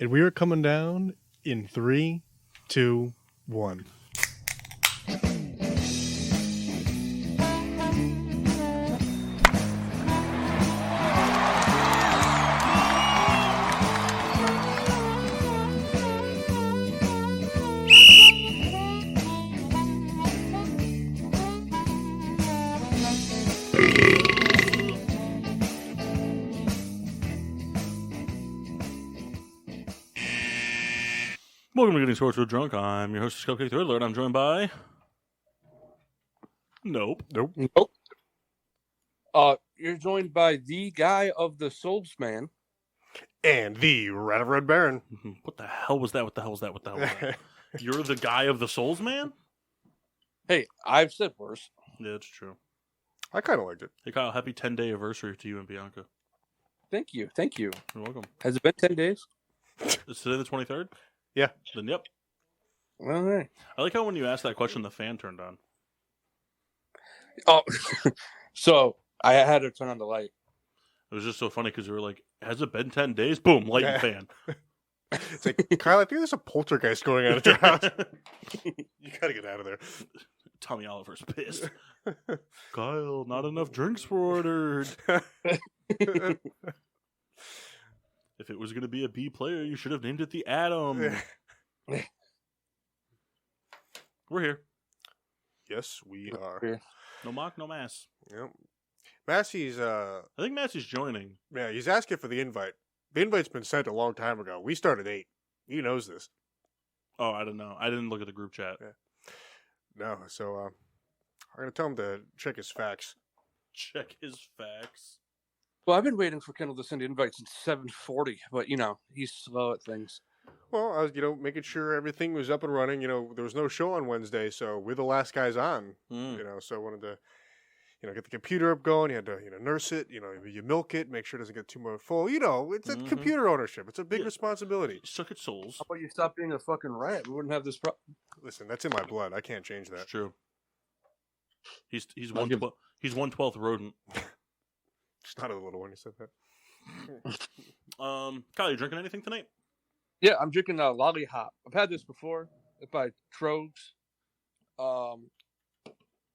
And we are coming down in 3, 2, 1. Welcome to Getting Sports with Drunk. I'm your host, Cupcake Thriddler, and I'm joined by... Nope. You're joined by the guy of the Souls Man. And the Rat of Red Baron. What the hell was that? What the hell was that? You're the guy of the Souls Man? Hey, I've said worse. Yeah, that's true. I kind of liked it. Hey, Kyle, happy 10-day anniversary to you and Bianca. Thank you. You're welcome. Has it been 10 days? Is today the 23rd? Yeah. Then, yep. All right. I like how when you asked that question, the fan turned on. Oh, so I had to turn on the light. It was just so funny because you were like, has it been 10 days? Boom, light and fan. It's like, Kyle, I think there's a poltergeist going on at your house. You gotta get out of there. Tommy Oliver's pissed. Kyle, not enough drinks were ordered. If it was going to be a B player, you should have named it the Atom. We're here. Yes, we are. No mock, no mass. Yep. Massey's, I think Massey's joining. yeah, he's asking for the invite. The invite's been sent a long time ago. We started 8. He knows this. Oh, I don't know. I didn't look at the group chat. Yeah. No, so I'm going to tell him to check his facts. Check his facts. Well, I've been waiting for Kendall to send invites since 7:40, but, he's slow at things. Well, I was, making sure everything was up and running. There was no show on Wednesday, so we're the last guys on, so I wanted to, get the computer up going. You had to, nurse it, you milk it, make sure it doesn't get too much full. It's a computer ownership. It's a big responsibility. Suck at souls. How about you stop being a fucking rat? We wouldn't have this problem. Listen, that's in my blood. I can't change that. It's true. He's 1/12th rodent. It's not a little one. You said that. Kyle, you drinking anything tonight? Yeah, I'm drinking a Lolly Hop. I've had this before. It's by Trogs.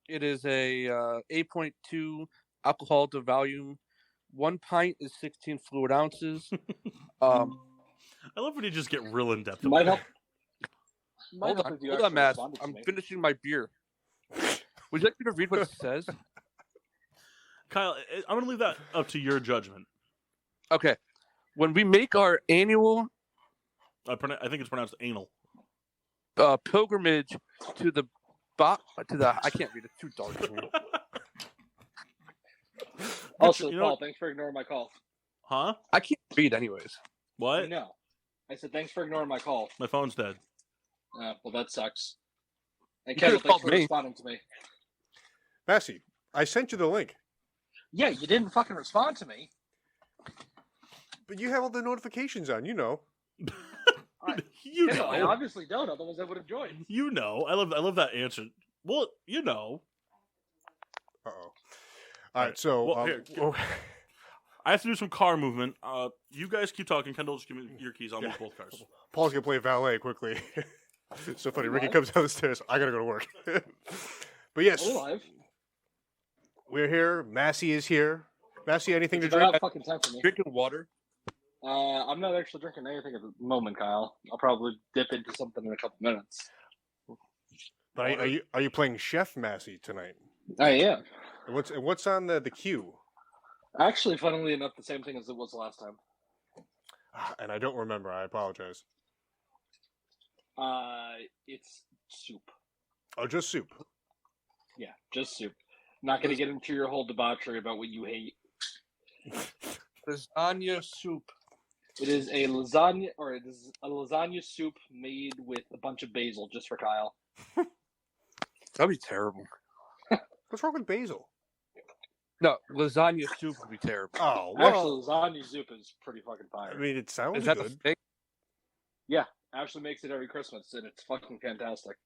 It is a 8.2 alcohol to volume. 1 pint is 16 fluid ounces. I love when you just get real in depth. Might help. Hold on, Matt. I'm finishing my beer. Would you like me to read what it says? Kyle, I'm going to leave that up to your judgment. Okay. When we make our annual... I think it's pronounced anal. Pilgrimage to the... I can't read it. It's too dark for me. Also, Paul, thanks for ignoring my call. Huh? I can't read anyways. What? No. I said thanks for ignoring my call. My phone's dead. Well, that sucks. And You Kendall, could've thanks for called me. responding to me. Massey, I sent you the link. Yeah, you didn't fucking respond to me. But you have all the notifications on, Kendall, I know. obviously don't, otherwise I would have joined. You know. I love that answer. Well, you know. Uh-oh. All right, so... Here. I have to do some car movement. You guys keep talking. Kendall, just give me your keys. I'll move both cars. Paul's going to play valet quickly. It's so funny. Ricky comes down the stairs. I got to go to work. But yes, Alive. we're here. Massey is here. Massey, anything to It's about drink? fucking time for me. Drinking water. I'm not actually drinking anything at the moment, Kyle. I'll probably dip into something in a couple minutes. But are you playing Chef Massey tonight? I am. And what's on the queue? Actually, funnily enough, the same thing as it was last time. And I don't remember. I apologize. It's soup. Oh, just soup. Yeah, just soup. Not going to get into your whole debauchery about what you hate. Lasagna soup. It is a lasagna soup made with a bunch of basil just for Kyle. That'd be terrible. What's wrong with basil? No, lasagna soup would be terrible. Oh, well. Actually, lasagna soup is pretty fucking fire. I mean, it sounds Is that good. a thing? Yeah, Ashley makes it every Christmas, and it's fucking fantastic.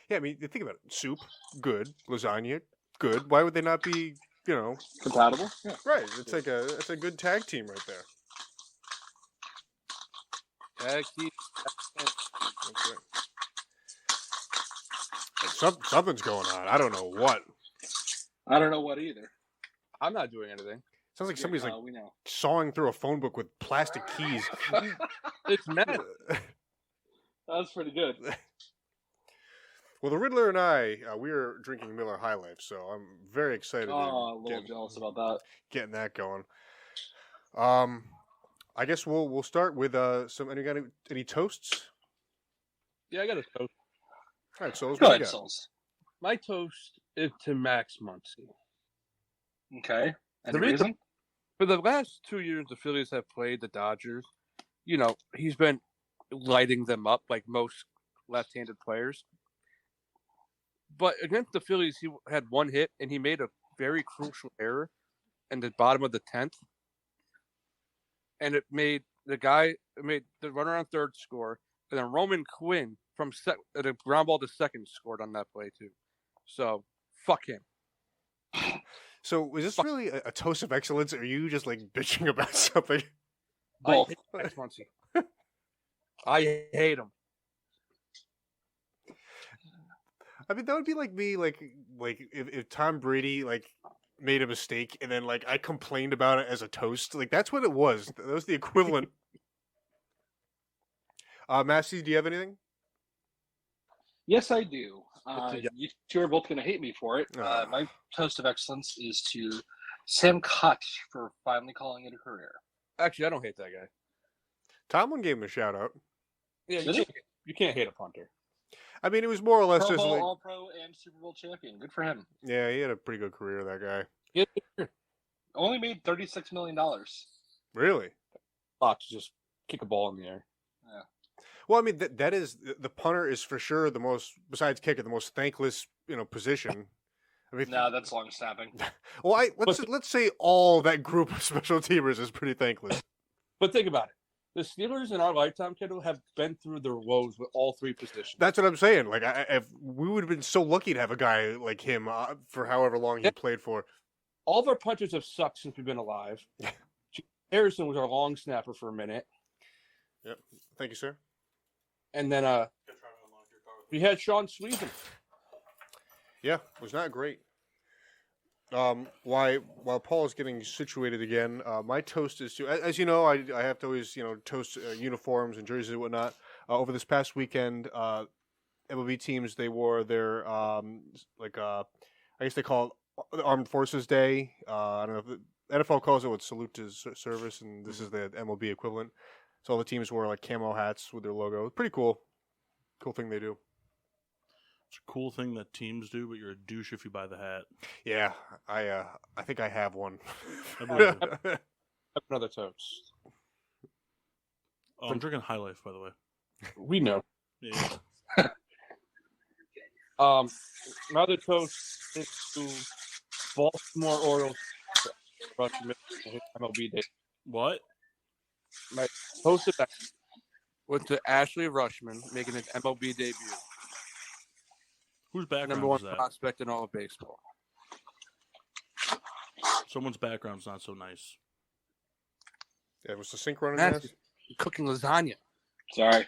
Yeah, I mean, think about it. Soup, good. Lasagna, good. Why would they not be, Compatible? Yeah. right? It's a good tag team right there. Tag team. Okay. Something's going on. I don't know what. I don't know what either. I'm not doing anything. Sounds like somebody's like we know. sawing through a phone book with plastic keys. It's Matt. That was pretty good. Well, the Riddler and I, we are drinking Miller High Life, so I'm very excited. Oh, a little jealous about that. Getting that going. I guess we'll start with any toasts. Yeah, I got a toast. All right, Souls. Go What ahead, you got? Souls. My toast is to Max Muncy. Okay. Any The reason- reason? For the last 2 years the Phillies have played the Dodgers, he's been lighting them up like most left-handed players. But against the Phillies, he had one hit, and he made a very crucial error in the bottom of the 10th. And it made the runner on third score, and then Roman Quinn from the ground ball to second scored on that play too. So, fuck him. So, is this really a toast of excellence, or are you just like bitching about something? Both. I hate Max Muncy. I hate him. I mean, that would be like me, like if Tom Brady made a mistake and then I complained about it as a toast. Like that's what it was. That was the equivalent. Massey, do you have anything? Yes, I do. Yeah. You two are both going to hate me for it. Ah. My toast of excellence is to Sam Kutch for finally calling it a career. Actually, I don't hate that guy. Tomlin gave him a shout out. Yeah, Did he? you can't hate a punter. I mean, it was more or less Pro just Bowl, like, All-Pro, and Super Bowl champion. Good for him. yeah, he had a pretty good career, that guy. Yeah, Only made $36 million. Really? to just kick a ball in the air. Well, I mean, that is the punter is for sure the most, besides kicker, the most thankless position. I mean, No, that's long snapping. well, let's say all that group of special teamers is pretty thankless. But think about it. The Steelers in our lifetime, Kendall, have been through their woes with all three positions. That's what I'm saying. Like, if we would have been so lucky to have a guy like him for however long he played for. All of our punchers have sucked since we've been alive. Harrison was our long snapper for a minute. Yep. Thank you, sir. And then we had Sean Sweeten. Yeah, it was not great. While Paul is getting situated again, my toast is to, as you know, I have to always toast uniforms and jerseys and whatnot. Over this past weekend, MLB teams, they wore their I guess they call it the Armed Forces Day. I don't know if the NFL calls it what Salute to Service, and this is the MLB equivalent. So all the teams wore like camo hats with their logo. Pretty cool. Cool thing they do. It's a cool thing that teams do, but you're a douche if you buy the hat. Yeah, I think I have one. I believe it. Another toast. I'm drinking High Life, by the way. We know. Yeah. My other toast is to Baltimore Orioles MLB Day. What? My toast of that was to Ashley Rushman making his MLB debut. Whose background Number one is that? prospect in all of baseball. Someone's background's not so nice. Yeah, was the sink running? Nasty. Yes? Cooking lasagna. Sorry. Is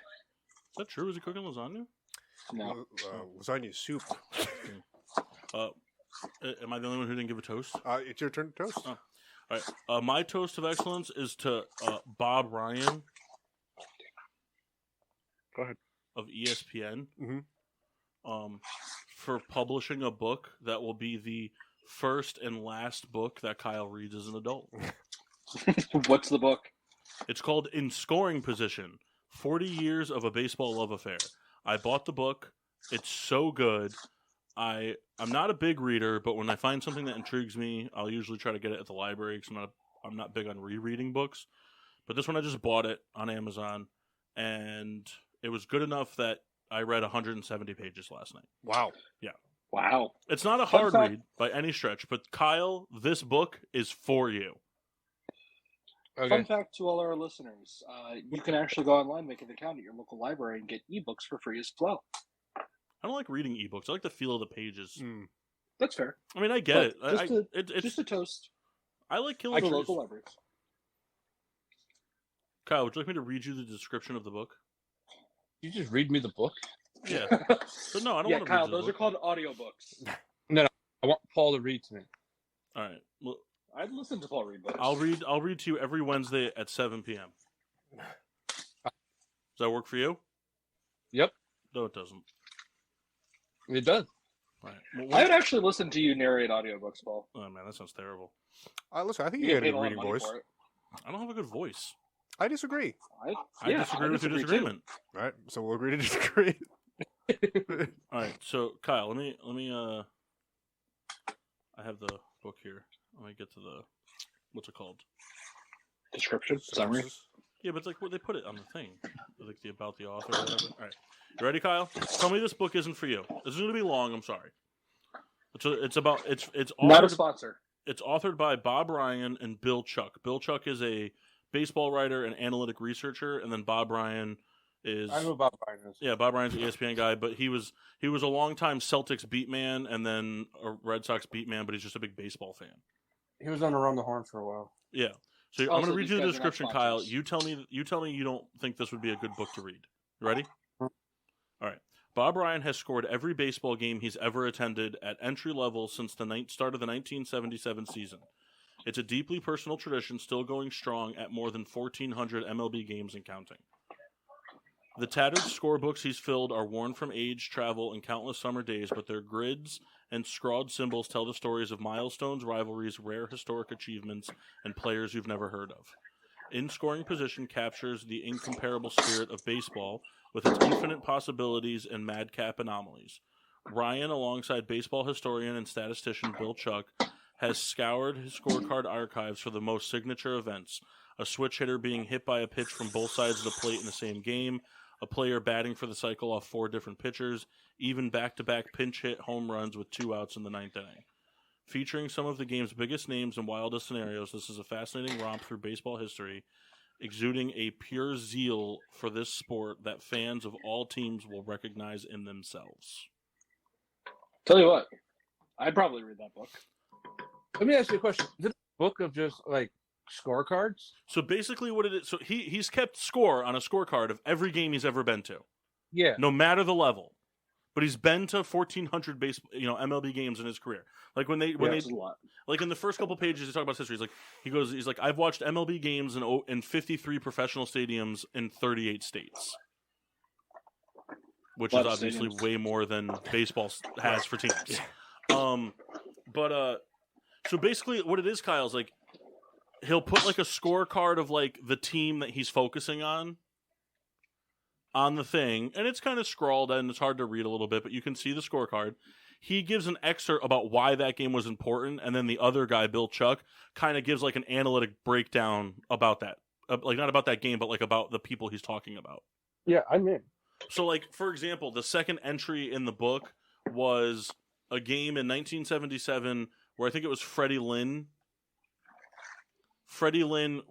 that true? Is he cooking lasagna? No. Lasagna soup. Am I the only one who didn't give a toast? It's your turn to toast. Oh. All right. My toast of excellence is to Bob Ryan. Go ahead. Of ESPN. Mm-hmm. For publishing a book that will be the first and last book that Kyle reads as an adult. What's the book? It's called In Scoring Position, 40 Years of a Baseball Love Affair. I bought the book. It's so good. I'm not a big reader, but when I find something that intrigues me, I'll usually try to get it at the library because I'm not big on rereading books. But this one, I just bought it on Amazon, and it was good enough that I read 170 pages last night. Wow. Yeah. Wow. It's not a Fun hard fact. read by any stretch, but Kyle, this book is for you. Okay. Fun fact to all our listeners: you can actually go online, make an account at your local library, and get ebooks for free as well. I don't like reading ebooks. I like the feel of the pages. Mm. That's fair. I mean, I get But it. Just a toast I like to killing the trees. local libraries. Kyle, would you like me to read you the description of the book? You just read me the book? Yeah. But no, I don't Yeah, want to Kyle, read you the those are book. called audiobooks. I want Paul to read to me. All right. Well, I'd listen to Paul read books. I'll read to you every Wednesday at 7 p.m. Does that work for you? Yep, No, it doesn't. it does. All right. I would actually listen to you narrate audiobooks, Paul. Oh man, that sounds terrible. Listen, I think You you get got a paid good a lot of reading money voice. for it. I don't have a good voice. I disagree. I disagree with your too. disagreement. All right, so we'll agree to disagree. All right, so Kyle, let me I have the book here. Let me get to the what's it called? Description, summary. Synopsis. Yeah, but it's like what they put it on the thing, like the about the author or whatever. All right, you ready, Kyle? Tell me this book isn't for you. This is going to be long. I'm sorry. It's Not a authored, sponsor. it's authored by Bob Ryan and Bill Chuck. Bill Chuck is a baseball writer and analytic researcher, and then Bob Ryan is I know about Ryan. yeah, Bob Ryan's an ESPN guy, but he was a longtime Celtics beat man and then a Red Sox beat man, but he's just a big baseball fan. He was on Around the Horn for a while. Yeah. So I'm Also, going to read these you the guys are not description, Kyle. sponsors. You tell me you don't think this would be a good book to read. You ready? Mhm. All right. Bob Ryan has scored every baseball game he's ever attended at entry level since the start of the 1977 season. It's a deeply personal tradition still going strong at more than 1,400 MLB games and counting. The tattered scorebooks he's filled are worn from age, travel, and countless summer days, but their grids and scrawled symbols tell the stories of milestones, rivalries, rare historic achievements, and players you've never heard of. In Scoring Position captures the incomparable spirit of baseball with its infinite possibilities and madcap anomalies. Ryan, alongside baseball historian and statistician Bill Chuck, has scoured his scorecard archives for the most signature events: a switch hitter being hit by a pitch from both sides of the plate in the same game, a player batting for the cycle off 4 different pitchers, even back-to-back pinch hit home runs with 2 outs in the 9th inning. Featuring some of the game's biggest names and wildest scenarios, this is a fascinating romp through baseball history, exuding a pure zeal for this sport that fans of all teams will recognize in themselves. Tell you what, I'd probably read that book. Let me ask you a question. Is it a book of just like scorecards? So basically what it is, so he's kept score on a scorecard of every game he's ever been to, Yeah. no matter the level. But he's been to 1,400 MLB games in his career. Like when they That's a lot. like in the first couple pages, he talk about his history. He's like, I've watched MLB games in 53 professional stadiums in 38 states, which is obviously way more than baseball has for teams. So basically, what it is, Kyle, is like he'll put like a scorecard of like the team that he's focusing on the thing, and it's kind of scrawled and it's hard to read a little bit, but you can see the scorecard. He gives an excerpt about why that game was important, and then the other guy, Bill Chuck, kind of gives like an analytic breakdown about that. Like not about that game, but like about the people he's talking about. Yeah, I'm in. So like, for example, the second entry in the book was a game in 1977 where I think it was Freddie Lynn. Freddie Lynn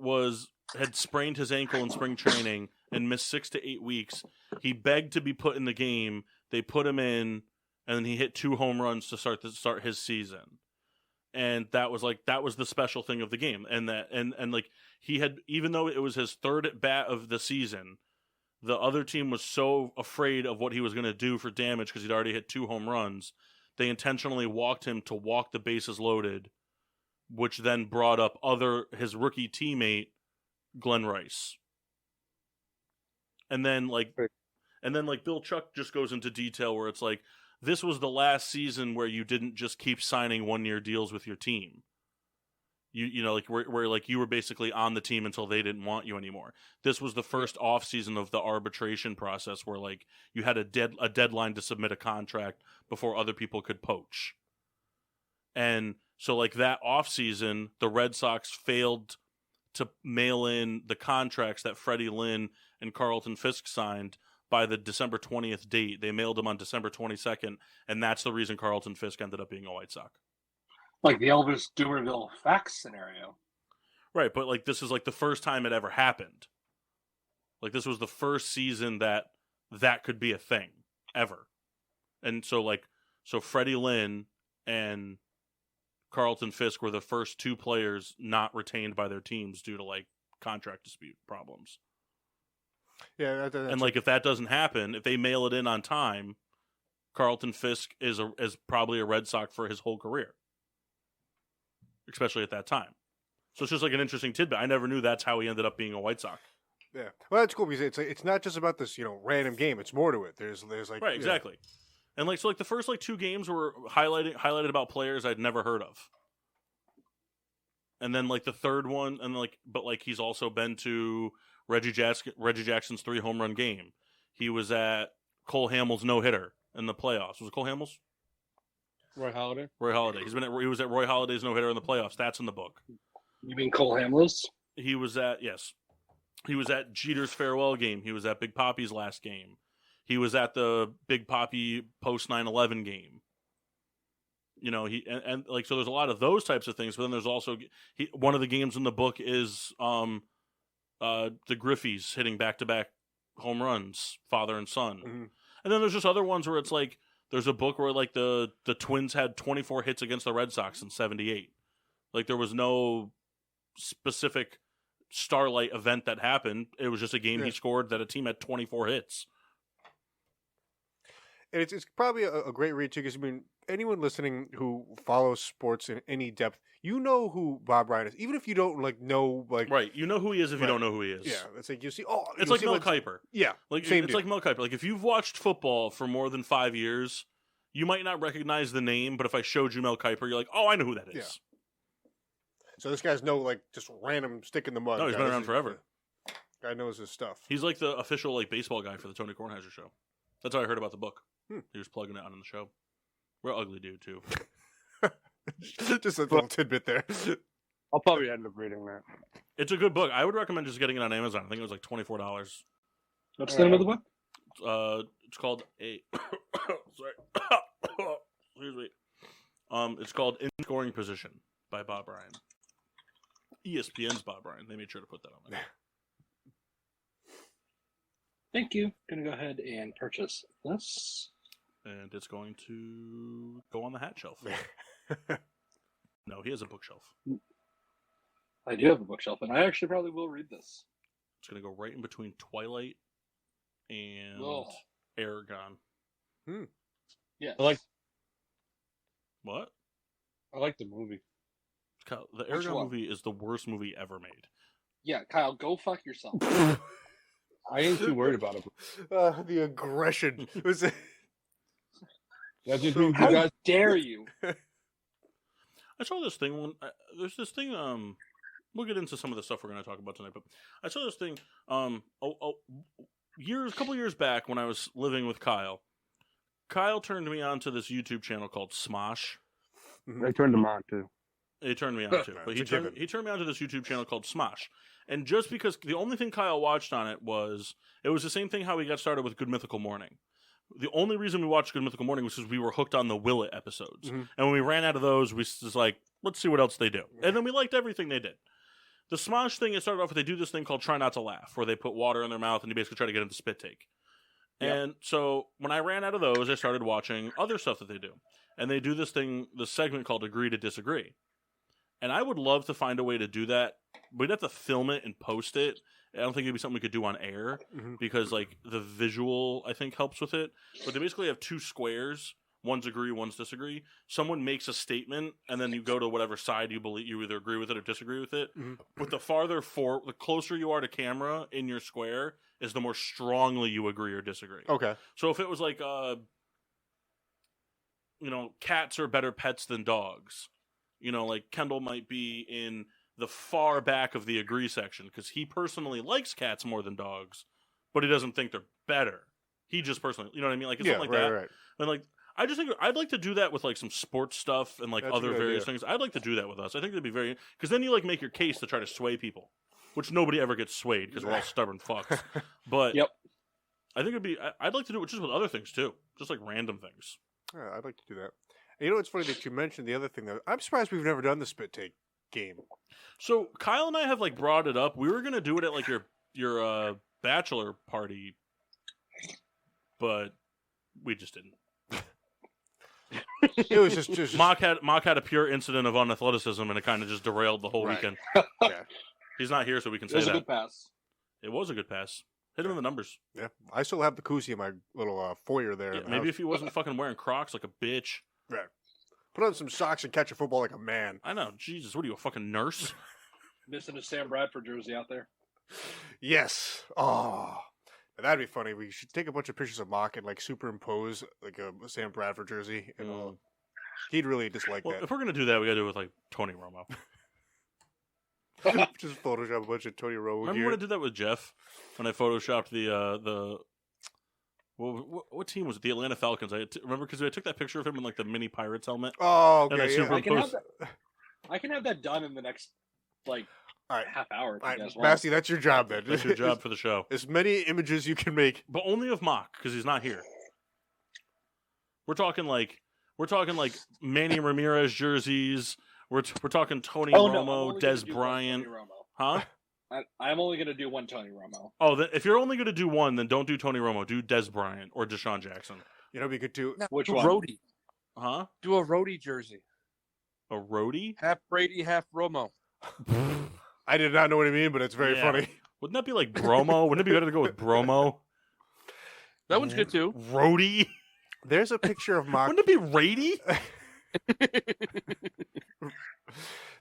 had sprained his ankle in spring training and missed 6 to 8 weeks. He begged to be put in the game. They put him in, and then he hit 2 home runs to start his season. And that was the special thing of the game. And like he had, even though it was his third at bat of the season, the other team was so afraid of what he was going to do for damage because he'd already hit 2 home runs. They intentionally walked him to walk the bases loaded, which then brought up his rookie teammate Glenn Rice. And then Bill Chuck just goes into detail where it's like, this was the last season where you didn't just keep signing 1-year deals with your team. You know, like where like you were basically on the team until they didn't want you anymore. This was the first off season of the arbitration process where like you had a deadline to submit a contract before other people could poach. And so like that off season, the Red Sox failed to mail in the contracts that Freddie Lynn and Carlton Fisk signed by the December 20th date. They mailed them on December 22nd, and that's the reason Carlton Fisk ended up being a White Sox. Like the Elvis Dumervil fax scenario. Right, but like this is like the first time it ever happened. Like this was the first season that could be a thing ever. And so Freddie Lynn and Carlton Fisk were the first 2 players not retained by their teams due to like contract dispute problems. Yeah, And like if that doesn't happen, if they mail it in on time, Carlton Fisk is probably a Red Sox for his whole career, especially at that time. So it's just like an interesting tidbit. I never knew that's how he ended up being a White Sox. Yeah, well, that's cool because it's not just about this random game. It's more to it. There's like right, exactly. And like so, like the first like 2 games were highlighted about players I'd never heard of, and then like the third one, and but he's also been to Reggie Jackson's 3 home run game. He was at Cole Hamels no hitter in the playoffs. Was it Cole Hamels? Roy Halladay. Roy Halladay. He was at Roy Halladay's no hitter in the playoffs. That's in the book. You mean Cole Hamels? He was at He was at Jeter's farewell game. He was at Big Papi's last game. He was at the Big Papi post 9/11 game. And so there's a lot of those types of things. But then there's also one of the games in the book is the Griffeys hitting back-to-back home runs, father and son. Mm-hmm. And then there's just other ones where it's like there's a book where like the Twins had 24 hits against the Red Sox in '78. Like there was no specific starlight event that happened. It was just a game he scored that a team had 24 hits. And it's probably a great read too, because anyone listening who follows sports in any depth, who Bob Ryan is, even if you don't know right. You know who he is if you don't know who he is. Yeah, it's like you see. It's like Mel Kiper. Yeah, like same it's deal. like Mel Kiper. Like if you've watched football for more than 5 years, you might not recognize the name, but if I showed you Mel Kiper, you're like, oh, I know who that is. Yeah. So this guy's just random stick in the mud. No, he's been around forever. Guy knows his stuff. He's like the official baseball guy for the Tony Kornheiser show. That's how I heard about the book. He was plugging it on the show. Real ugly dude too. Just a little tidbit there. I'll probably end up reading that. It's a good book. I would recommend just getting it on Amazon. I think it was like $24. What's the name of the book? It's called sorry. Excuse me. It's called In Scoring Position by Bob Ryan. ESPN's Bob Ryan. They made sure to put that on there. Thank you. Gonna go ahead and purchase this. And it's going to go on the hat shelf. No, he has a bookshelf. I do have a bookshelf, and I actually probably will read this. It's going to go right in between Twilight and Aragon. Yes. What? I like the movie. Kyle, the Aragon movie is the worst movie ever made. Yeah, Kyle, go fuck yourself. I ain't too worried about it. The aggression. Was it? How dare you? I saw this thing. There's this thing. We'll get into some of the stuff we're going to talk about tonight. But I saw this thing. A couple years back when I was living with Kyle. Kyle turned me on to this YouTube channel called Smosh. I turned him on too. He turned me on too. But he turned me on to this YouTube channel called Smosh. And just because the only thing Kyle watched on it was the same thing how we got started with Good Mythical Morning. The only reason we watched Good Mythical Morning was because we were hooked on the Willet episodes. Mm-hmm. And when we ran out of those, we was like, let's see what else they do. And then we liked everything they did. The Smosh thing, it started off with they do this thing called Try Not to Laugh, where they put water in their mouth and you basically try to get them to spit take. Yep. And so when I ran out of those, I started watching other stuff that they do. And they do this segment called Agree to Disagree. And I would love to find a way to do that. We'd have to film it and post it. I don't think it'd be something we could do on air because the visual, I think, helps with it. But they basically have 2 squares. One's agree, one's disagree. Someone makes a statement, and then you go to whatever side you believe you either agree with it or disagree with it. Mm-hmm. But the closer you are to camera in your square is the more strongly you agree or disagree. Okay. So if it was like, cats are better pets than dogs. Like Kendall might be in the far back of the agree section because he personally likes cats more than dogs, but he doesn't think they're better. He just personally, you know what I mean? Like it's something like that. Right. And I just think I'd like to do that with some sports stuff and That's other various things. I'd like to do that with us. I think that'd be very because then you make your case to try to sway people, which nobody ever gets swayed because we're all stubborn fucks. But yep. I think it'd be. I'd like to do it just with other things too, just random things. Yeah, I'd like to do that. And it's funny that you mentioned the other thing though. I'm surprised we've never done the spit take game. So Kyle and I have brought it up. We were gonna do it at your bachelor party, but we just didn't. It was just Mock had a pure incident of unathleticism, and it kind of just derailed the whole weekend. Yeah. He's not here, so we can It say was a that. good pass. It was a good pass. Hit him in the numbers. Yeah, I still have the koozie in my little foyer there. Yeah, in the maybe house. if he wasn't fucking wearing Crocs like a bitch. Right. Put on some socks and catch a football like a man. I know. Jesus, what are you, a fucking nurse? Missing a Sam Bradford jersey out there. Yes. Oh, that'd be funny. We should take a bunch of pictures of Mock and like superimpose like a Sam Bradford jersey, and he'd really dislike Well, that. if we're gonna do that, we gotta do it with like Tony Romo. Just Photoshop a bunch of Tony Romo Remember gear. when I did that with Jeff? When I photoshopped the what team was it? The Atlanta Falcons. Remember because I took that picture of him in like the mini Pirates helmet. Oh, And I okay. Yeah. superimposed. I can have that done in the next like All right. half hour. If All you right, guys want. Basti, that's your job then. That's your job for the show, As many images you can make. but only of Mock because he's not here. We're talking like Manny Ramirez jerseys. We're talking Tony Oh, no, I'm Romo, only gonna Des do one Bryant, Tony Romo. huh? I'm only going to do one Tony Romo. Oh, if you're only gonna do one, then don't do Tony Romo. Do Des Bryant or Deshaun Jackson, You know, we could do. Which do one? Roadie. huh? Do a roadie jersey. A roadie? Half Brady, half Romo. I did not know what you mean, but it's very Yeah. funny. Wouldn't that be like Bromo? Wouldn't it be better to go with Bromo? That one's good too. Roadie? There's a picture of Mock. Wouldn't it be Rady?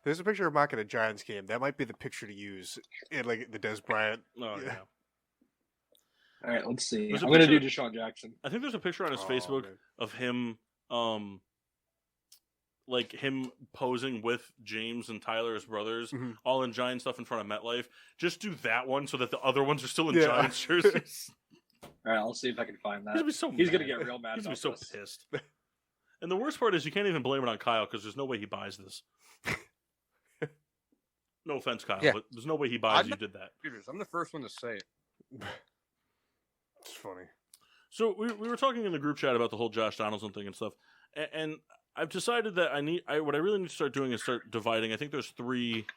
There's a picture of Mock at a Giants game. That might be the picture to use in like the Des Bryant. Oh Yeah. yeah. All right, let's see. There's a I'm going to do picture- Deshaun Jackson. I think there's a picture on his Oh, Facebook man. of him, like him posing with James and Tyler, his brothers, Mhm. all in Giant stuff in front of MetLife. Just do that one so that the other ones are still in Yeah. Giants jerseys. All right, I'll see if I can find He's that. gonna be so. He's mad. going to get real mad He's gonna about be so this. pissed. And the worst part is you can't even blame it on Kyle because there's no way he buys this. No offense, Kyle, Yeah. but there's no way he buys I'm you not- did that. I'm the first one to say it. It's funny. So we were talking in the group chat about the whole Josh Donaldson thing and stuff, and I've decided that what I really need to start doing is start dividing. I think there's three.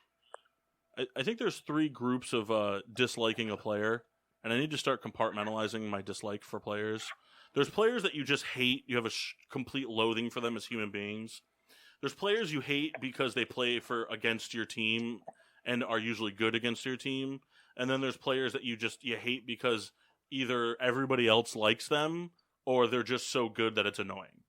I think there's three groups of disliking a player, and I need to start compartmentalizing my dislike for players. There's players that you just hate. You have a complete loathing for them as human beings. There's players you hate because they play against your team and are usually good against your team. And then there's players that you hate because either everybody else likes them or they're just so good that it's annoying.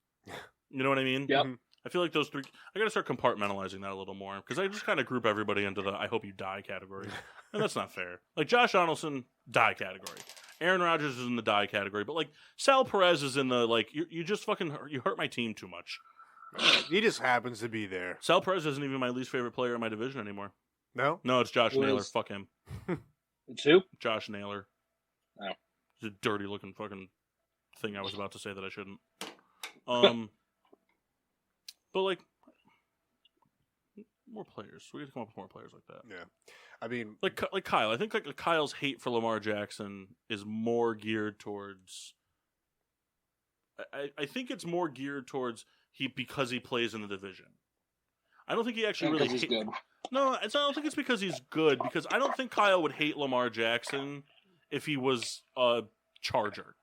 You know what I mean? Yep. Mhm. I feel like those three. I got to start compartmentalizing that a little more because I just kind of group everybody into the "I hope you die" category, and that's not fair. Like Josh Donaldson, die category. Aaron Rodgers is in the die category, but like Sal Perez is in the like you just fucking you hurt my team too much. He just happens to be there. Sal Perez isn't even my least favorite player in my division anymore. No? No, it's Josh Who Naylor. is? Fuck him, It's who? Josh Naylor. Oh. It's a dirty looking fucking thing I was about to say that I shouldn't. But like more players. We got to come up with more players like that. Yeah. I mean, Like Kyle, I think like Kyle's hate for Lamar Jackson is more geared towards. I think it's more geared towards because he plays in the division. I don't think he actually really Because he's good. No, I don't think it's because he's good. Because I don't think Kyle would hate Lamar Jackson if he was a Charger.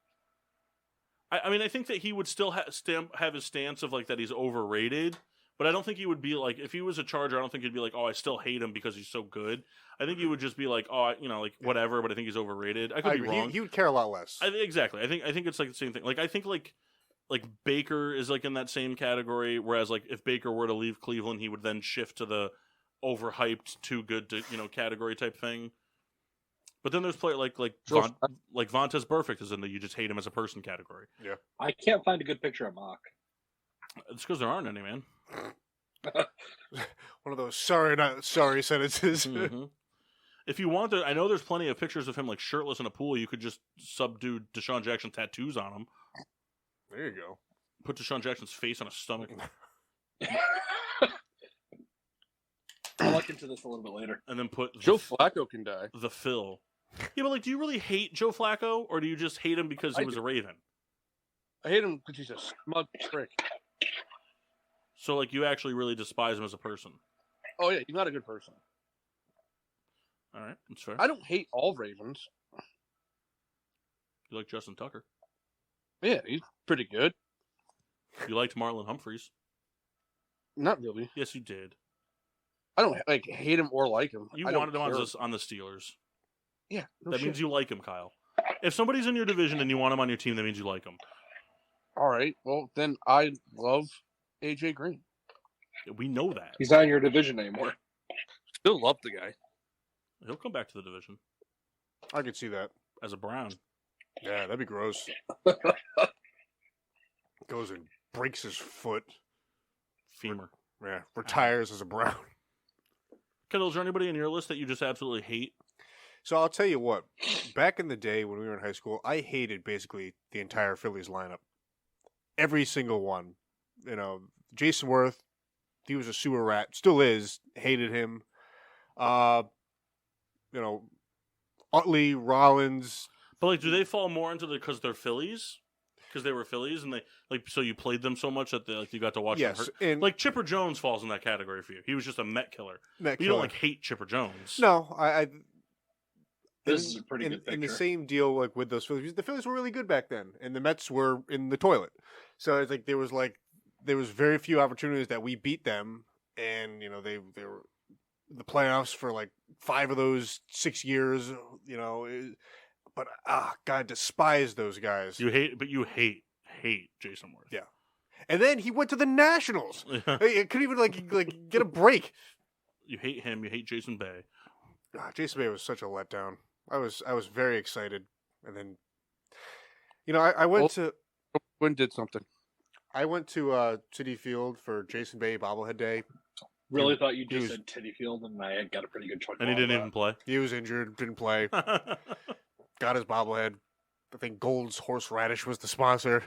I mean, I think that he would still have his stance of like that he's overrated. But I don't think he would be like, if he was a Charger, I don't think he'd be like, oh, I still hate him because he's so good. I think he would just be like, oh, like whatever, but I think he's overrated. I could be agree. wrong. He would care a lot less. Exactly. I think it's like the same thing. Like I think like Baker is like in that same category. Whereas like if Baker were to leave Cleveland, he would then shift to the overhyped, too good to category type thing. But then there's player like Vontaze Burfict is in the you just hate him as a person category. I can't find a good picture of Mock. It's because there aren't any, man. One of those sorry, not sorry sentences. Mhm. If you want to, I know there's plenty of pictures of him like shirtless in a pool. You could just subdue Deshaun Jackson tattoos on him. There you go. Put Deshaun Jackson's face on his stomach, I'll look into this a little bit later. and then put Joe Flacco can die. the Phil. Yeah, but like, do you really hate Joe Flacco, or do you just hate him because he I was do. a Raven? I hate him because he's a smug prick. So like, you actually really despise him as a person. Oh yeah, he's not a good person. All right, that's fair. I don't hate all Ravens. You like Justin Tucker. Yeah, he's pretty good. You liked Marlon Humphreys. Not really. Yes, you did. I don't like hate him or like him. You I don't wanted him care. on the Steelers. Yeah, no That shit. means you like him, Kyle. If somebody's in your division and you want him on your team, that means you like him. All right, well then I love AJ Green. We know that. He's not in your division anymore. Still love the guy. He'll come back to the division I could see that. as a Brown. Yeah, that'd be gross. Goes and breaks his foot. Femur. Yeah, retires as a Brown. Kendall, is there anybody in your list that you just absolutely hate? So I'll tell you what. Back in the day when we were in high school, I hated basically the entire Phillies lineup. Every single one. You know, Jason Worth, he was a sewer rat. Still is. Hated him. You know, Utley, Rollins. But like, do they fall more into because they're Phillies? Because they were Phillies, and they like so you played them so much that you got to watch them hurt. And Like Chipper Jones falls in that category for you. He was just a Met killer. You don't like hate Chipper Jones. No, This is a pretty good picture. And the same deal like with those Phillies. The Phillies were really good back then, and the Mets were in the toilet. So it's like there was very few opportunities that we beat them, and you know they were the playoffs for like 5 of those 6 years. You know, but God, despise those guys. You hate Jason Worth. Yeah. And then he went to the Nationals. He couldn't even like get a break. You hate him. You hate Jason Bay. Jason Bay was such a letdown. I was very excited, and then, you know, I went to Quinn did something. I went to Citi Field for Jason Bay bobblehead day. Really thought you just said Titty Field, and I got a pretty good choice. And he didn't even play. He was injured, didn't play. Got his bobblehead. I think Gold's Horseradish was the sponsor,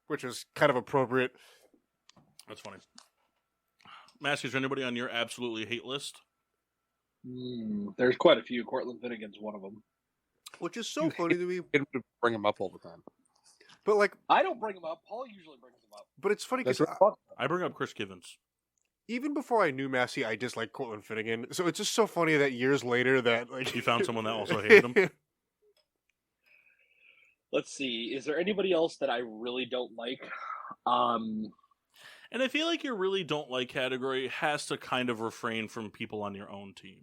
which was kind of appropriate. That's funny. Mask, is there anybody on your absolutely hate list? There's quite a few. Cortland Finnegan's one of them. Which is so funny to me. Him to bring him up all the time. But like, I don't bring him up. Paul usually brings him up. but it's funny That's because what I bring up Chris Givens. even before I knew Massey, I disliked Cortland Finnegan. So it's just so funny that years later that like You found someone that also hated him? Let's see. Is there anybody else that I really don't like? And I feel like your really don't like category has to kind of refrain from people on your own team.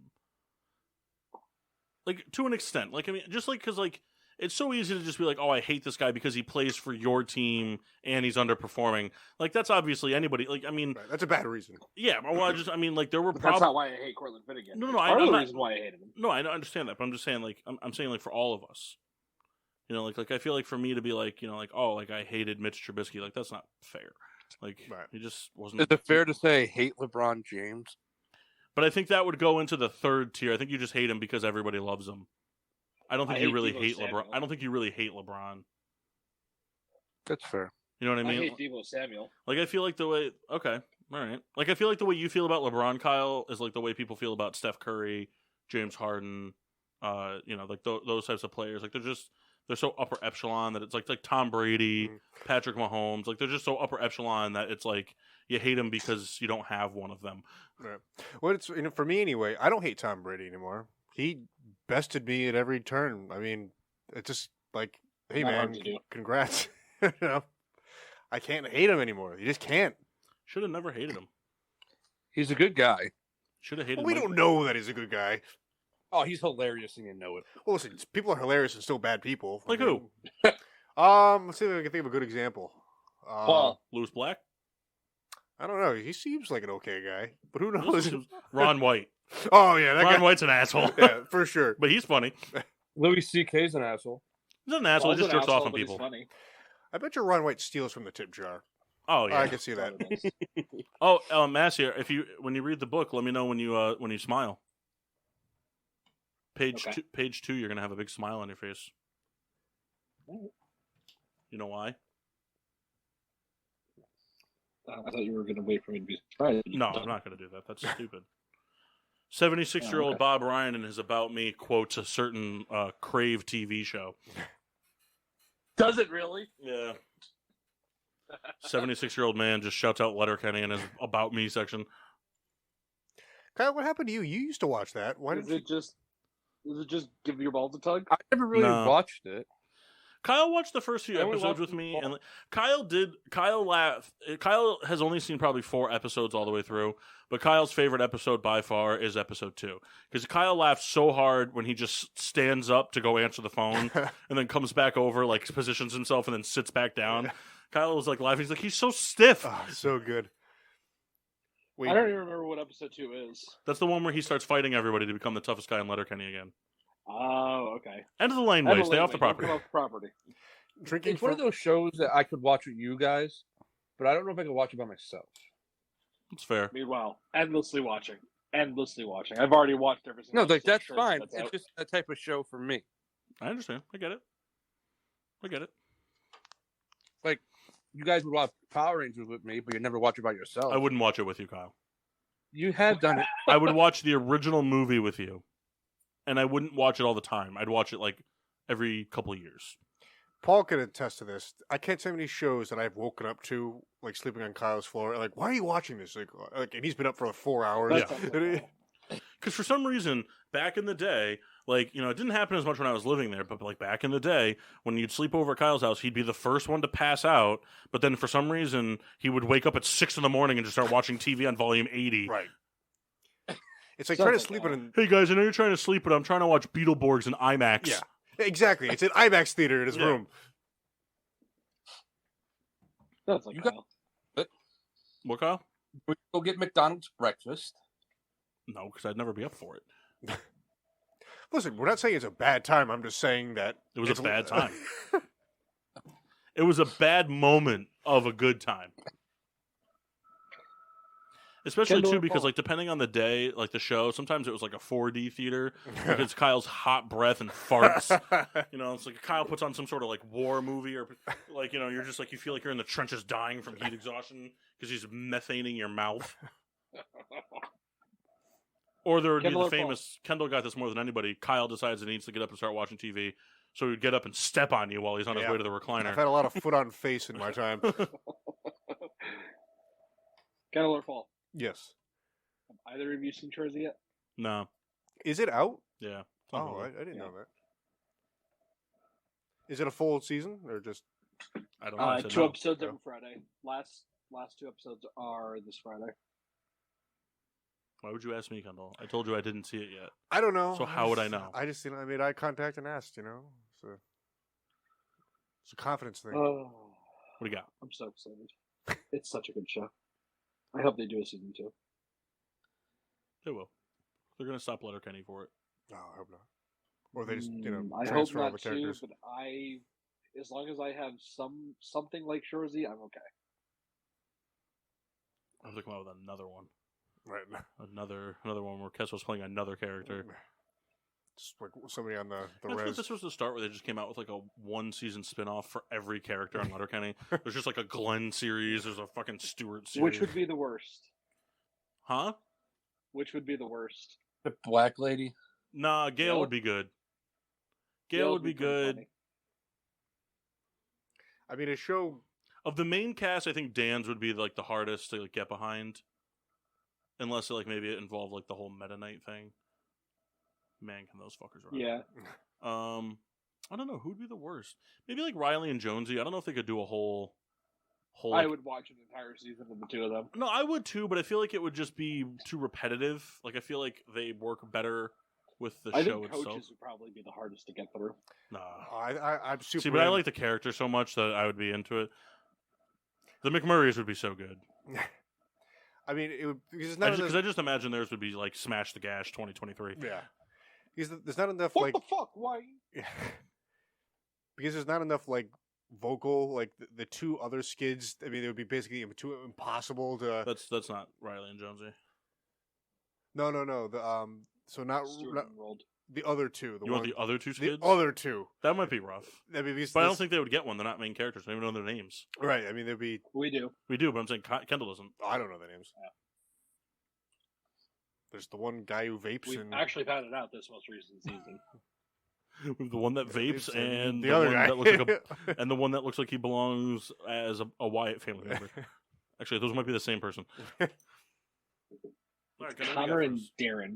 Like, to an extent. Like, I mean, just like, because, like, it's so easy to just be like, oh, I hate this guy because he plays for your team and he's underperforming. Like, that's obviously anybody. Like, I mean. Right, that's a bad reason. Yeah, well, I mean, like, there were But problems. that's not why I hate Cortland Finnegan. No, Part of the I'm not, reason why I hated him. No, I understand that, but I'm just saying, like, I'm saying, like, for all of us. You know, like I feel like for me to be like, you know, like, oh, like I hated Mitch Trubisky, like that's not fair. Like Right. he just wasn't. Is it fair to say hate LeBron James? But I think that would go into the third tier. I think you just hate him because everybody loves him. I don't think you really hate LeBron. I don't think you really hate LeBron. That's fair. You know what I mean? I hate Deebo Samuel. Like I feel like the way. Okay, all right. Like I feel like the way you feel about LeBron, Kyle, is like the way people feel about Steph Curry, James Harden. You know, like those types of players. Like they're so upper echelon that it's like Tom Brady, Patrick Mahomes. Like they're just so upper echelon that it's like you hate them because you don't have one of them. Right. Well, it's for me anyway. I don't hate Tom Brady anymore. He bested me at every turn. I mean, it's just like, hey Not man, hard to do. congrats. You know, I can't hate him anymore. You just can't. Should have never hated him. He's a good guy. Should have hated. Well, we don't know that he's a good guy. Oh, he's hilarious and you know it. Well, listen, people are hilarious and still bad people. Like who? Let's see if I can think of a good example. Paul. Louis Black. I don't know. He seems like an okay guy, but who knows? Ron White. Oh yeah, that Ron guy. White's an asshole. Yeah, for sure. But he's funny. Louis C.K.'s an asshole. He's not an asshole. He Paul's just an jerks off asshole, on but he's people. funny. I bet you Ron White steals from the tip jar. Oh yeah. I can see that. Oh, Massey, when you read the book, let me know when you smile. Page 2, you're gonna have a big smile on your face. You know why? I thought you were going to wait for me to be surprised. No, I'm not going to do that. That's stupid. 76-year-old Bob Ryan in his About Me quotes a certain Crave TV show. Does it really? Yeah. 76-year-old man just shouts out Letterkenny in his About Me section. Kyle, what happened to you? You used to watch that. Why Does did it just give your balls a tug? I never really No. watched it. Kyle watched the first few I only episodes watched with me, them and Kyle laughed. Kyle has only seen probably 4 episodes all the way through, but Kyle's favorite episode by far is episode 2 because Kyle laughed so hard when he just stands up to go answer the phone and then comes back over, like positions himself, and then sits back down. Kyle was like laughing. He's like, he's so stiff. Oh, so good. Wait, I don't even remember what episode 2 is. That's the one where he starts fighting everybody to become the toughest guy in Letterkenny again. Oh, okay. End of the laneway. Stay off the property. Get off the property. drinking It's one of those shows that I could watch with you guys, but I don't know if I could watch it by myself. It's fair. Meanwhile, endlessly watching. I've already watched every single No, like episode that's of fine. that's It's out. just that type of show for me. I understand. I get it. Like you guys would watch Power Rangers with me, but you'd never watch it by yourself. I wouldn't watch it with you, Kyle. You have done it. I would watch the original movie with you, and I wouldn't watch it all the time. I'd watch it like every couple of years. Paul can attest to this. I can't tell you many shows that I've woken up to, like sleeping on Kyle's floor. Like, why are you watching this? Like and he's been up for like 4 hours. That's Because for some reason, back in the day, like, you know, it didn't happen as much when I was living there, but like back in the day, when you'd sleep over at Kyle's house, he'd be the first one to pass out. But then for some reason, he would wake up at 6 in the morning and just start watching TV on volume 80. Right. It's like Sounds trying to like sleep that. in. Hey guys, I know you're trying to sleep, but I'm trying to watch Beetleborgs in IMAX. Yeah, exactly. It's an IMAX theater in his Yeah. room. That's like You got- Kyle. What, Kyle? We go get McDonald's breakfast. No, because I'd never be up for it. Listen, we're not saying it's a bad time. I'm just saying that It was it's a bad time. It was a bad moment of a good time. Especially, Kendall too, and because, Paul. like, depending on the day, like, the show, sometimes it was, like, a 4D theater. Like, it's Kyle's hot breath and farts. You know, it's like Kyle puts on some sort of, like, war movie or, like, you know, you're just, like, you feel like you're in the trenches dying from heat exhaustion because he's methaning your mouth. Or there would Kendall be or the Paul? famous, Kendall got this more than anybody, Kyle decides he needs to get up and start watching TV, so he would get up and step on you while he's on his Yeah. way to the recliner. I've had a lot of foot on face in my time. Kendall or Paul? Yes. Have either of you seen Jersey yet? No. Is it out? Yeah. Oh, I didn't Yeah. know that. Is it a full season or just? I don't know. I said 2 no. episodes No. every Friday. Last 2 episodes are this Friday. Why would you ask me, Kendall? I told you I didn't see it yet. I don't know. So how would I know? I just, I made eye contact and asked. It's a confidence thing. Oh, What do you got? I'm so excited. It's such a good show. I hope they do a season 2. They will. They're going to stop Letterkenny for it. No, I hope not. Or they just, I hope transfer all not the too, characters. but as long as I have something like Jersey, I'm okay. I have to come out with another one. Right. Another one where Kessel's playing another character. Just like somebody on the I thought res. this was the start where they just came out with like a 1-season spinoff for every character on Letterkenny. There's just like a Glenn series. There's a fucking Stewart series. Which would be the worst? Huh? Which would be the worst? The black lady. Nah, Gail Gail? would be good. Gail would be pretty good. funny. I mean, a show. Of the main cast, I think Dan's would be like the hardest to like, get behind, unless like maybe it involved like the whole Meta Knight thing. Man, can those fuckers run? Yeah. I don't know who'd be the worst. Maybe like Riley and Jonesy. I don't know if they could do a whole. I like- would watch an entire season of the two of them. No, I would too, but I feel like it would just be too repetitive. Like I feel like they work better with the I show think itself. coaches would probably be the hardest to get through. Nah. I'm super. See, but I like the character so much that I would be into it. The McMurrays would be so good. I mean, it would because it's not Because enough. I just imagine theirs would be like Smash the Gash 2023. Yeah. Because there's not enough What like. the fuck? Why? Because there's not enough like vocal like the two other skids. I mean, it would be basically too impossible to. That's not Riley and Jonesy. No. The So not Stewart enrolled. the other two. You want the other two the skids? other two. That might be rough. I mean, because But I don't think they would get one. They're not main characters. They don't even know their names. Right. I mean, there'd be. We do. We do, but I'm saying Kendall doesn't. I don't know their names. Yeah. There's the one guy who vapes We've and actually found it out this most recent season. We have the one that vapes and the other one guy. that looks like and the one that looks like he belongs as a Wyatt family member. Actually, those might be the same person. All right, Kendall, what do you Connor got and first? Darren.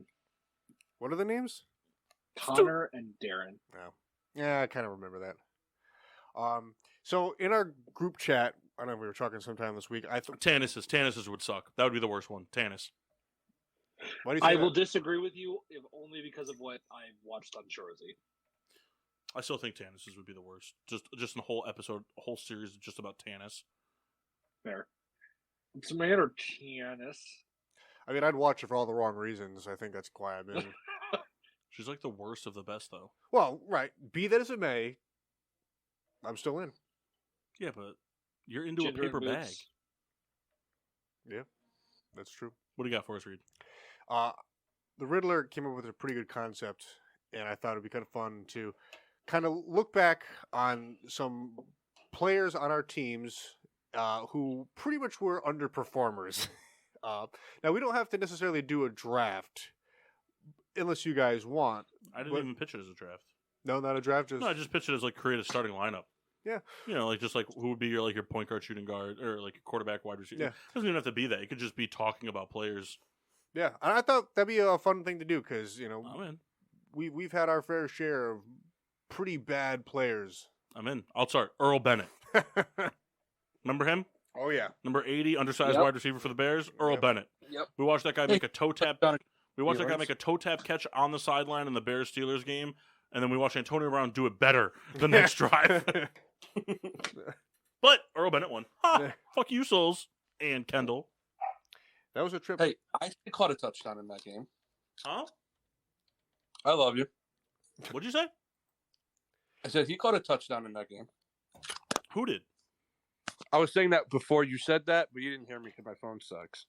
What are the names? Connor and Darren. Yeah, I kind of remember that. So in our group chat, I don't know if we were talking sometime this week. Tannis's would suck. That would be the worst one. Tannis. Why do you say I that? will disagree with you if only because of what I've watched on Shorzy. I still think Tannis's would be the worst. Just in a whole episode, a whole series just about Tannis. Fair. What's the matter, Tannis? I mean, I'd watch it for all the wrong reasons. I think that's why I'm in. She's like the worst of the best, though. Well, right. Be that as it may, I'm still in. Yeah, but you're into Ginger a paper and bag. boots. Yeah, that's true. What do you got for us, Reed? The Riddler came up with a pretty good concept, and I thought it'd be kind of fun to kind of look back on some players on our teams who pretty much were underperformers. Now, we don't have to necessarily do a draft unless you guys want. I didn't even pitch it as a draft. No, not a draft. Just... No, I just pitched it as like create a starting lineup. Yeah. You know, like just like who would be your point guard, shooting guard, or like quarterback, wide receiver. Yeah. It doesn't even have to be that. It could just be talking about players. Yeah, and I thought that'd be a fun thing to do because I'm in. we've had our fair share of pretty bad players. I'm in. I'll start. Earl Bennett. Remember him? Oh yeah, Number 80, undersized Yep. wide receiver for the Bears. Earl Yep. Bennett. Yep. We watched that guy make a toe tap. We watched that guy Steelers. make a toe tap catch on the sideline in the Bears Steelers game, and then we watched Antonio Brown do it better the next drive. But Earl Bennett won. Ha! Fuck you, Souls and Kendall. that was a trip. Hey, I caught a touchdown in that game. Huh? I love you. What'd you say? I said he caught a touchdown in that game. Who did? I was saying that before you said that, but you didn't hear me because my phone sucks.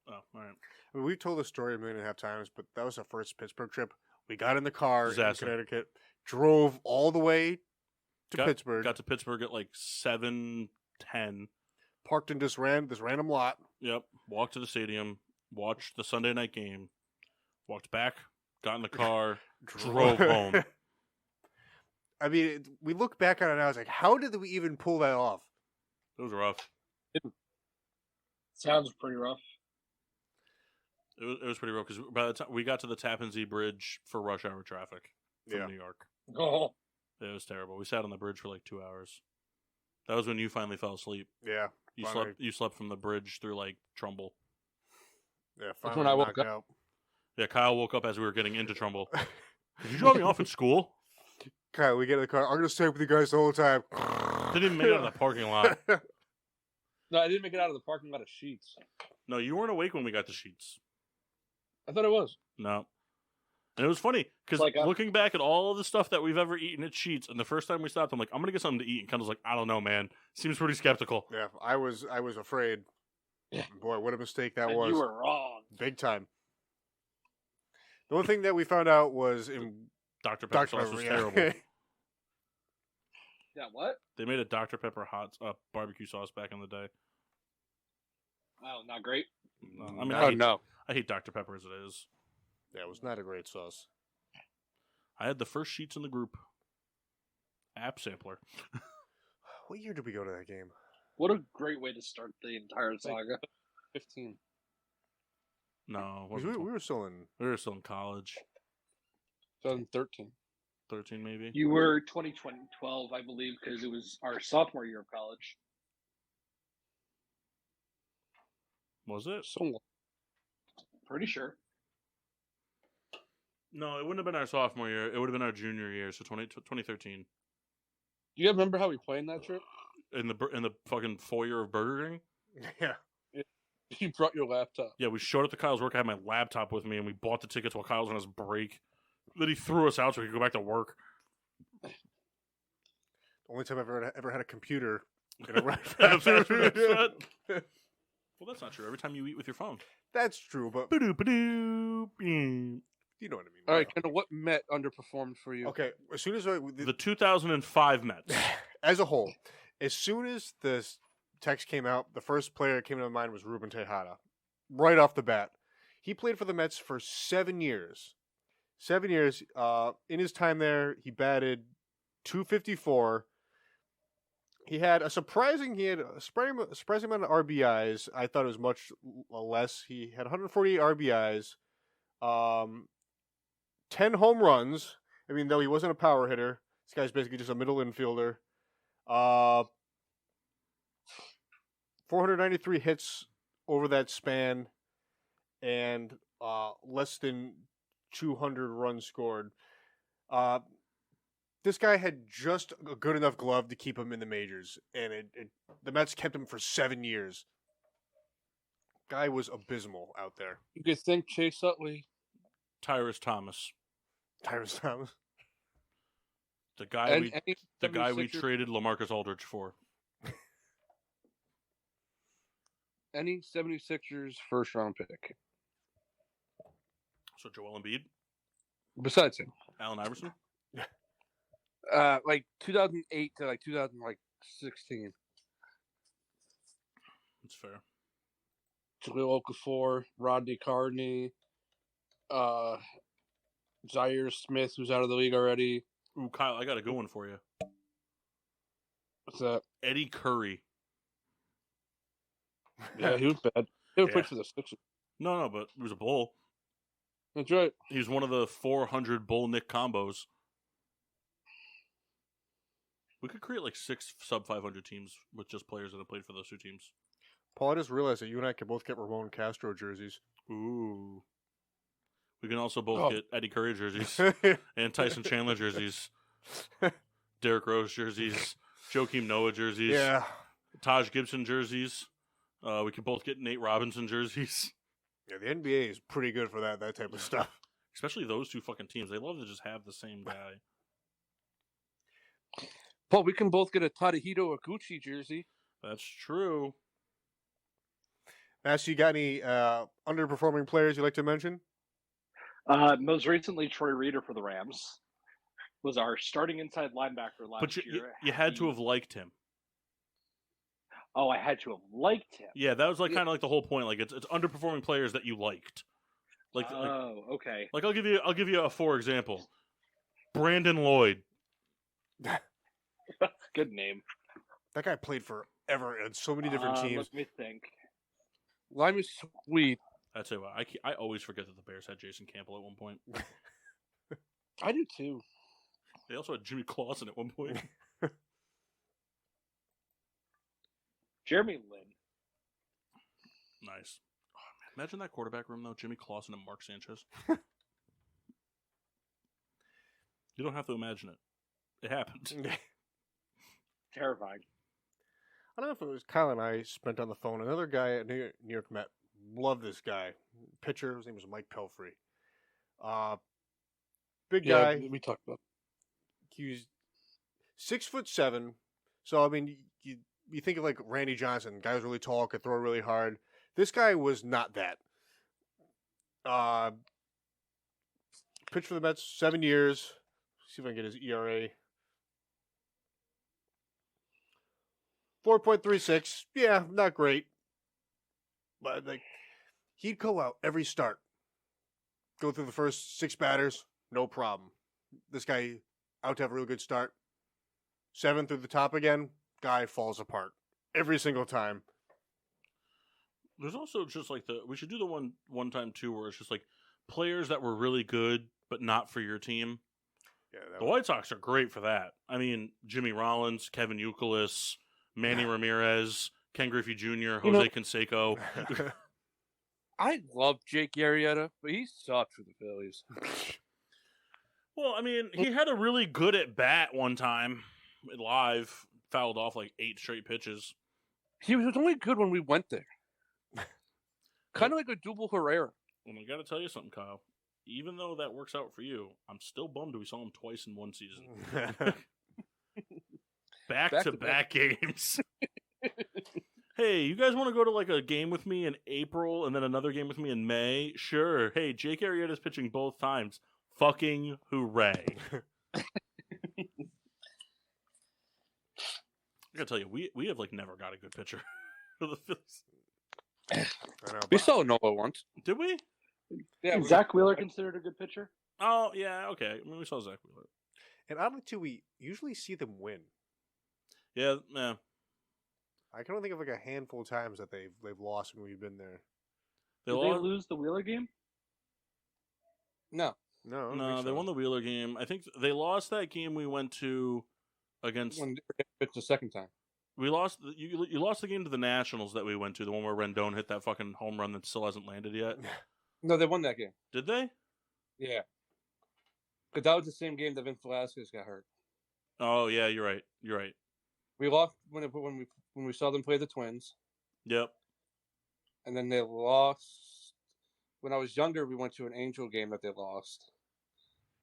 Oh, all right. I mean, we've told this story 1.5 times, but that was our first Pittsburgh trip. We got in the car Disaster. in Connecticut, drove all the way to Got Pittsburgh, to Pittsburgh at like 7:10. parked in this random lot. Yep. Walked to the stadium. Watched the Sunday night game. Walked back. Got in the car. Drove home. I mean, we look back on it now. It's like, how did we even pull that off? It was rough. Sounds pretty rough. It was pretty rough because by the time we got to the Tappan Zee Bridge for rush hour traffic from Yeah. New York, Oh, it was terrible. We sat on the bridge for like 2 hours. That was when you finally fell asleep. Yeah, finally. You slept from the bridge through like Trumbull. Yeah, That's finally when I woke knocked up. out. Yeah, Kyle woke up as we were getting into Trumbull. Did you drop me off at school? Kyle, we get in the car. I'm gonna stay with you guys the whole time. Didn't even make it out of the parking lot. No, I didn't make it out of the parking lot of Sheets. No, you weren't awake when we got to Sheets. I thought it was. No. And it was funny because Like, looking back at all of the stuff that we've ever eaten at Sheets, and the first time we stopped, I'm like, I'm gonna get something to eat, and Kendall's like, I don't know, man. Seems pretty skeptical. Yeah, I was afraid. Yeah. Boy, what a mistake that and was. you were wrong. Big time. The one thing that we found out was in Dr. Pepper Dr. sauce was Pepper, yeah. terrible. Yeah, what? They made a Dr. Pepper hot barbecue sauce back in the day. Wow, not great. No, I mean, Oh no. I hate Dr. Pepper as it is. Yeah, it was not a great sauce. I had the first Sheets in the group. App sampler. What year did we go to that game? What a great way to start the entire saga. 15. No, 'Cause we were still in. we were still in college. 2013. 13 maybe. You were 2012, I believe, because it was our sophomore year of college. Was it? So Pretty sure. No, it wouldn't have been our sophomore year. It would have been our junior year, so 2013. do you remember how we played in that trip? In the fucking foyer of Burger King. Yeah. You brought your laptop. Yeah, we showed up to Kyle's work. I had my laptop with me, and we bought the tickets while Kyle was on his break. Then he threw us out so we could go back to work. The only time I've ever had a computer in a At a fast food restaurant. Well, that's not true. Every time you eat with your phone. That's true, but Ba-doop-a-doop. you know what I mean. All right, Kendall, what Met underperformed for you? Okay, as soon as The 2005 Mets. as a whole, as soon as this text came out, the first player that came to my mind was Ruben Tejada. Right off the bat. He played for the Mets for 7 years. 7 years. In his time there, he batted .254. He had a surprising amount of RBIs. I thought it was much less. He had 148 RBIs, 10 home runs. I mean, though he wasn't a power hitter, this guy's basically just a middle infielder. Uh, 493 hits over that span, and less than 200 runs scored. This guy had just a good enough glove to keep him in the majors, and the Mets kept him for 7 years. Guy was abysmal out there. You could think Chase Utley. Tyrus Thomas. Tyrus Thomas. The guy we traded LaMarcus Aldridge for. Any 76ers first round pick. So Joel Embiid? Besides him. Allen Iverson? Like 2008 to like 2016. That's fair. Jahlil Okafor, Rodney Carney, Zaire Smith, who's out of the league already. Ooh, Kyle, I got a good one for you. What's that? Eddie Curry. Yeah, he was bad. He was played for the Sixers. No, but he was a Bull. That's right. He was one of the 400 Bull Nick combos. We could create like 6 sub 500 teams with just players that have played for those 2 teams. Paul, I just realized that you and I can both get Ramon Castro jerseys. Ooh. We can also both get Eddie Curry jerseys and Tyson Chandler jerseys, Derrick Rose jerseys, Joakim Noah jerseys, Taj Gibson jerseys. We can both get Nate Robinson jerseys. Yeah, the NBA is pretty good for that type of stuff. Especially those 2 fucking teams. They love to just have the same guy. Paul, we can both get a Tadahito Iguchi jersey. That's true. Matt, you got any underperforming players you'd like to mention? Most recently, Troy Reader for the Rams was our starting inside linebacker last year. You had to have liked him. Oh, I had to have liked him. Yeah, that was like kind of like the whole point. Like it's underperforming players that you liked. Okay. Like I'll give you a for example. Brandon Lloyd. Good name. That guy played forever in so many different teams. Let me think. Lime is sweet. I'd say what I always forget that the Bears had Jason Campbell at one point. I do too. They also had Jimmy Clausen at one point. Jeremy Lin. Nice. Oh, man. Imagine that quarterback room though: Jimmy Clausen and Mark Sanchez. You don't have to imagine it. It happened. Terrifying. I don't know if it was Kyle and I spent on the phone. Another guy at New York Met. Love this guy. Pitcher. His name was Mike Pelfrey. Big guy. Yeah, we talked about. He was 6'7". So I mean, you think of like Randy Johnson. Guy was really tall, could throw really hard. This guy was not that. Pitched for the Mets 7 years. See if I can get his ERA. 4.36. Yeah, not great. But like, he'd go out every start. Go through the first 6 batters, no problem. This guy out to have a real good start. 7 through the top again, guy falls apart every single time. There's also just like we should do the one time too, where it's just like players that were really good but not for your team. Yeah, the White Sox are great for that. I mean, Jimmy Rollins, Kevin Youkilis, Manny Ramirez, Ken Griffey Jr., Jose Canseco. I love Jake Arrieta, but he sucked for the Phillies. Well, I mean, he had a really good at bat one time live, fouled off like 8 straight pitches. He was only good when we went there. Kind of like a Double Herrera. Well, I got to tell you something, Kyle. Even though that works out for you, I'm still bummed we saw him twice in one season. Back-to-back games. Hey, you guys want to go to like a game with me in April and then another game with me in May? Sure. Hey, Jake Arrieta's pitching both times. Fucking hooray. I gotta tell you, we have like never got a good pitcher for the Phillies. I know, We saw Nola once. Did we? Yeah, Is Zach Wheeler considered a good pitcher? Oh, yeah, okay. I mean, we saw Zach Wheeler. And oddly, too, we usually see them win. Yeah. I can only think of like a handful of times that they've lost when we've been there. Did they lose the Wheeler game? No. No, they won the Wheeler game. I think they lost that game we went to against. When it's the second time. We lost. You lost the game to the Nationals that we went to, the one where Rendon hit that fucking home run that still hasn't landed yet. No, they won that game. Did they? Yeah. Because that was the same game that Vince Velasquez got hurt. Oh yeah, you're right. You're right. We lost when we saw them play the Twins, Yep. and then they lost. When I was younger, we went to an Angel game that they lost.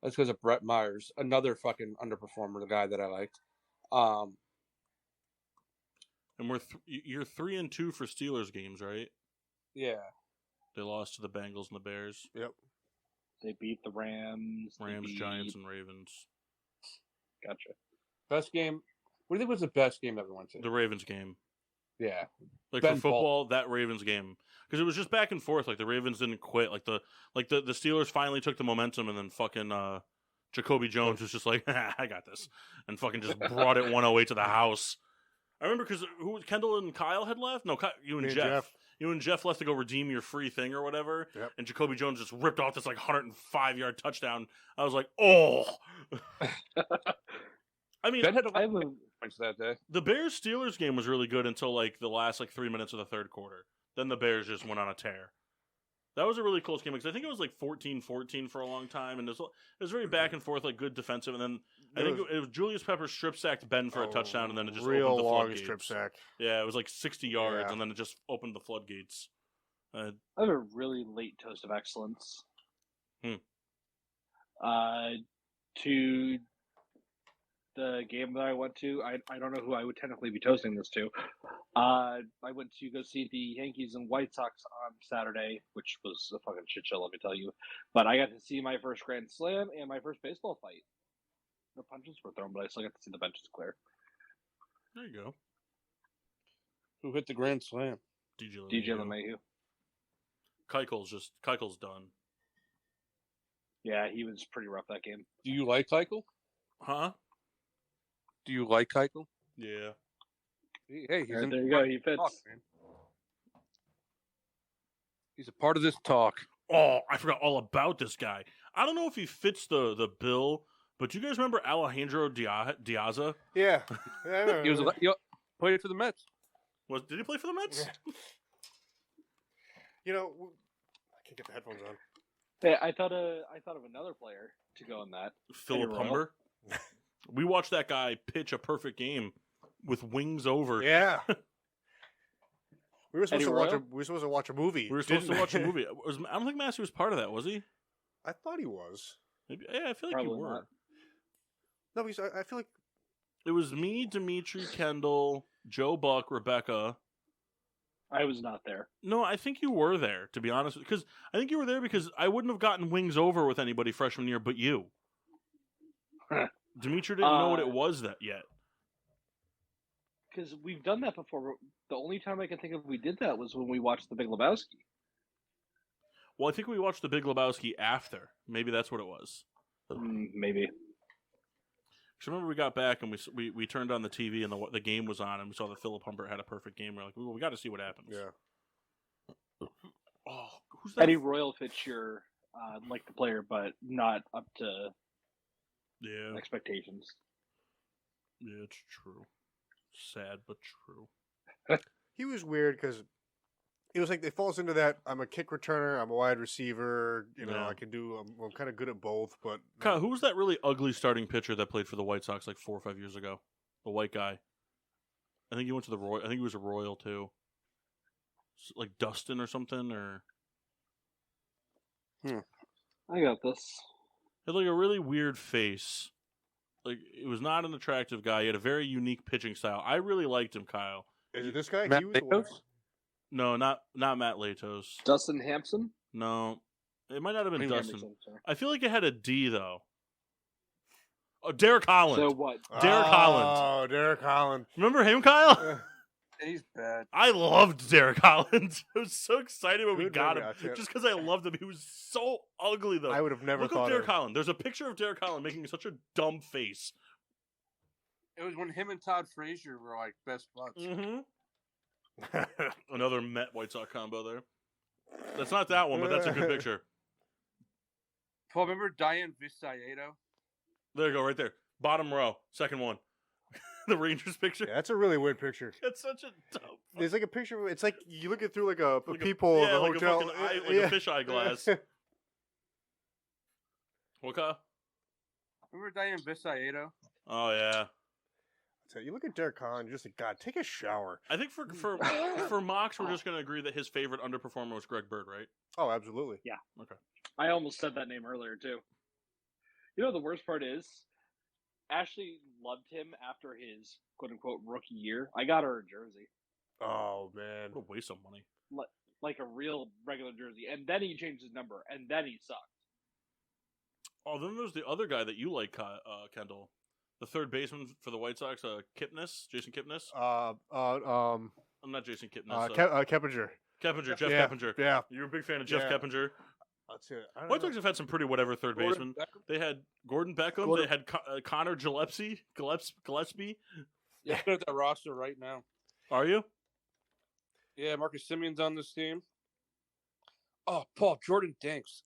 That's because of Brett Myers, another fucking underperformer, the guy that I liked. And you're 3-2 for Steelers games, right? Yeah. They lost to the Bengals and the Bears. Yep. They beat the Rams. Giants, and Ravens. Gotcha. Best game. What do you think was the best game that we went to? The Ravens game. Yeah. Like Ben for football, that Ravens game, because it was just back and forth. Like the Ravens didn't quit. Like the Steelers finally took the momentum, and then fucking Jacoby Jones was just like, I got this, and fucking just brought it 108 to the house. I remember because Kendall and Kyle had left. No, you and Jeff. You and Jeff left to go redeem your free thing or whatever. Yep. And Jacoby Jones just ripped off this like 105-yard touchdown. I was like, oh. I mean, Ben had a lot of points that day. the Bears-Steelers game was really good until like the last 3 minutes of the third quarter. Then the Bears just went on a tear. That was a really close game because I think it was like 14-14 for a long time, and it was very back and forth, like good defensive. And then I think it was Julius Peppers strip sacked Ben for a touchdown, and then it just real opened the long floodgates. strip sack. Yeah, it was like 60 yards, Yeah. and then it just opened the floodgates. I have a really late toast of excellence. To the game that I went to, I don't know who I would technically be toasting this to. I went to go see the Yankees and White Sox on Saturday, which was a fucking shit show, let me tell you. But I got to see my first Grand Slam and my first baseball fight. No punches were thrown, but I still got to see the benches clear. There you go. Who hit the grand slam? DJ LeMahieu. Keuchel's done. Yeah, he was pretty rough that game. Do you like Keuchel? Huh? Do you like Keuchel? Yeah. Hey, he's There you go. He fits. Talk, man. He's a part of this talk. Oh, I forgot all about this guy. I don't know if he fits the bill, but do you guys remember Alejandro Diaza? Yeah. Yeah, He played for the Mets. Did he play for the Mets? Yeah. You know, I can't get the headphones on. Hey, I thought of another player to go in that. Philip Royal. Humber. We watched that guy pitch a perfect game with wings over. Yeah. We were supposed Eddie to watch Royal? a movie. We were supposed to watch a movie. I don't think Massey was part of that, was he? I thought he was. Maybe, yeah, I feel like Probably you were. not. No, because I feel like It was me, Dimitri, Kendall, Joe Buck, Rebecca. I was not there. No, I think you were there, to be honest. Because I think you were there because I wouldn't have gotten wings over with anybody freshman year but you. Dimitri didn't know what it was yet. Because we've done that before. The only time I can think of we did that was when we watched The Big Lebowski. Well, I think we watched The Big Lebowski after. Maybe that's what it was. Maybe. Because remember we got back and we turned on the TV and the game was on and we saw that Philip Humber had a perfect game. We're like, well, we got to see what happens. yeah. Oh, who's that? Eddie Royal fits your like the player, but not up to expectations. Yeah, it's true. Sad but true. He was weird because it was like it falls into that I'm a kick returner, I'm a wide receiver, Yeah. I can do I'm kind of good at both, but Kyle, who was that really ugly starting pitcher that played for the White Sox like 4 or 5 years ago? The white guy. I think he went to the Royal. I think he was a Royal too. Like Dustin or something, or I got this. he had like a really weird face. Like it was not an attractive guy. He had a very unique pitching style. I really liked him, Kyle. is it this guy? Matt He was the one- Latos? No, not Matt Latos. Dustin Hampson? No, it might not have been Dustin. Anderson, sorry. I feel like it had a D though. Oh, Derek Holland. So what? Derek Holland. Oh, Derek Holland. Remember him, Kyle? He's bad. I loved Derek Holland. I was so excited when we Good got him. movie, yeah. Just because I loved him. He was so ugly, though. I would have never Look thought up Derek of Holland. There's a picture of Derek Holland making such a dumb face. It was when him and Todd Frazier were like best buds. Mm-hmm. Another Met White Sox combo there. That's not that one, but that's a good picture. Paul, remember Diane Visayado? There you go, right there. Bottom row. Second one. The Rangers picture. Yeah, that's a really weird picture. It's such a dumb. There's like a picture. It's like you look it through like a Like peephole of the like hotel. a fucking eye, like a fisheye glass. What, Kyle? Remember Diane Visaedo? Oh yeah. So you look at Derek Kahn, you're just like, God, take a shower. I think for Mox, we're just gonna agree that his favorite underperformer was Greg Bird, right? Oh, absolutely. I almost said that name earlier too. You know the worst part is, Ashley loved him after his quote unquote rookie year. I got her a jersey, Oh man. What a waste of money. like a real regular jersey, and then he changed his number, and then he sucked. Oh, then there's the other guy that you like, Kendall, the third baseman for the White Sox, Jason Kipnis. I'm not Jason Kipnis. Keppinger. Keppinger, Jeff Yeah, Keppinger. yeah. You're a big fan of Jeff Yeah. Keppinger. That's it. I don't White know. Sox have had some pretty whatever third baseman. They had Gordon Beckham. They had Connor Gillespie. Yeah, look at that roster right now. Are you? Yeah, Marcus Simeon's on this team. Oh, Jordan Danks.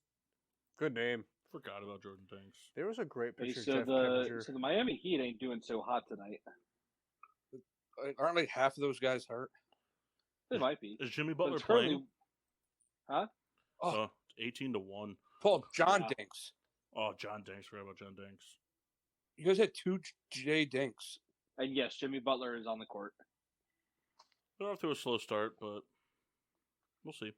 Good name. Forgot about Jordan Danks. There was a great Hey, picture of so Jeff Keppinger. the Miami Heat ain't doing so hot tonight. Aren't like half of those guys hurt? They might be. Is Jimmy But Butler it's currently- playing? Huh? Oh, 18-1. John Yeah. Danks. Oh, John Danks. Forgot about John Danks. You guys had two J Danks. And yes, Jimmy Butler is on the court. They're off to a slow start, but we'll see.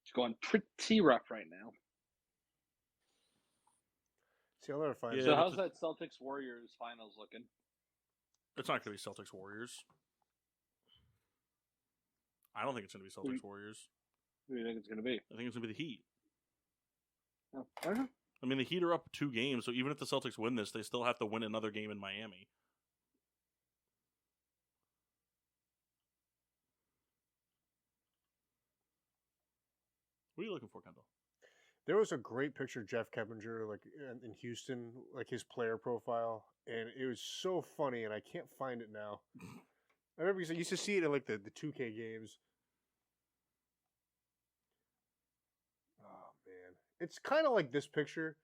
It's going pretty rough right now. See, I'll never find Yeah, So it. how's that Celtics Warriors finals looking? It's not going to be Celtics Warriors. I don't think it's going to be Celtics Warriors. Who do you think it's going to be? I think it's going to be the Heat. Oh, I don't know. I mean, the Heat are up 2 games, so even if the Celtics win this, they still have to win another game in Miami. What are you looking for, Kendall? There was a great picture of Jeff Keppinger, like in Houston, like his player profile, and it was so funny, and I can't find it now. I remember because I used to see it in like the 2K games. Oh man, it's kind of like this picture,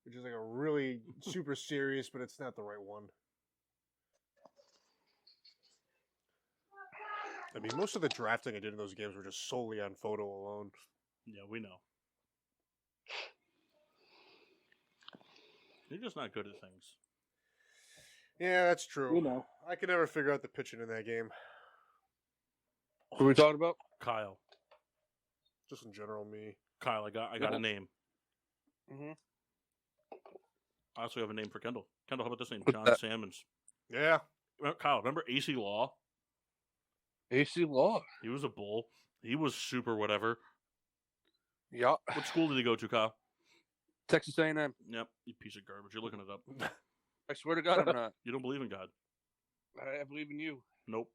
which is like a really super serious, but it's not the right one. I mean, most of the drafting I did in those games were just solely on photo alone. Yeah, we know. You're just not good at things. Yeah, that's true. You know. I could never figure out the pitching in that game. Who are we talking about? Kyle. Just in general, me. Kyle, I got a name. Mm-hmm. I also have a name for Kendall. Kendall, how about this name? What's John that? Salmons. Yeah. Kyle, remember AC Law? AC Law. He was a Bull. He was super whatever. Yeah. What school did he go to, Kyle? Texas A&M. Yep, you piece of garbage. You're looking it up. I swear to God, I'm not. You don't believe in God. I believe in you. Nope.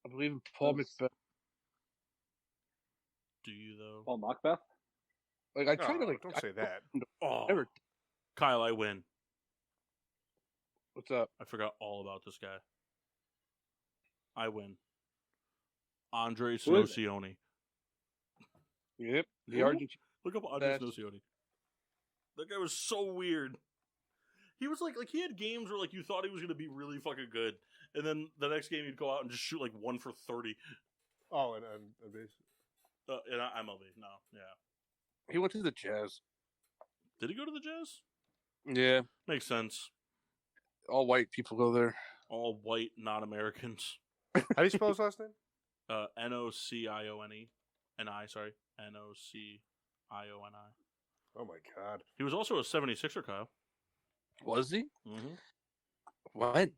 I believe in Paul McBeth. Do you, though? Paul Macbeth? Like I try to like. don't say that. Oh, Never. Kyle, I win. What's up? I forgot all about this guy. I win. Andre Who is it? Snocione. Yep. The Who? Argentine. Look up Andre That's- Snocione. That guy was so weird. He was like he had games where like you thought he was gonna be really fucking good, and then the next game he'd go out and just shoot like 1 for 30. Oh, and base. In MLB, no, yeah. He went to the Jazz. Did he go to the Jazz? Yeah. Makes sense. All white people go there. All white, not Americans. How do you spell his last name? Nocione. Sorry. Nocioni. Oh my God. He was also a 76er, Kyle. Was he? Mm-hmm. When?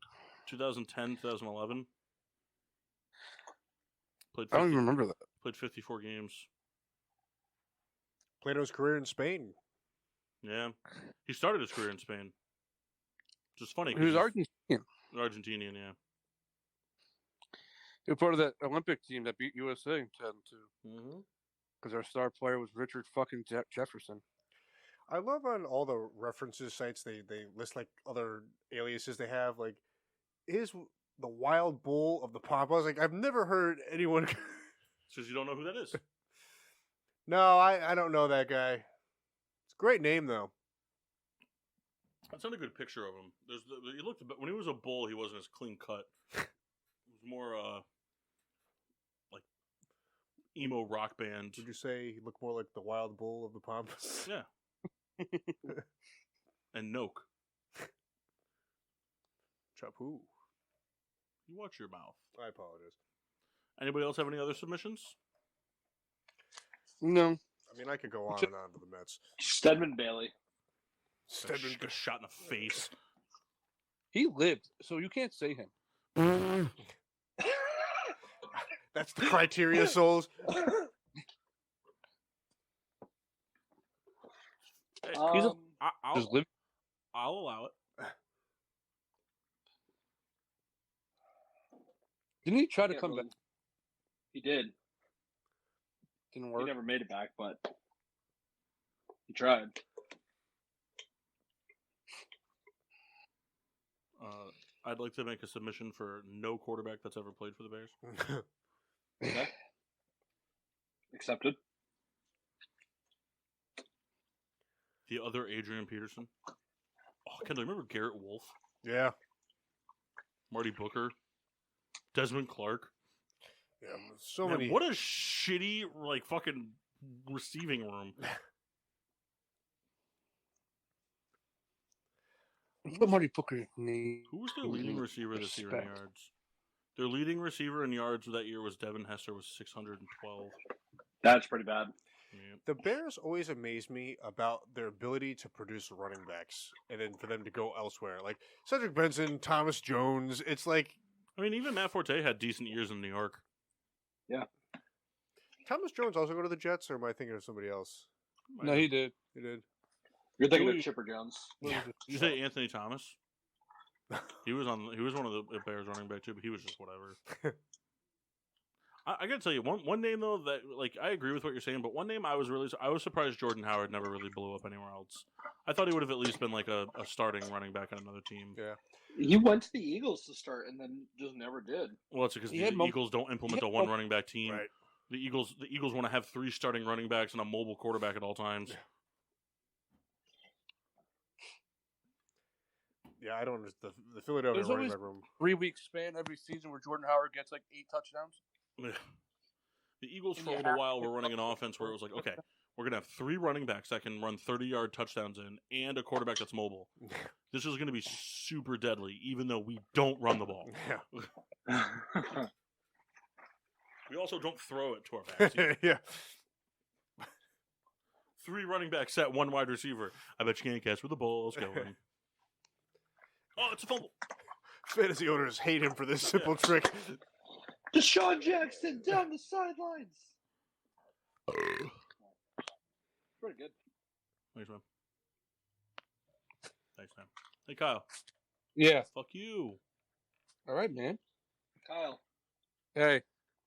2010, 2011. Played I don't 50, even remember that. played 54 games. Played his career in Spain. Yeah. He started his career in Spain. Which is funny. He was Argentinian. Argentinian, yeah. He was part of that Olympic team that beat USA in 2002. Mm-hmm. Because our star player was Richard fucking Jefferson. I love on all the references sites they list like other aliases they have. Like his the Wild Bull of the Pampas. Like I've never heard anyone. Because you don't know who that is. No, I don't know that guy. It's a great name though. That's not a good picture of him. He looked when he was a bull. He wasn't as clean cut. It was more like emo rock band. Would you say he looked more like the wild bull of the Pampas? Yeah. And Noke. Chapu. You watch your mouth. I apologize. Anybody else have any other submissions? No. I mean, I could go on and on to the Mets. Stedman Bailey. Stedman. Got shot in the face. He lived, so you can't say him. That's the criteria, Souls. He's a- I'll allow it. Didn't he try to Yeah, come really. back? He did. Didn't He work. never made it back, but he tried. I'd like to make a submission for no quarterback that's ever played for the Bears. Okay. Accepted. The other Adrian Peterson. Oh, can I remember Garrett Wolf, Yeah. Marty Booker, Desmond Clark? Yeah. So Man, many. what a shitty fucking receiving room. Put Marty Booker name. Who was their leading receiver this year in Respect. yards? Their leading receiver in yards that year was Devin Hester, was 612. That's pretty bad. Yeah. The Bears always amaze me about their ability to produce running backs and then for them to go elsewhere. Like Cedric Benson, Thomas Jones. It's like I mean, even Matt Forte had decent years in New York. Thomas Jones also go to the Jets, or am I thinking of somebody else? No, he did. He did. You're thinking Who- of Chipper Jones. What was it? Did you say Anthony Thomas? He was one of the Bears running back too, but he was just whatever. I gotta tell you one name though that I agree with what you're saying, but one name I was surprised Jordan Howard never really blew up anywhere else. I thought he would have at least been like a starting running back on another team. Yeah. He went to the Eagles to start and then just never did. Well, it's because He the had Eagles don't implement a one running back team. Right. The Eagles want to have 3 starting running backs and a mobile quarterback at all times. Yeah, I don't. The Philadelphia There's running always- back room. 3-week span every season where Jordan Howard gets like 8 touchdowns. The Eagles, And for a you little have while, to were running an offense where it was like, okay, we're going to have 3 running backs that can run 30-yard touchdowns in and a quarterback that's mobile. This is going to be super deadly, even though we don't run the ball. Yeah. We also don't throw it to our backs. either. Yeah. 3 running backs set, 1 wide receiver. I bet you can't catch where the ball's going. Oh, it's a fumble. Fantasy owners hate him for this simple trick. Deshaun Jackson down the sidelines. Pretty good. Thanks, man. Thanks, man. Hey, Kyle. Yeah. Fuck you. All right, man. Kyle, Hey.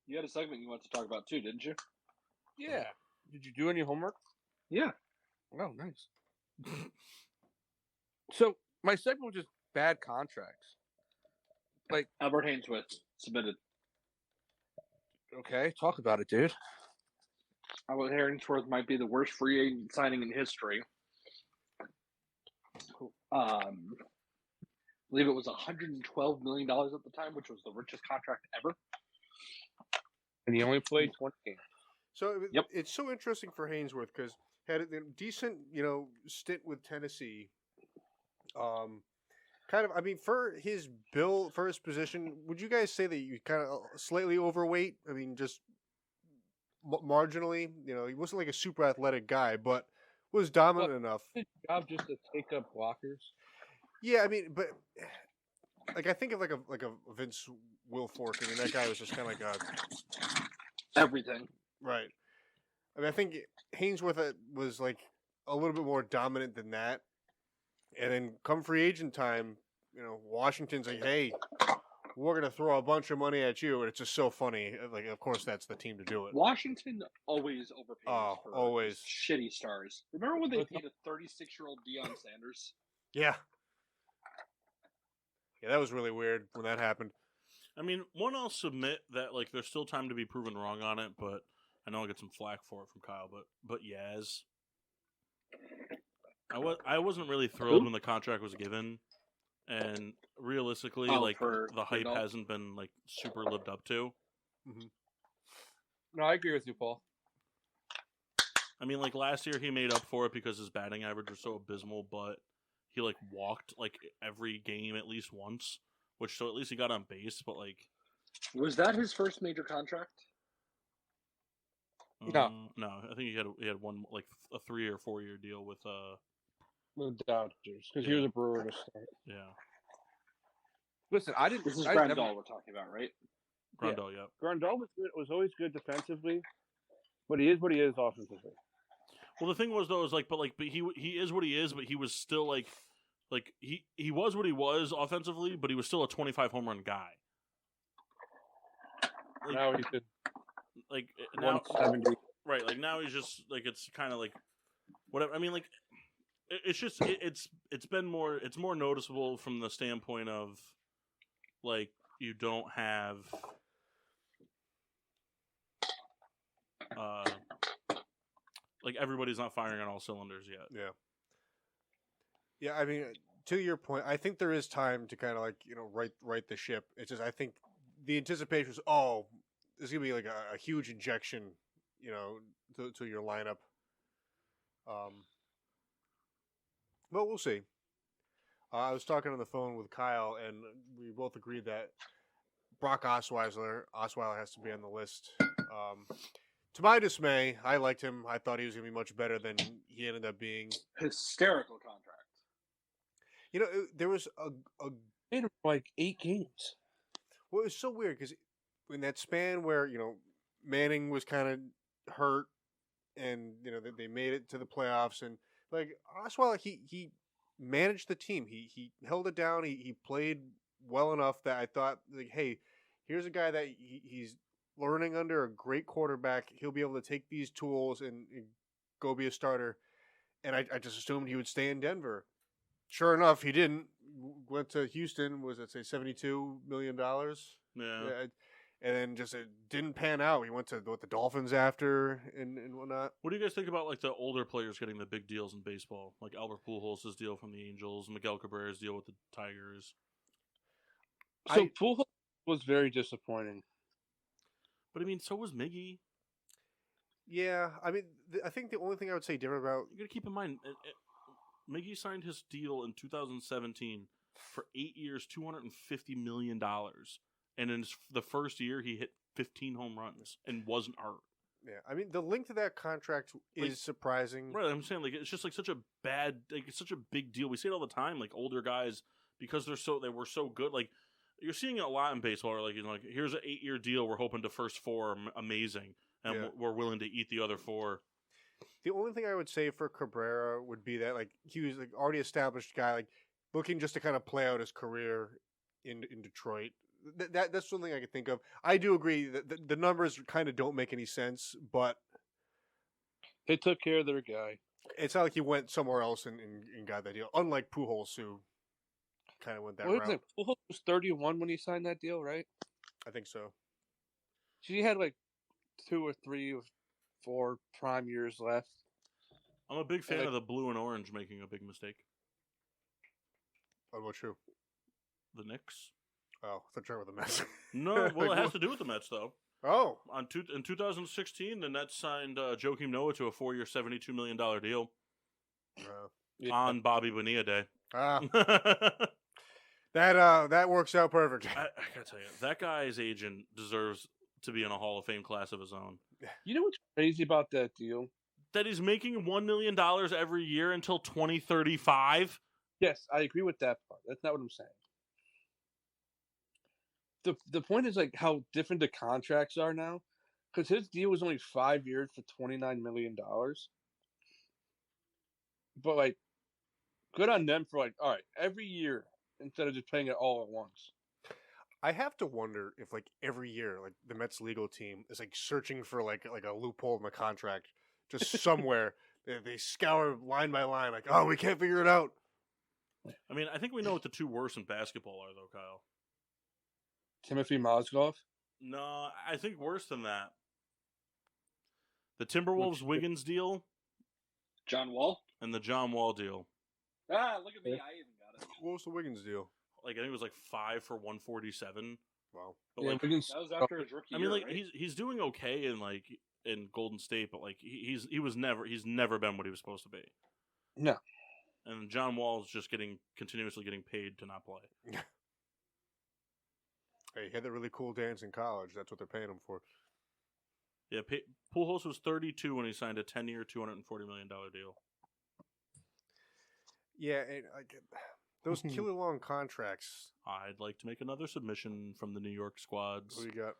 you had a segment you wanted to talk about too, didn't you? Yeah. Did you do any homework? Yeah. Oh, nice. So my segment was just bad contracts. Albert Hainsworth submitted. Okay, talk about it, dude. Albert Hainsworth might be the worst free agent signing in history. I believe it was $112 million at the time, which was the richest contract ever. And he only played 20 games. So Yep. it's so interesting for Hainsworth because had a decent, stint with Tennessee. Kind of, I mean, for his position, would you guys say that you kind of slightly overweight? I mean, just marginally. He wasn't like a super athletic guy, but was dominant enough. His job just to take up blockers. Yeah, I mean, but I think of like a Vince Wilfork. I mean, that guy was just kind of like Everything. right. I mean, I think Hainsworth was like a little bit more dominant than that. And then come free agent time, Washington's like, hey, we're going to throw a bunch of money at you. And it's just so funny. Like, of course, that's the team to do it. Washington always overpays Oh, for always. shitty stars. Remember when they paid a 36-year-old Deion Sanders? Yeah. Yeah, that was really weird when that happened. I mean, I'll submit that there's still time to be proven wrong on it, but I know I'll get some flack for it from Kyle. But Yaz, I wasn't really thrilled when the contract was given, and realistically, the hype Grandal? hasn't been super lived up to. Mm-hmm. No, I agree with you, Paul. I mean, last year he made up for it because his batting average was so abysmal, but he walked every game at least once, so at least he got on base. But Was that his first major contract? No. No, I think he had one a 3 or 4 year deal with The Dodgers, because he was a Brewer to start. Yeah. Listen, This is Grandal we're talking about, right? Grandal, yeah. Grandal was always good defensively, but he is what he is offensively. Well, the thing was though is but he is what he is, but he was still he was what he was offensively, but he was still a 25 home run guy. Now he's at now 170. right, now he's just it's kind of whatever. I mean, it's just it's more noticeable from the standpoint of you don't have everybody's not firing on all cylinders yet. Yeah. I mean, to your point, I think there is time to kind of right the ship. It's just I think the anticipation was, there's gonna be a huge injection, to your lineup. But we'll see. I was talking on the phone with Kyle, and we both agreed that Brock Osweiler has to be on the list. To my dismay, I liked him. I thought he was going to be much better than he ended up being. Hysterical contract. There was a Made him 8 games. Well, it was so weird because in that span where Manning was kind of hurt, and they made it to the playoffs, and Osweiler he managed the team. He held it down. He played well enough that I thought hey, here's a guy that he's learning under a great quarterback. He'll be able to take these tools and go be a starter. And I just assumed he would stay in Denver. Sure enough, he didn't. Went to Houston. Was it say $72 million? Yeah. And then just it didn't pan out. He went to the Dolphins after and whatnot. What do you guys think about the older players getting the big deals in baseball? Like Albert Pujols' deal from the Angels, Miguel Cabrera's deal with the Tigers. So Pujols was very disappointing. But I mean, so was Miggy. Yeah, I mean, I think the only thing I would say different about you got to keep in mind, Miggy signed his deal in 2017 for 8 years, $250 million, and in the first year he hit 15 home runs and wasn't hurt. Yeah, I mean, the length of that contract is surprising. Right, I'm saying it's just such a bad, it's such a big deal. We see it all the time, older guys because they were so good, You're seeing it a lot in baseball. Here's an 8-year deal. We're hoping the first 4 are amazing, and we're willing to eat the other 4. The only thing I would say for Cabrera would be that he was already established guy, looking just to kind of play out his career in Detroit. That's something I could think of. I do agree that the numbers kind of don't make any sense, but they took care of their guy. It's not like he went somewhere else and got that deal. Unlike Pujols, who kind of went that route. Pujols was 31 when he signed that deal, right? I think so. He had 2 or 3 or 4 prime years left. I'm a big fan of the blue and orange making a big mistake. Oh, what's true? The Knicks. Oh, I thought you were with the Mets. No, well, it has to do with the Mets, though. Oh. In 2016, the Nets signed Joakim Noah to a 4-year, $72 million deal on Bobby Bonilla Day. That works out perfect. I gotta tell you, that guy's agent deserves to be in a Hall of Fame class of his own. You know what's crazy about that deal? That he's making $1 million every year until 2035. Yes, I agree with that part. That's not what I'm saying. The point is how different the contracts are now, because his deal was only 5 years for $29 million. But good on them for all right, every year instead of just paying it all at once. I have to wonder if every year the Mets legal team is searching for a loophole in the contract just somewhere. They scour line by line we can't figure it out. I mean, I think we know what the 2 worst in basketball are, though, Kyle. Timothy Mozgov? No, I think worse than that. The Timberwolves Wiggins deal. John Wall? And the John Wall deal. Ah, look at me. I even got it. What was the Wiggins deal? Like, I think it was like 5 for 147. Wow. But Yeah, like, Wiggins, That was after his rookie I mean, year, like right? he's doing okay in Golden State, but like he's never been what he was supposed to be. No. And John Wall is just continuously getting paid to not play. Hey, he had that really cool dance in college. That's what they're paying him for. Yeah, Pujols was 32 when he signed a 10-year, $240 million deal. Yeah, and those killer long contracts. I'd like to make another submission from the New York squads. What do you got?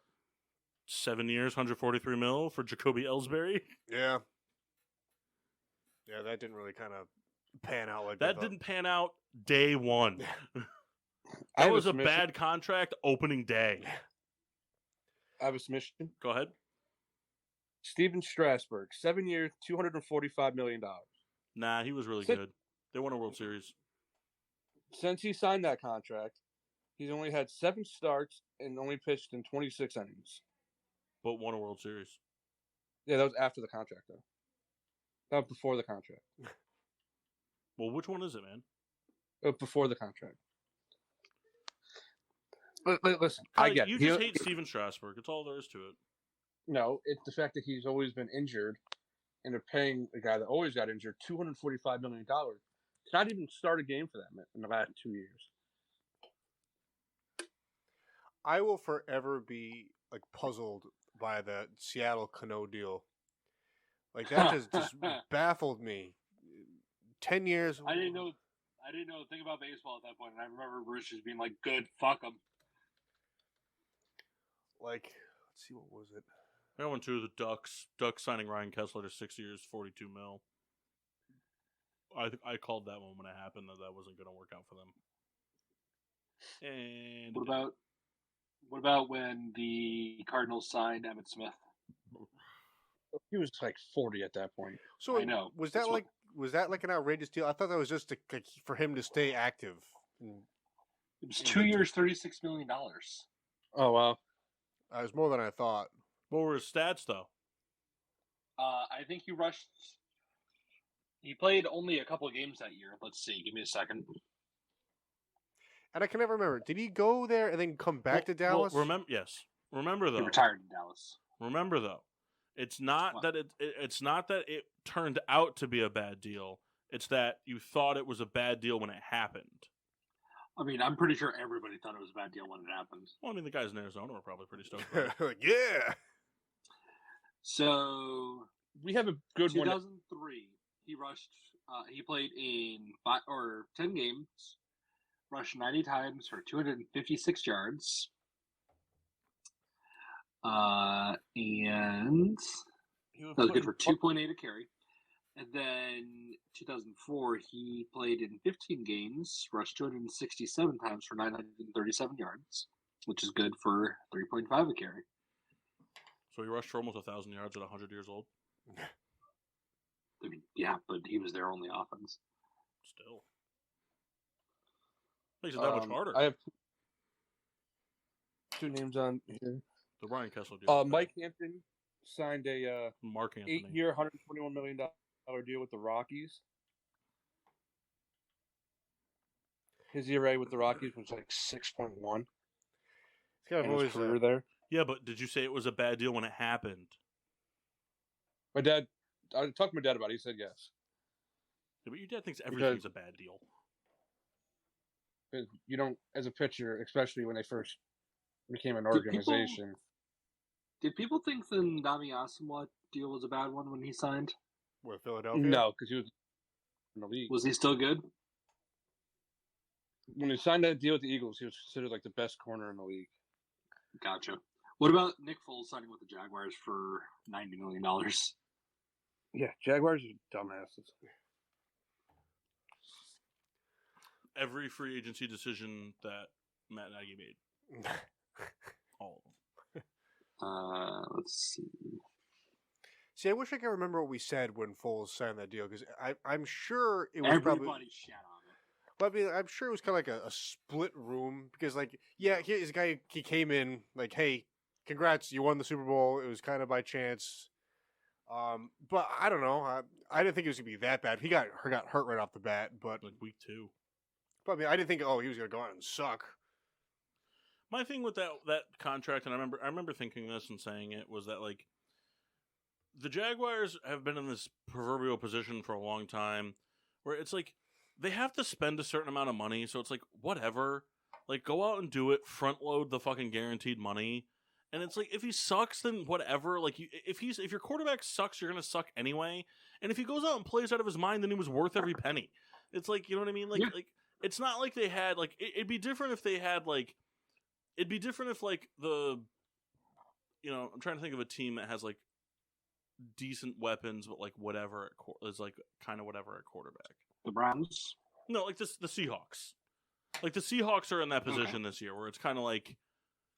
7 years, $143 million for Jacoby Ellsbury. Yeah. Yeah, that didn't really kind of pan out like That they didn't pan out day one. I That have was a submission. bad contract opening day. I have a submission. Go ahead. Steven Strasburg, 7 years, $245 million. Nah, he was really Sit- good. They won a World Series. Since he signed that contract, he's only had 7 starts and only pitched in 26 innings. But won a World Series. Yeah, that was after the contract, though. That was before the contract. Well, which one is it, man? Before the contract. Listen, I get you it. just hate Steven Strasburg. It's all there is to it. No, it's the fact that he's always been injured, and they're paying a guy that always got injured $245 million. It's not even start a game for them in the last 2 years. I will forever be like puzzled by the Seattle Cano deal. Like that just baffled me. 10 years. I didn't know a thing about baseball at that point, and I remember Bruce just being like, "Good, fuck him." Like, let's see, what was it? I went to the Ducks. Ducks signing Ryan Kessler to 6 years, $42 million. I called that one when it happened that wasn't going to work out for them. And What about when the Cardinals signed Emmitt Smith? He was like 40 at that point. So I know. Was that like an outrageous deal? I thought that was just for him to stay active. It was 2 years, $36 million. Oh, wow. It was more than I thought. what were his stats, though? I think he rushed. He played only a couple of games that year. Let's see. Give me a second. And I can never remember. Did he go there and then come back to Dallas? Remember He though. retired in Dallas. Remember though. It's not What? that it's not that it turned out to be a bad deal. It's that you thought it was a bad deal when it happened. I mean, I'm pretty sure everybody thought it was a bad deal when it happened. Well, I mean, the guys in Arizona were probably pretty stoked about it. Like, yeah. So, We have a good one. 2003, he rushed. He played in 10 games, rushed 90 times for 256 yards, and that was good for 2.8 a carry. And then 2004, he played in 15 games, rushed 267 times for 937 yards, which is good for 3.5 a carry. So he rushed for almost 1,000 yards at 100 years old. I mean, yeah, but he was their only offense. Still. Makes it that much harder. I have two names on here. The Ryan Kessler deal. Mike Hampton signed a Mark Anthony. 8-year, $121 million deal with the Rockies. His ERA with the Rockies was like 6.1. It's kind of in always his career there. Yeah, but did you say it was a bad deal when it happened? My dad, I talked to my dad about it. He said yes. Yeah, but your dad thinks everything's a bad deal. Because you don't, as a pitcher, especially when they first became an organization. Did people think the Nami Asamoah deal was a bad one when he signed? with Philadelphia. No, because he was in the league. Was he still good? When he signed that deal with the Eagles, he was considered like the best corner in the league. Gotcha. What about Nick Foles signing with the Jaguars for $90 million? Yeah, Jaguars are dumbasses. Every free agency decision that Matt Nagy made. All of them. Let's see. See, I wish I could remember what we said when Foles signed that deal because I'm sure it was Everybody probably. shat on it. But I mean, I'm sure it was kind of like a split room because, like, yeah, here's a guy. He came in like, "Hey, congrats, you won the Super Bowl. It was kind of by chance. But I don't know. I didn't think it was gonna be that bad. He got hurt right off the bat, but Like week 2. I mean, I didn't think he was gonna go out and suck. My thing with that contract, and I remember thinking this and saying it, was that like the Jaguars have been in this proverbial position for a long time, where it's like they have to spend a certain amount of money, so it's like whatever, like go out and do it, front load the fucking guaranteed money. And it's like, if he sucks, then whatever. Like, if your quarterback sucks, you're gonna suck anyway. And if he goes out and plays out of his mind, then he was worth every penny. It's like, you know what I mean? Like, like it's not like they had like it'd be different if they had like, it'd be different if like the, you know, I'm trying to think of a team that has like decent weapons, but like whatever is like kind of whatever at quarterback. The Browns? No, like the Seahawks. Like the Seahawks are in that position this year, where it's kind of like.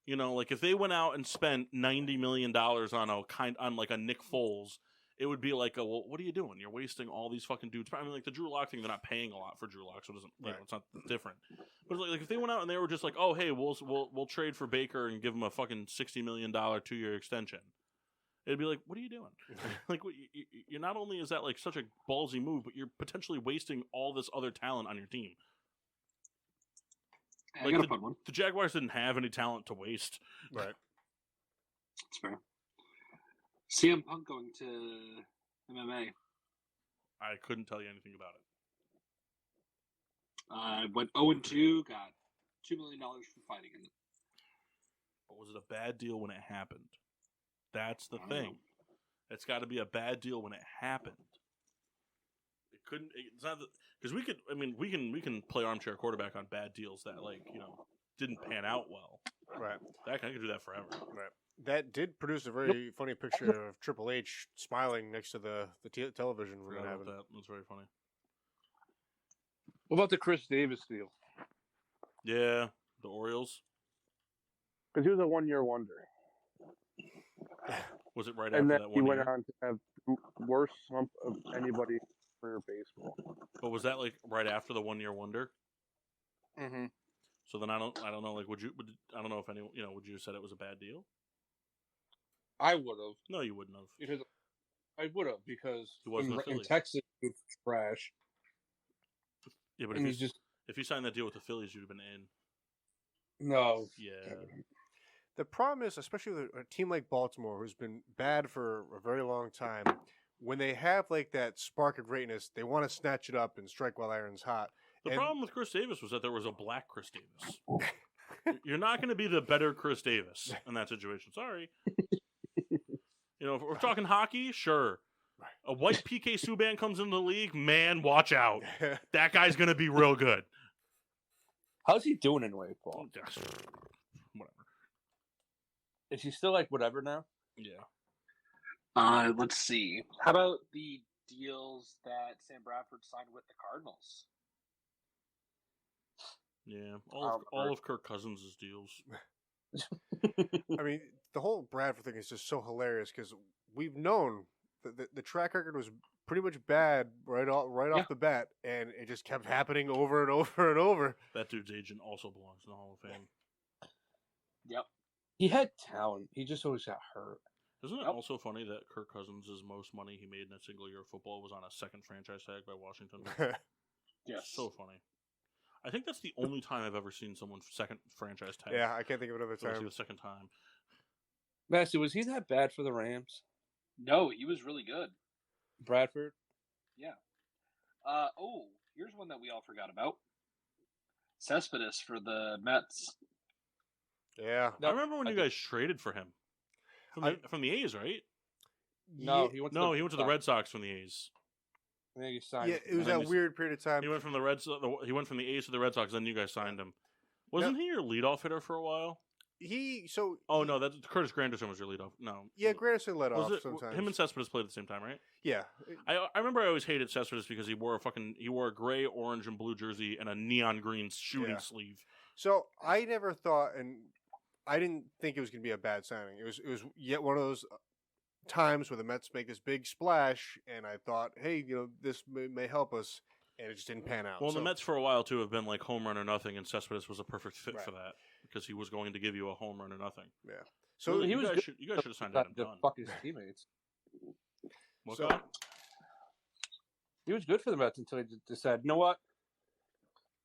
You know, like if they went out and spent $90 million on like a Nick Foles, it would be like, well, what are you doing? You're wasting all these fucking dudes. I mean, like the Drew Lock thing, they're not paying a lot for Drew Lock, so it doesn't, you know, it's not different. But like if they went out and they were just like, oh, hey, we'll trade for Baker and give him a fucking $60 million 2-year extension, it'd be like, what are you doing? Like, you're not only is that like such a ballsy move, but you're potentially wasting all this other talent on your team. I gotta put one. The Jaguars didn't have any talent to waste. Right. That's fair. CM Punk going to MMA. I couldn't tell you anything about it. Went 0-2, got $2 million for fighting in it. But was it a bad deal when it happened? That's the thing. It's got to be a bad deal when it happened. It couldn't. It's not because we could. I mean, we can play armchair quarterback on bad deals that like didn't pan out well. Right. I could do that forever. Right. That did produce a very funny picture of Triple H smiling next to the television when it happened. That was very funny. What about the Chris Davis deal? Yeah, the Orioles. Because he was a 1-year wonder. Was it right and after then that he 1 went year? on to have the worst slump of anybody for baseball. But was that like right after the 1-year wonder? Mm-hmm. So then I don't know. Like, I don't know if anyone, would you have said it was a bad deal? I would have. No, you wouldn't have. Because I would have because He wasn't a Philly. in Texas he was trash. Yeah, but And he's just if you signed that deal with the Phillies, you'd have been in. no. Yeah. The problem is, especially with a team like Baltimore, who's been bad for a very long time, when they have like that spark of greatness, they want to snatch it up and strike while iron's hot. The problem with Chris Davis was that there was a black Chris Davis. You're not going to be the better Chris Davis in that situation. Sorry. If we're talking hockey, sure. A white PK Subban comes into the league, man, watch out. That guy's going to be real good. How's he doing anyway, Paul? Whatever. Is he still like whatever now? Yeah. Let's see. How about the deals that Sam Bradford signed with the Cardinals? Yeah. All of Kirk Cousins' deals. I mean, the whole Bradford thing is just so hilarious because we've known the track record was pretty much bad right off the bat, and it just kept happening over and over and over. That dude's agent also belongs in the Hall of Fame. Yep. He had talent. He just always got hurt. Isn't it also funny that Kirk Cousins' most money he made in a single year of football was on a second franchise tag by Washington? Yes. So funny. I think that's the only time I've ever seen someone's second franchise tag. Yeah, I can't think of another That was time. the second time. Massey, was he that bad for the Rams? No, he was really good. Bradford? Yeah. Here's one that we all forgot about. Cespedes for the Mets. Yeah. I remember when you guys traded for him. From the A's, right? No, he went to the Red Sox from the A's. I think he signed. Yeah, it was that weird period of time. He went from the A's to the Red Sox, then you guys signed him. Wasn't he your leadoff hitter for a while? That's Curtis Granderson was your leadoff. No. Yeah, Granderson led off sometimes. Him and Cespedes played at the same time, right? Yeah. I remember I always hated Cespedes because he wore a gray, orange, and blue jersey and a neon green shooting sleeve. So I never thought, and I didn't think it was going to be a bad signing. It was yet one of those times where the Mets make this big splash, and I thought, hey, this may help us, and it just didn't pan out. Well, the Mets for a while too have been like home run or nothing, and Cespedes was a perfect fit for that because he was going to give you a home run or nothing. Yeah. So you guys should have signed him. to fuck his teammates. What So- guy? He was good for the Mets until he decided, you know what?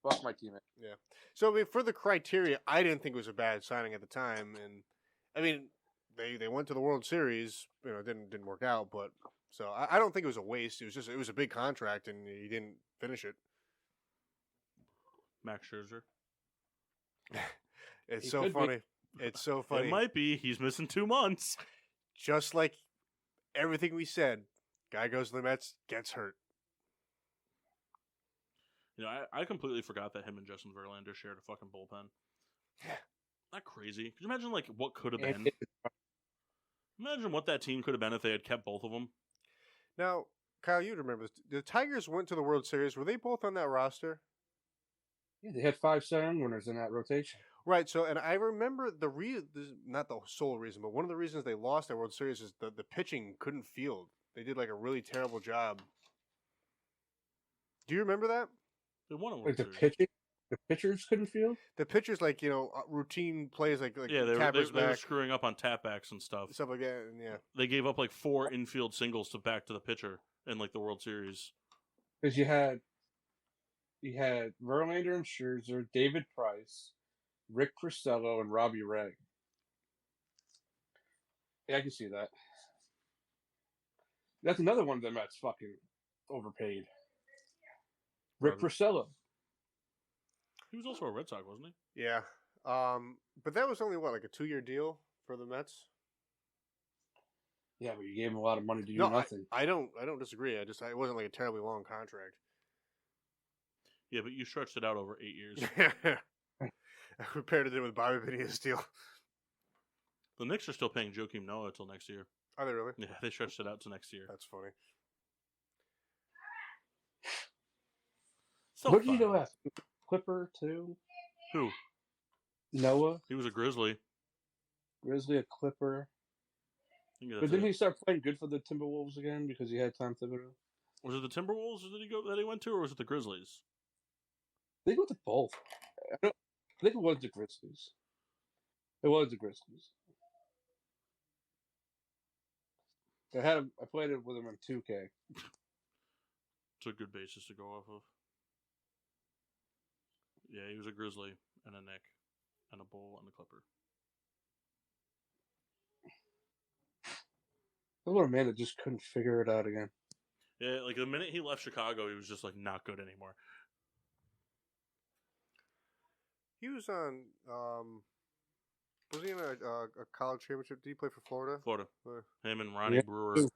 Fuck my teammate. So I mean, for the criteria, I didn't think it was a bad signing at the time, and I mean, they went to the World Series. You know, it didn't work out, but so I don't think it was a waste. It was a big contract, and he didn't finish it. Max Scherzer. It's He so could be. funny. It's so funny. It might be. He's missing 2 months. Just like everything we said, guy goes to the Mets, gets hurt. You know, I completely forgot that him and Justin Verlander shared a fucking bullpen. Not crazy. Could you imagine, like, what could have been? Imagine what that team could have been if they had kept both of them. Now, Kyle, you'd remember this. The Tigers went to the World Series. Were they both on that roster? Yeah, they had 5 Cy Young winners in that rotation. Right. So, and I remember not the sole reason, but one of the reasons they lost that World Series is the pitching couldn't field. They did like a really terrible job. Do you remember that? They won a World Like the Series. pitching, the pitchers couldn't field. The pitchers, like, routine plays, like Yeah, they were tappers back, screwing up on tapbacks and stuff. stuff like that. And yeah, They gave up like 4 infield singles to back to the pitcher in like the World Series. Because you had Verlander and Scherzer, David Price, Rick Porcello, and Robbie Ray. Yeah, I can see that. That's another one of them that's fucking overpaid. Rick Porcello. He was also a Red Sox, wasn't he? yeah. But that was only like a 2-year deal for the Mets. Yeah, but you gave him a lot of money to do No, nothing. I don't disagree. It wasn't like a terribly long contract. Yeah, but you stretched it out over 8 years. I compared it with Bobby Bonilla deal. The Knicks are still paying Joakim Noah until next year. Are they really? Yeah, they stretched it out to next year. That's funny. So What did you fun. go after? Clipper too? Who? Noah, He was a Grizzly. Grizzly, a Clipper. I think that's But didn't it. he start playing good for the Timberwolves again because he had Tom Thibodeau? Was it the Timberwolves that he went to, or was it the Grizzlies? I think it was both. I think it was the Grizzlies. It was the Grizzlies. I played it with him on 2K. It's a good basis to go off of. Yeah, he was a Grizzly and a Knick and a Bull and a Clipper. The little man that just couldn't figure it out again. Yeah, like the minute he left Chicago, he was just like not good anymore. He was on. Was he in a college championship? Did he play for Florida? Florida. Uh, Him and Ronnie Yeah. Brewer, Good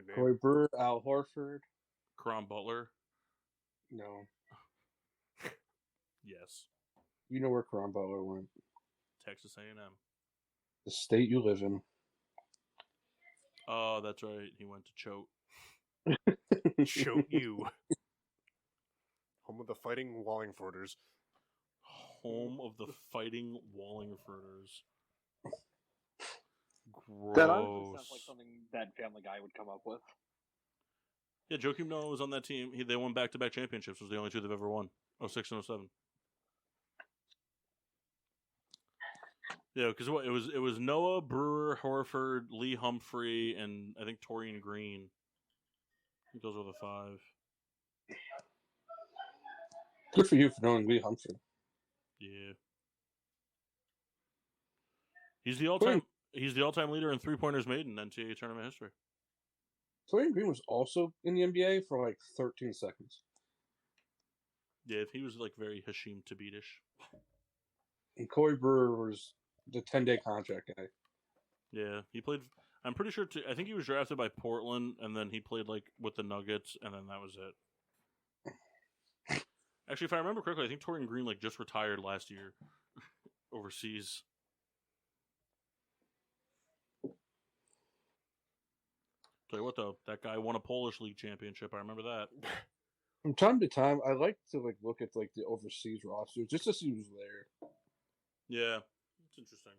name. Corey Brewer, Al Horford. Caron Butler. No. Yes, You know where Caron Butler went. Texas A&M. The state you live in. Oh, that's right. He went to Choate. Shoot you. Home of the Fighting Wallingforders. Home of the Fighting Wallingforders. Gross. That honestly sounds like something that Family Guy would come up with. Yeah, Joakim Noah was on that team. They won back-to-back championships. Was the only 2 they've ever won. 06 and 07. Yeah, because it was Noah, Brewer, Horford, Lee Humphrey, and I think Torian Green. I think those were the 5. Good for you for knowing Lee Humphrey. Yeah. He's the all-time leader in three-pointers made in NCAA tournament history. Torian Green was also in the NBA for like 13 seconds. Yeah, he was like very Hashim Thabitish. And Corey Brewer was the 10-day contract guy. Yeah, he played. I'm pretty sure. I think he was drafted by Portland, and then he played like with the Nuggets, and then that was it. Actually, if I remember correctly, I think Torian Green like just retired last year overseas. Tell you what, though, that guy won a Polish league championship. I remember that. From time to time, I like to like look at like the overseas roster just to see who's there. Yeah, it's interesting.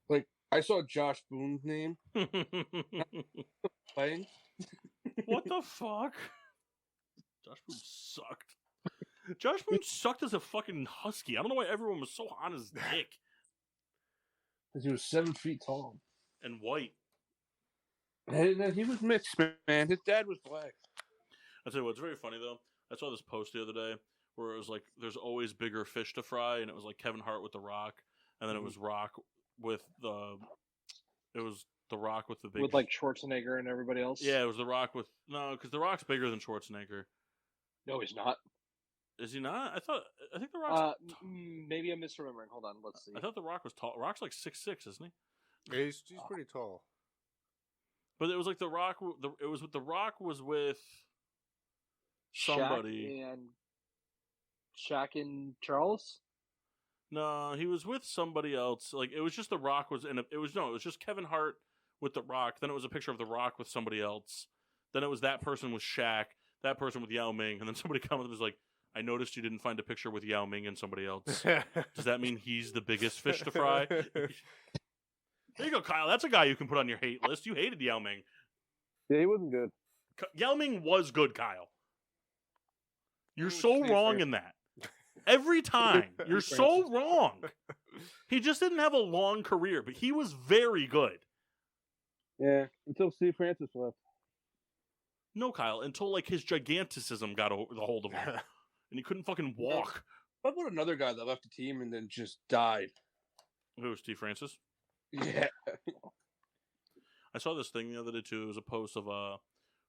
Like I saw Josh Boone's name playing. What the fuck? Josh Boone sucked. Josh Boone sucked as a fucking husky. I don't know why everyone was so on his dick. Because he was 7 feet tall. And white. And he was mixed, man. His dad was black. I'll tell you what's very funny though. I saw this post the other day where it was like, "There's always bigger fish to fry," and it was like Kevin Hart with The Rock, and then it was Rock with the, it was The Rock with the big with like Schwarzenegger and everybody else. Yeah, it was The Rock with because The Rock's bigger than Schwarzenegger. No, he's not. Is he not? I think The Rock's. Maybe I'm misremembering. Hold on, let's see. I thought The Rock was tall. Rock's like 6'6", isn't he? Yeah, he's pretty tall. But it was like The Rock. It was with The Rock was with somebody. Shaq and Charles. No, he was with somebody else. Like it was just The Rock was in a. It was just Kevin Hart with The Rock. Then it was a picture of The Rock with somebody else. Then it was that person with Shaq. That person with Yao Ming. And then somebody commented and was like, "I noticed you didn't find a picture with Yao Ming and somebody else. Does that mean he's the biggest fish to fry?" There you go, Kyle. That's a guy you can put on your hate list. You hated Yao Ming. Yeah, he wasn't good. Yao Ming was good, Kyle. You're so wrong in that. Every time. You're so wrong. He just didn't have a long career, but he was very good. Yeah, until Steve Francis left. No, Kyle, until like his giganticism got the hold of him. And he couldn't fucking walk. How about another guy that left the team and then just died? Who was Steve Francis? Yeah. I saw this thing the other day too. It was a post of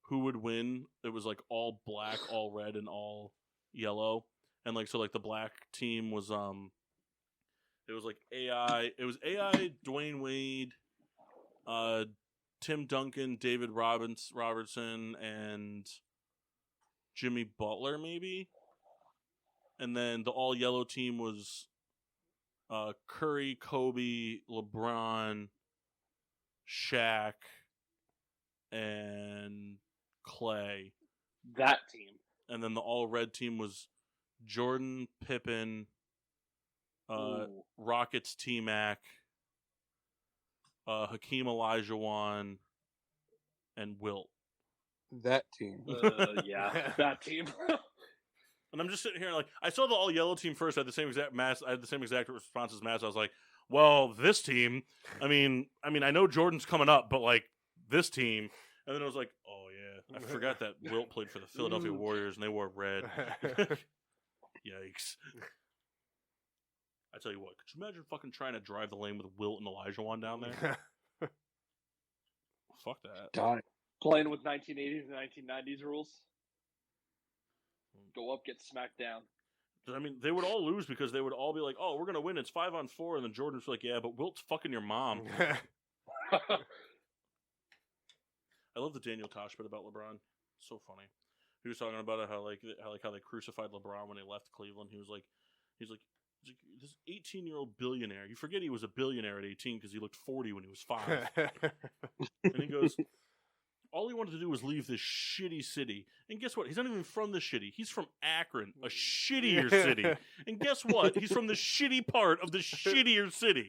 who would win. It was like all black, all red, and all yellow. And like so like the black team was it was like AI. It was AI, Dwayne Wade, Tim Duncan, David Robertson, and Jimmy Butler, maybe. And then the all yellow team was Curry, Kobe, LeBron, Shaq, and Clay. That team. And then the all red team was Jordan, Pippen, Rockets, T-Mac, Hakeem Olajuwon, and Wilt. That team. Yeah, that team. And I'm just sitting here like, I saw the all yellow team first. I had the same exact mass. I had the same exact response as Mass. I was like, well, this team. I mean, I know Jordan's coming up, but like this team. And then I was like, oh yeah, I forgot that Wilt played for the Philadelphia Warriors and they wore red. Yikes. I tell you what, could you imagine fucking trying to drive the lane with Wilt and Olajuwon down there? Fuck that. Die. Playing with 1980s and 1990s rules. Go up, get smacked down. I mean, they would all lose because they would all be like, oh, we're going to win. It's 5-on-4. And then Jordan's like, yeah, but Wilt's fucking your mom. I love the Daniel Tosh bit about LeBron. So funny. He was talking about how they crucified LeBron when he left Cleveland. He's like, this 18-year-old billionaire. You forget he was a billionaire at 18 because he looked 40 when he was 5. And he goes, all he wanted to do was leave this shitty city. And guess what? He's not even from the shitty. He's from Akron, a shittier city. And guess what? He's from the shitty part of the shittier city.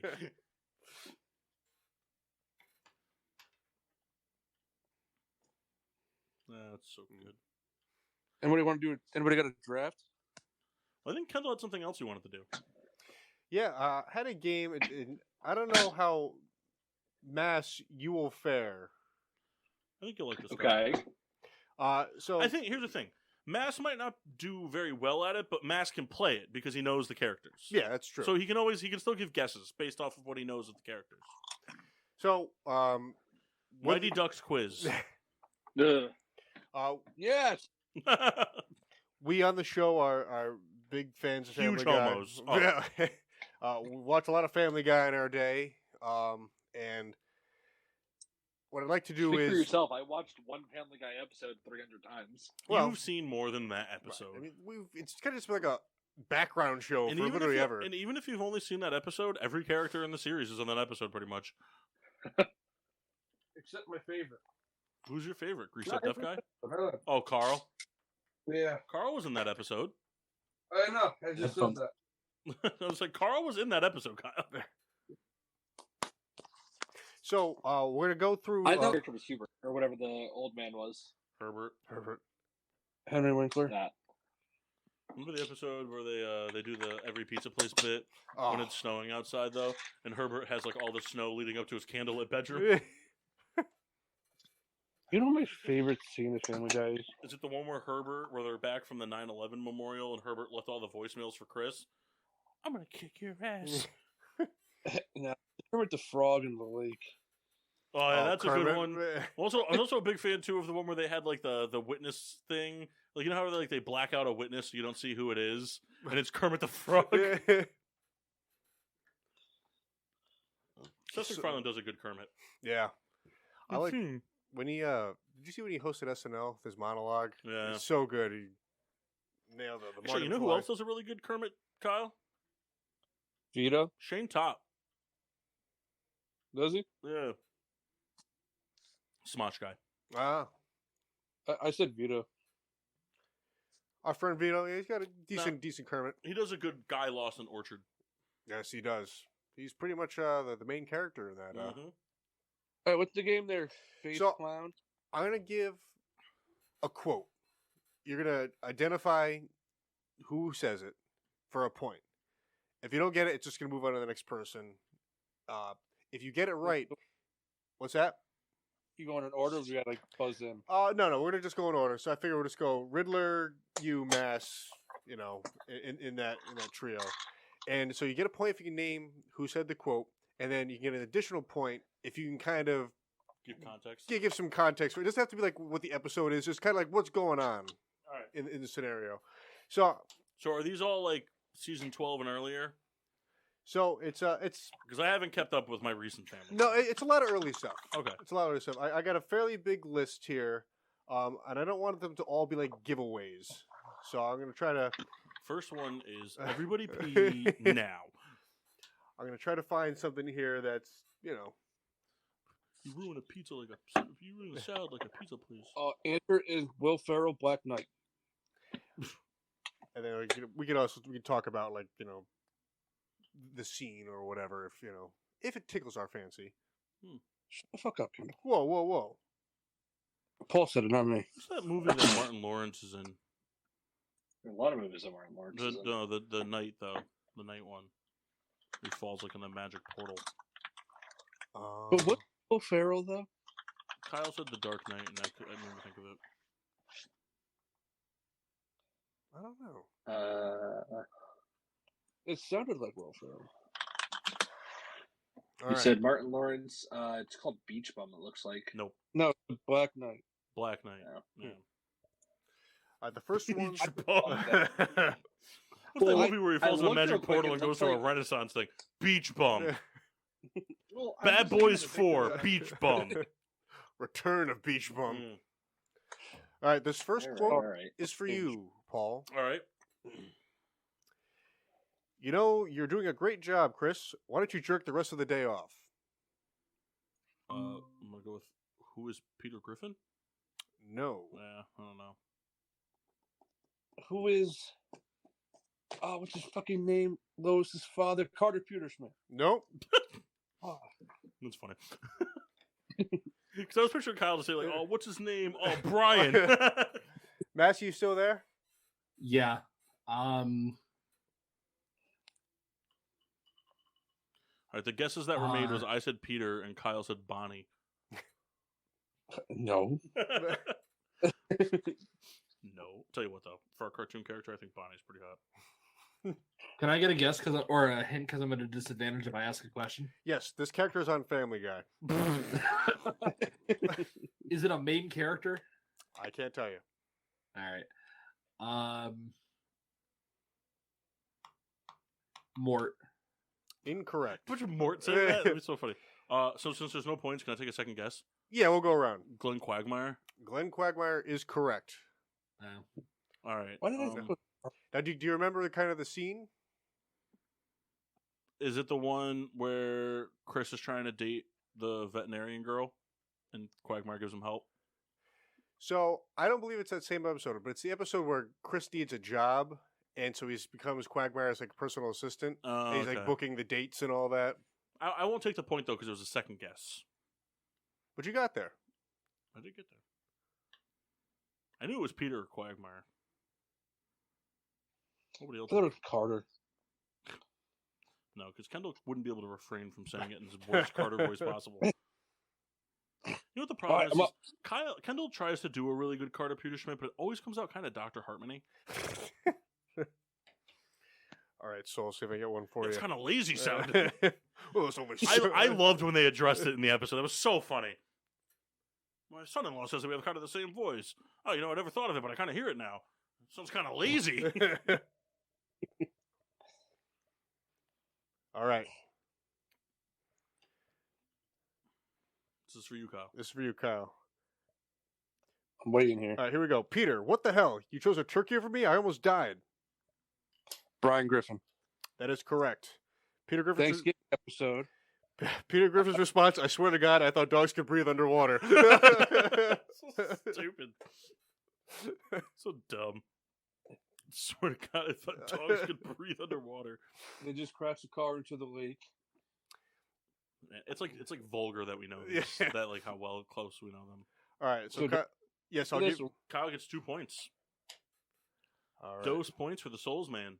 That's so good. And what do you want to do? Anybody got a draft? I think Kendall had something else he wanted to do. Yeah, had a game. I don't know how Mass you will fare. I think you'll like this. Okay. So I think here's the thing. Mass might not do very well at it, but Mass can play it because he knows the characters. Yeah, that's true. So he can still give guesses based off of what he knows of the characters. So Mighty Ducks quiz. Yes. We on the show are big fans of Family Huge Guy. homos. Oh. We watch a lot of Family Guy in our day, and what I'd like to do Speak is for yourself. I watched one Family Guy episode 300 times. Well, You've seen more than that episode. Right. I mean, it's kind of just like a background show And for literally ever. And even if you've only seen that episode, every character in the series is on that episode pretty much. Except my favorite. Who's your favorite? Grease Up Deaf Guy? Yeah. Oh, Carl. Carl was in that episode. I know. I just said that. I was like, Carl was in that episode, Kyle. So we're gonna go through. I thought it was Hubert or whatever the old man was. Herbert. Henry Winkler. That. Remember the episode where they do the every pizza place bit when it's snowing outside though, and Herbert has like all the snow leading up to his candlelit bedroom. You know my favorite scene of Family Guy is? Is it the one where they're back from the 9/11 memorial and Herbert left all the voicemails for Chris? I'm gonna kick your ass. No, Kermit the Frog in the lake. Oh yeah, that's Kermit. a good one. Also, I was also a big fan too of the one where they had like the witness thing. Like, you know how like they black out a witness so you don't see who it is, and it's Kermit the Frog. Seth MacFarlane does a good Kermit. Yeah. I like Hmm. when he did you see when he hosted SNL with his monologue? Yeah. It's so good. He nailed it. Actually, you know who else does a really good Kermit, Kyle? Vito? Shane Top. Does he? Yeah. Smosh guy. Ah. I said Vito. Our friend Vito, yeah, he's got a decent Kermit. He does a good Guy Lawson Orchard. Yes, he does. He's pretty much the main character in that. Mm-hmm. All right, what's the game there? Face Clown? I'm going to give a quote. You're going to identify who says it for a point. If you don't get it, it's just going to move on to the next person. If you get it right, what's that? You going in order or you got to buzz in? No, we're going to just go in order. So I figure we'll just go Riddler, you, Mass, in that trio. And so you get a point if you can name who said the quote, and then you can get an additional point if you can kind of give context. Give some context. It doesn't have to be like what the episode is. Just kind of like what's going on All right. in the scenario. So are these all like season 12 and earlier? So it's because I haven't kept up with my recent family. No, it's a lot of early stuff. Okay, it's a lot of early stuff. I got a fairly big list here, and I don't want them to all be like giveaways. So I'm gonna try to. First one is everybody pee now. I'm gonna try to find something here that's You ruin a pizza like you ruin a salad like a pizza, please. Answer is Will Ferrell, Black Knight. And then we can talk about like the scene or whatever if it tickles our fancy. Shut the fuck up, Kendall. Whoa. Paul said it, not me. What's that movie that Martin Lawrence is in? There are a lot of movies that Martin Lawrence is in. No, the night though, the night one. He falls like in the magic portal. But what Will Ferrell though? Kyle said The Dark Knight, and I made me think of it. I don't know. It sounded like Will Ferrell. You said Martin Lawrence. It's called Beach Bum. It looks like. Nope. No, Black Knight. Black Knight. Yeah. The first one. Beach Bum. What's that movie where he falls in a magic portal and goes to a Renaissance thing? Beach Bum. Well, Bad Boys 4. Beach Bum. Return of Beach Bum. All right, this first quote is for you, Paul. All right. You're doing a great job, Chris. Why don't you jerk the rest of the day off? I'm going to go with, who is Peter Griffin? No. Yeah, I don't know. Who is... what's his fucking name? Lois's father, Carter Petersmith. Nope. That's funny. Because I was picturing Kyle to say, like, oh, what's his name? Oh, Brian. Matthew, you still there? Yeah. All right, the guesses that were made was I said Peter and Kyle said Bonnie. No. No. Tell you what, though, for a cartoon character, I think Bonnie's pretty hot. Can I get a guess or a hint because I'm at a disadvantage if I ask a question? Yes, this character is on Family Guy. Is it a main character? I can't tell you. All right. Mort. Incorrect. Would you Mort say that? That'd be so funny. So since there's no points, can I take a second guess? Yeah, we'll go around. Glenn Quagmire. Glenn Quagmire is correct. All right. Why did I think Now, do you remember the scene? Is it the one where Chris is trying to date the veterinarian girl, and Quagmire gives him help? So I don't believe it's that same episode, but it's the episode where Chris needs a job, and so he becomes Quagmire's like personal assistant. And he's like booking the dates and all that. I won't take the point though because it was a second guess. But you got there. I did get there. I knew it was Peter or Quagmire. Nobody else. I thought it was Carter. No, because Kendall wouldn't be able to refrain from saying it in his worst Carter voice possible. You know what the problem Alright, is? I'm up. Kendall tries to do a really good Carter Peter Schmidt, but it always comes out kind of Dr. Hartman-y. All right, so I'll see if I get one for It's you. kind of lazy sounding. Well, it's only I loved when they addressed it in the episode. That was so funny. My son-in-law says that we have kind of the same voice. Oh, I never thought of it, but I kind of hear it now. It sounds kind of lazy. All right. This is for you, Kyle. This is for you, Kyle. I'm waiting here. All right, here we go. Peter, what the hell? You chose a turkey over me? I almost died. Brian Griffin. That is correct. Peter Griffin's Thanksgiving episode. Peter Griffin's response, I swear to God, I thought dogs could breathe underwater. So stupid. So dumb. Swear to God, I thought dogs could breathe underwater. They just crashed the car into the lake. It's like vulgar that we know Yeah. this, that like how close we know them. All right, so So yes, I'll This give. Kyle gets 2 points. All right, Dose points for the Souls Man.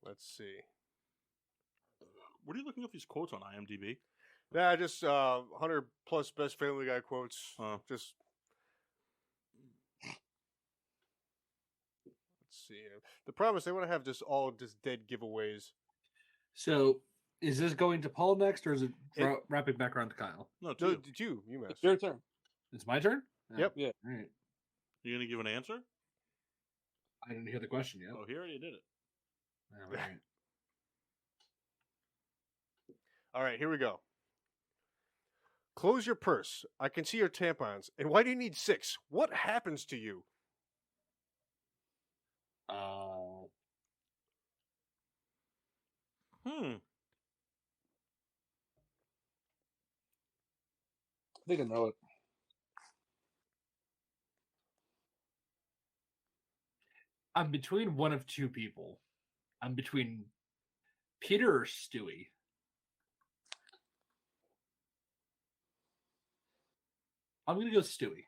let's see. What are you looking up these quotes on IMDb? Yeah, just 100 plus best Family Guy quotes. Just let's see. The problem is they want to have just all just dead giveaways. So, is this going to Paul next, or is it wrapping back around to Kyle? No, No, two. did you missed. It's your turn. It's my turn? Yep. Yeah. All right. You gonna give an answer? I didn't hear the question yet. Oh, he already did it. All right. All right, here we go. Close your purse. I can see your tampons. And why do you need 6? What happens to you? I think I know it. I'm between one of two people. I'm between Peter or Stewie. I'm going to go Stewie.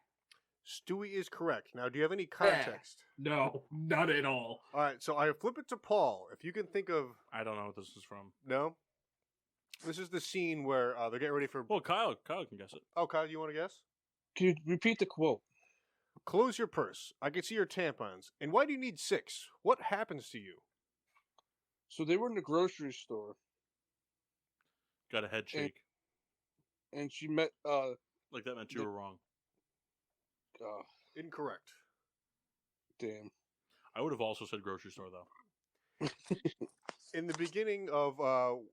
Stewie is correct. Now, do you have any context? No, not at all. All right, so I flip it to Paul. If you can think of... I don't know what this is from. No? This is the scene where they're getting ready for... Well, Kyle can guess it. Oh, Kyle, you want to guess? Can you repeat the quote? Close your purse. I can see your tampons. And why do you need 6? What happens to you? So they were in the grocery store, Got a head shake. and she met. Like that meant you were wrong. Incorrect. Damn. I would have also said grocery store though. In the beginning of...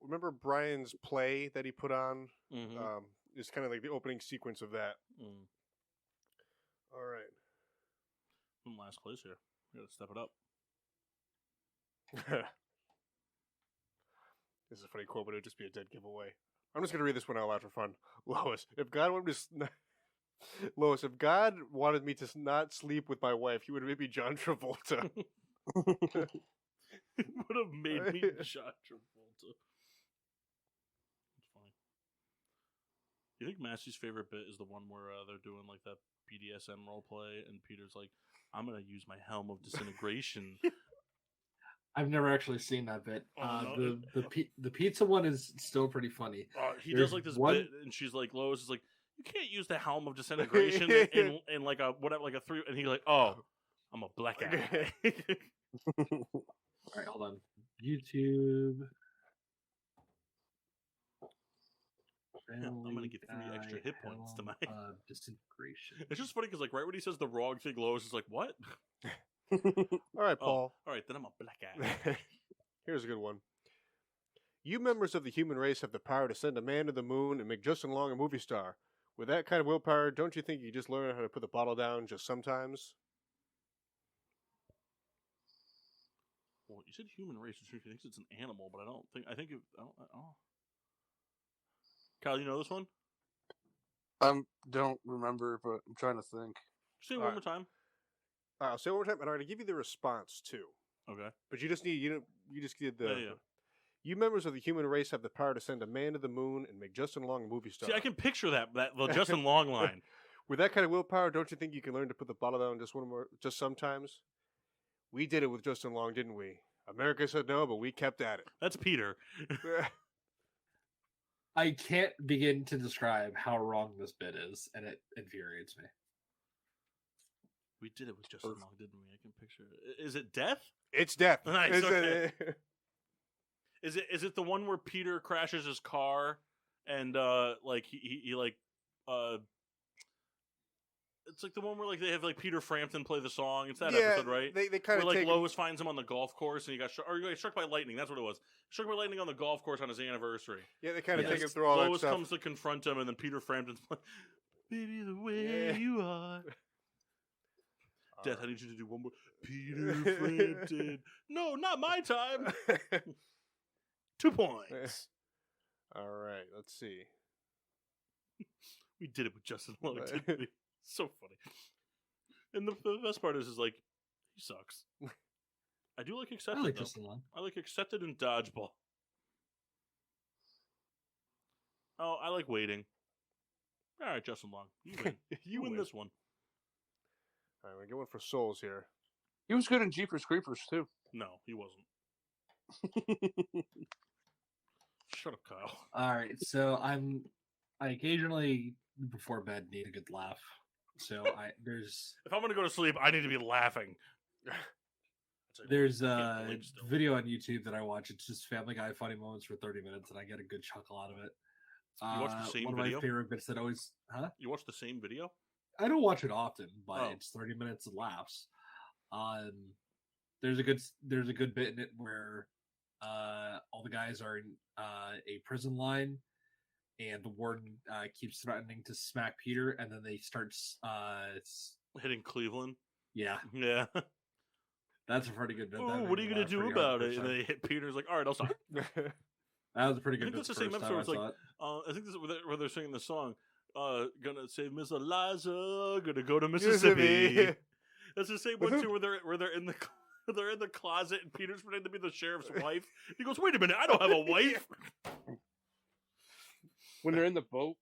remember Brian's play that he put on? Mm-hmm. It's kind of like the opening sequence of that. All right. I'm in last place here. We gotta step it up. This is a funny quote, but it would just be a dead giveaway. I'm just going to read this one out loud for fun. Lois, if God wanted me to not sleep with my wife, he would have made me John Travolta. It would have made me John Travolta. That's funny. You think Massey's favorite bit is the one where they're doing like that BDSM role play, and Peter's like, "I'm gonna use my helm of disintegration." I've never actually seen that bit. Oh, no. The pizza one is still pretty funny. He There's does like this one- bit, and she's like, Lois is like, "You can't use the helm of disintegration in like a whatever, like a 3." And he's like, "Oh, I'm a black guy." All right, hold on. YouTube. I'm gonna give 3 extra hit points to my. Disintegration. It's just funny because like right when he says the wrong thing, Lois is like, "What?" All right, Paul. All right, then I'm a black guy. Here's a good one. You members of the human race have the power to send a man to the moon and make Justin Long a movie star. With that kind of willpower, don't you think you just learn how to put the bottle down just sometimes? Well, you said human race, which thinks it's an animal, but I don't think. I think it. I don't. Kyle, you know this one? Don't remember, but I'm trying to think. Say it one more time. All right, I'll say it one more time, and I'm going to give you the response too. Okay. But you just need the. Yeah. You members of the human race have the power to send a man to the moon and make Justin Long a movie star. See, I can picture the Justin Long line. With that kind of willpower, don't you think you can learn to put the bottle down just sometimes? We did it with Justin Long, didn't we? America said no, but we kept at it. That's Peter. I can't begin to describe how wrong this bit is, and it infuriates me. We did it with Justin Long, didn't we? I can picture it. Is it death? It's death. Nice, It's okay. Is it the one where Peter crashes his car and like he like it's like the one where like they have like Peter Frampton play the song. It's that episode, right? They kind Where of like Lois finds him on the golf course and he got struck by lightning. That's what it was. Struck by lightning on the golf course on his anniversary. Yeah, they kind of Yes. take him through all that Lois stuff. comes to confront him, and then Peter Frampton's like, "Baby, the way you are." Death, I need you to do one more. Peter Frampton. No, not my time. 2 points. All right, let's see. We did it with Justin Long, didn't we? So funny. And the best part is like, he sucks. I do like I Accepted, like though. Justin Long. I like Accepted and Dodgeball. Oh, I like Waiting. All right, Justin Long. You win. You win this one. All right, we're going for souls here. He was good in Jeepers Creepers too. No, he wasn't. Shut up, Kyle. All right, so I occasionally before bed need a good laugh. So there's If I'm going to go to sleep, I need to be laughing. There's I can't a believe still. video on YouTube that I watch. It's just Family Guy funny moments for 30 minutes, and I get a good chuckle out of it. You watch the same one video? of my favorite bits that always, You watch the same video? I don't watch it often, but Oh. it's 30 minutes of laughs. There's a good bit in it where all the guys are in a prison line, and the warden keeps threatening to smack Peter, and then they start Hitting Cleveland? yeah, Yeah. that's a pretty good bit. That Ooh, made what are me you going laugh to do pretty about hard it? the And first they hit Peter's like, all right, I'll stop. time. That was a pretty I good think bit. that's the same episode. It's I like, thought. I think this is where they're singing the song. Gonna save Miss Eliza. Gonna go to Mississippi. That's the same one too, where they're in the they're in the closet and Peter's pretending to be the sheriff's wife. He goes, "Wait a minute, I don't have a wife." When they're in the boat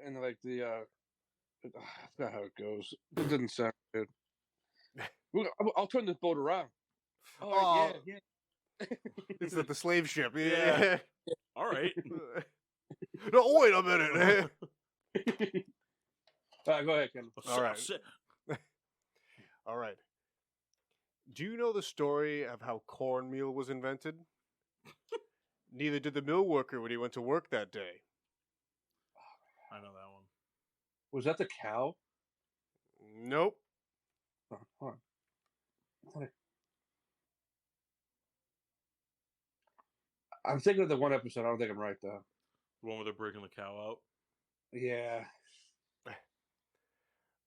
and like that's not how it goes. It didn't sound good. I'll turn this boat around. Oh, yeah. It's the slave ship. Yeah. All right. No, wait a minute. All right, go ahead, Ken. All right. All right. Do you know the story of how cornmeal was invented? Neither did the mill worker when he went to work that day. I know that one. Was that the cow? Nope. Oh, hold on. I'm thinking of the one episode. I don't think I'm right though. The one where they're breaking the cow out. Yeah.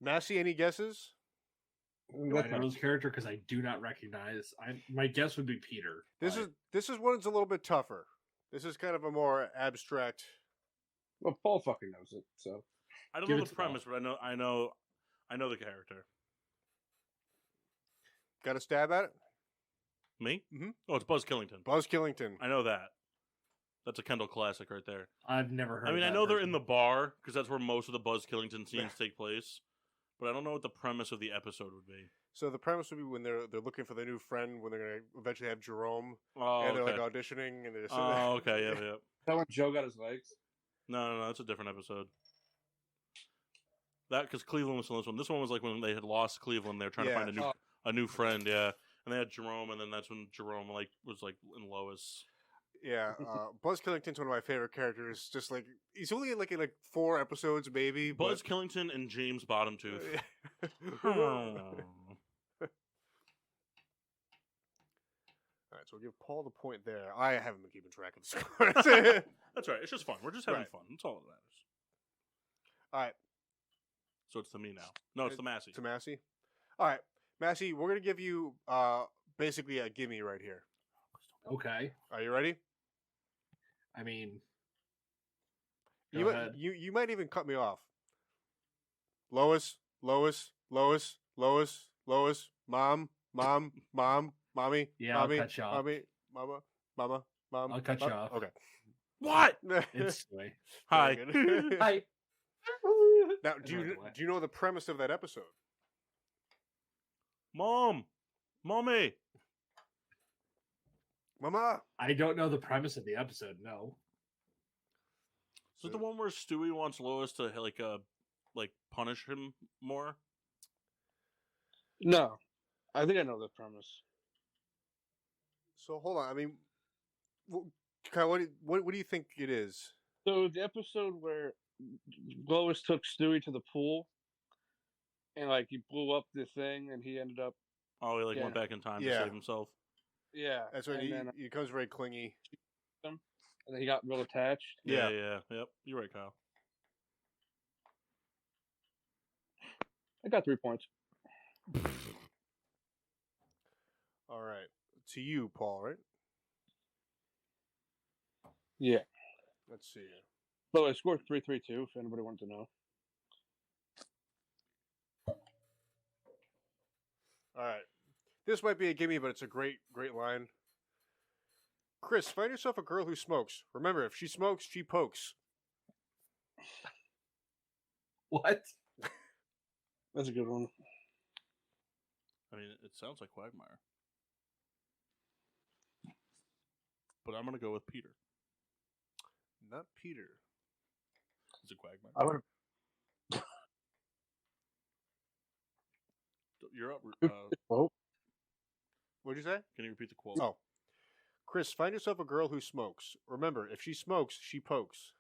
Massey, any guesses? Do I know this character because I do not recognize. My guess would be Peter. This is one that's a little bit tougher. This is kind of a more abstract. Well, Paul fucking knows it. So I don't Give know it the to Paul. premise, but I know the character. Got a stab at it? Me? Mm-hmm. Oh, it's Buzz Killington. Buzz Killington. I know that. That's a Kendall classic right there. I've never heard. I mean, of I that know they're person. in the bar because that's where most of the Buzz Killington scenes take place. But I don't know what the premise of the episode would be. So the premise would be when they're looking for their new friend, when they're going to eventually have Jerome, Oh, and they're okay. like auditioning, and they're just Oh, okay, yeah. that when Joe got his legs. No, that's a different episode. That because Cleveland was in this one. This one was like when they had lost Cleveland, they were trying to find a new friend. Yeah, and they had Jerome, and then that's when Jerome was in Lois. Yeah, Buzz Killington's one of my favorite characters. Just like he's only in like 4 episodes, maybe. Buzz Killington and James Bottomtooth. All right, so we'll give Paul the point there. I haven't been keeping track of the scores. That's right. It's just fun. We're just having Right. fun. That's all that matters. All right, So it's to me now. No, it's to Massey. to Massey. All right, Massey, we're gonna give you basically a gimme right here. Okay. Are you ready? I mean, You go might, ahead. you might even cut me off. Lois, mom, mommy, Yeah, I'll mommy, cut you off. mommy, mama, mom. I'll cut you off. Okay. What? It's way. Hi. Very good. Hi. Now, Right away. do you know the premise of that episode? Mommy. Mama. I don't know the premise of the episode. No. Is it the one where Stewie wants Lois to like punish him more? No, I think I know the premise. So hold on. I mean, Kyle, what do you think it is? So the episode where Lois took Stewie to the pool, and like he blew up the thing, and he ended up. Oh, he Yeah. went back in time to Yeah. save himself. Yeah, That's right. and He then becomes very clingy. and then he got real attached. Yeah. Yep. You're right, Kyle. I got 3 points. All right. To you, Paul, right? Yeah. Let's see. But I scored 3-3-2. If anybody wanted to know. All right. This might be a gimme, but it's a great line. Chris, find yourself a girl who smokes. Remember, if she smokes, she pokes. What? That's a good one. I mean, it sounds like Quagmire. But I'm going to go with Peter. Not Peter. Is it Quagmire? I would. You're up. Oh, What'd you say? Can you repeat the quote? Oh. Chris, find yourself a girl who smokes. Remember, if she smokes, she pokes.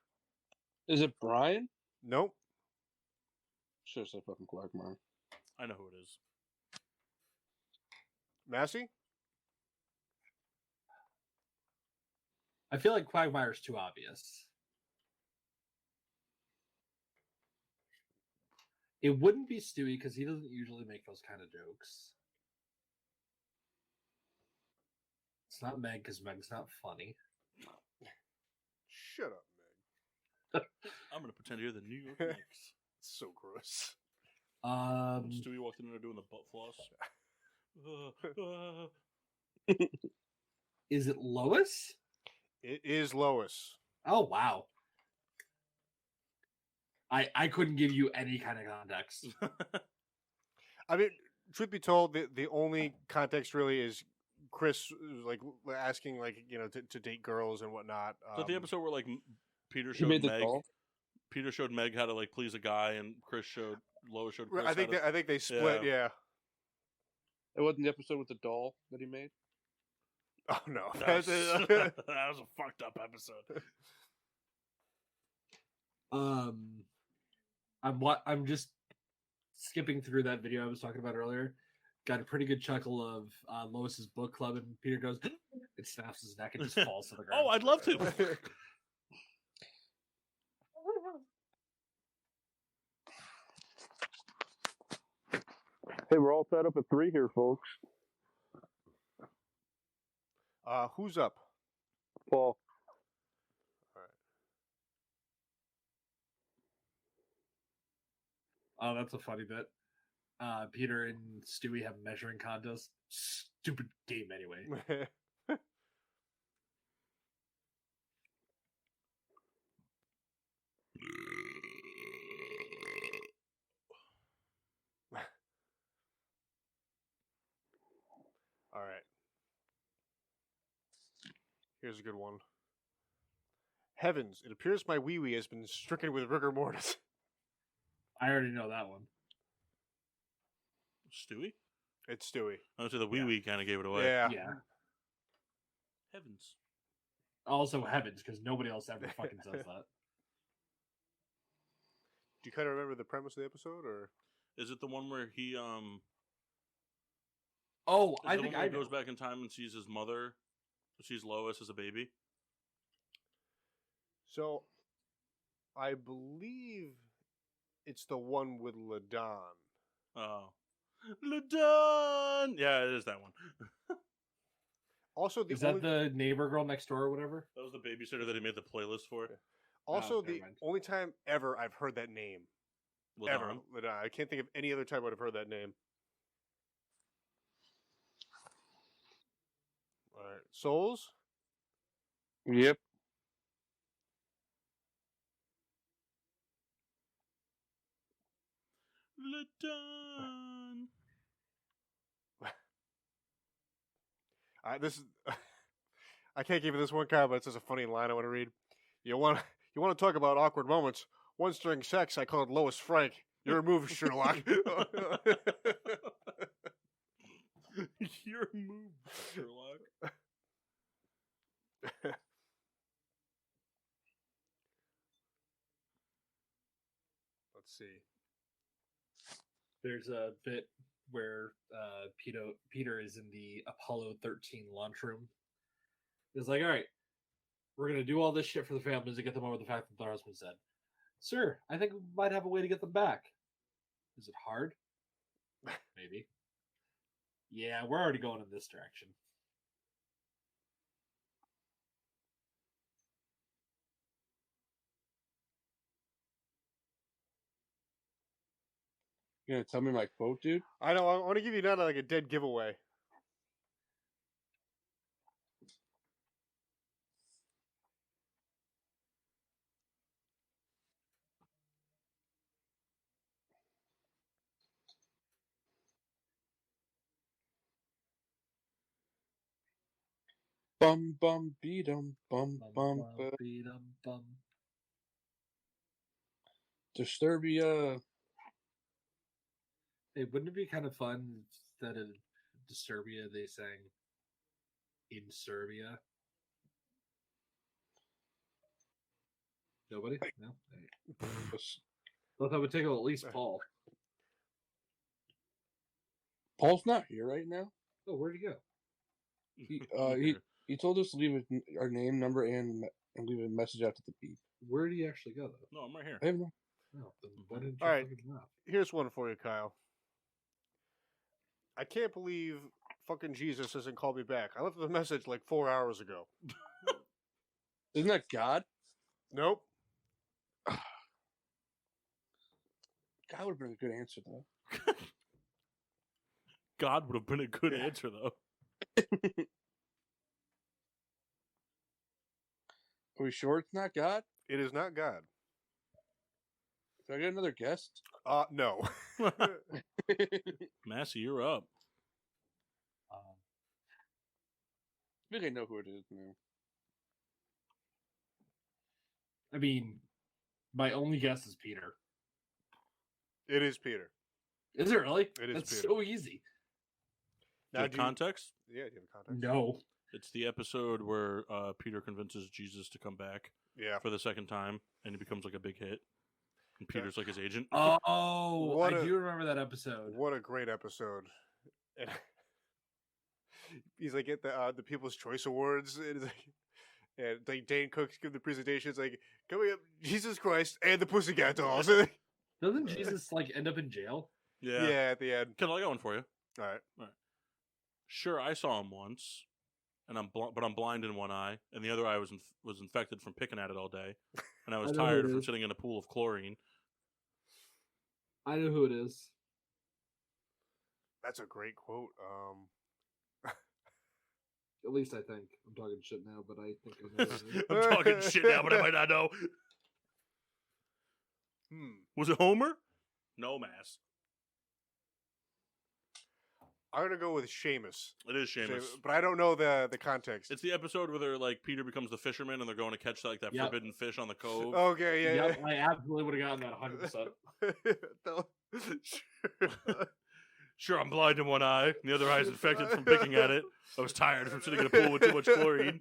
is it Brian? Nope. Should have said fucking Quagmire. I know who it is. Massey? I feel like Quagmire's too obvious. It wouldn't be Stewie because he doesn't usually make those kind of jokes. It's not Meg because Meg's not funny. Shut up, Meg. I'm going to pretend you're the New York Knicks. It's so gross. Stewie walked in there doing the butt floss. Is it Lois? It is Lois. Oh wow. I couldn't give you any kind of context. I mean, truth be told, the only context really is Chris like asking to date girls and whatnot. Is that the episode where like Peter He showed made the Meg? doll. Peter showed Meg how to like please a guy, and Lois showed Chris. I think I think they split. Yeah. It wasn't the episode with the doll that he made. Oh no, that was a fucked up episode. I'm just skipping through that video I was talking about earlier. Got a pretty good chuckle of Lois's book club, and Peter goes, it snaps his neck and just falls to the ground. Oh, I'd love to. Hey, we're all set up at 3 here, folks. Who's up? Paul. Oh, that's a funny bit. Peter and Stewie have a measuring contest. Stupid game anyway. All right. Here's a good one. Heavens, it appears my wee-wee has been stricken with rigor mortis. I already know that one. Stewie? It's Stewie. I would say the wee wee kind of gave it away. Yeah. Yeah. Heavens. Also heavens, because nobody else ever fucking says that. Do you kind of remember the premise of the episode, or Is it the one where he Oh, is I it the think one where I he know. goes back in time and sees his mother, sees Lois as a baby? so? I believe it's the one with LaDon. Oh. LaDon! Yeah, it is that one. Also, Is that the neighbor girl next door or whatever? That was the babysitter that he made the playlist for. also never the mind. only time ever I've heard that name. LaDon. Ever. LaDon. I can't think of any other time I would have heard that name. All right, Souls. Yep. LaDon. This is I can't give you this one, Kyle, but it's just a funny line I want to read. You want You want to talk about awkward moments? Once during sex, I called Lois Frank. You're removed, Sherlock. You're moved, Sherlock. Let's see. There's a bit where Peter is in the Apollo 13 lunchroom. It's like, all right, we're going to do all this shit for the families to get them over the fact that their husband said, "Sir, I think we might have a way to get them back." Is it hard? Maybe. Yeah, we're already going in this direction. You gonna tell me my quote, dude? I know. I want to give you that like a dead giveaway. Bum bum beedum bum bum. Bum. Disturbia. Hey, wouldn't it be kind of fun that in Disturbia they sang "In Serbia"? Nobody? No. I thought that would take at least Paul. Paul's not here right now. Oh, where'd he go? He told us to leave our name, number, and leave a message after the beep. Where did he actually go, though? No, I'm right here. I have no. No, then why didn't you All right. fucking laugh? Here's one for you, Kyle. I can't believe fucking Jesus hasn't called me back. I left him a message like 4 hours ago. Isn't that God? Nope. God would have been a good answer though. God would have been a good answer, though. Are we sure it's not God? It is not God. Do I get another guest? No. Massey, you're up. I think I know who it is now. I mean, my only guess is Peter. It is Peter. Is it really? It is That's Peter. so easy. Do you have context? Yeah, do you have context? No. It's the episode where Peter convinces Jesus to come back Yeah. for the second time, and he becomes like a big hit. And Peter's like his agent. Oh, What I a- do remember that episode. What a great episode. And he's like at the People's Choice Awards. And, it's like, and like Dane Cook's give the presentation. It's like, coming up, Jesus Christ and the Pussycat Dolls. Doesn't Jesus like end up in jail? Yeah. Yeah, at the end. Can I got one for you? All right. Sure, I saw him once, and but I'm blind in one eye, and the other eye was infected from picking at it all day, and I was I know tired who it from is. sitting in a pool of chlorine. I know who it is. That's a great quote. At least I think. I'm talking shit now, but I think I know who it is. I'm talking shit now, but I might not know. Was it Homer? No, Mass. I'm gonna go with Seamus. It is Seamus. But I don't know the context. It's the episode where they're like Peter becomes the fisherman and they're going to catch like that Yep. forbidden fish on the cove. Okay, yeah, Yep, I absolutely would have gotten that 100%. Sure, I'm blind in one eye, and the other eye is infected from picking at it. I was tired from sitting in a pool with too much chlorine,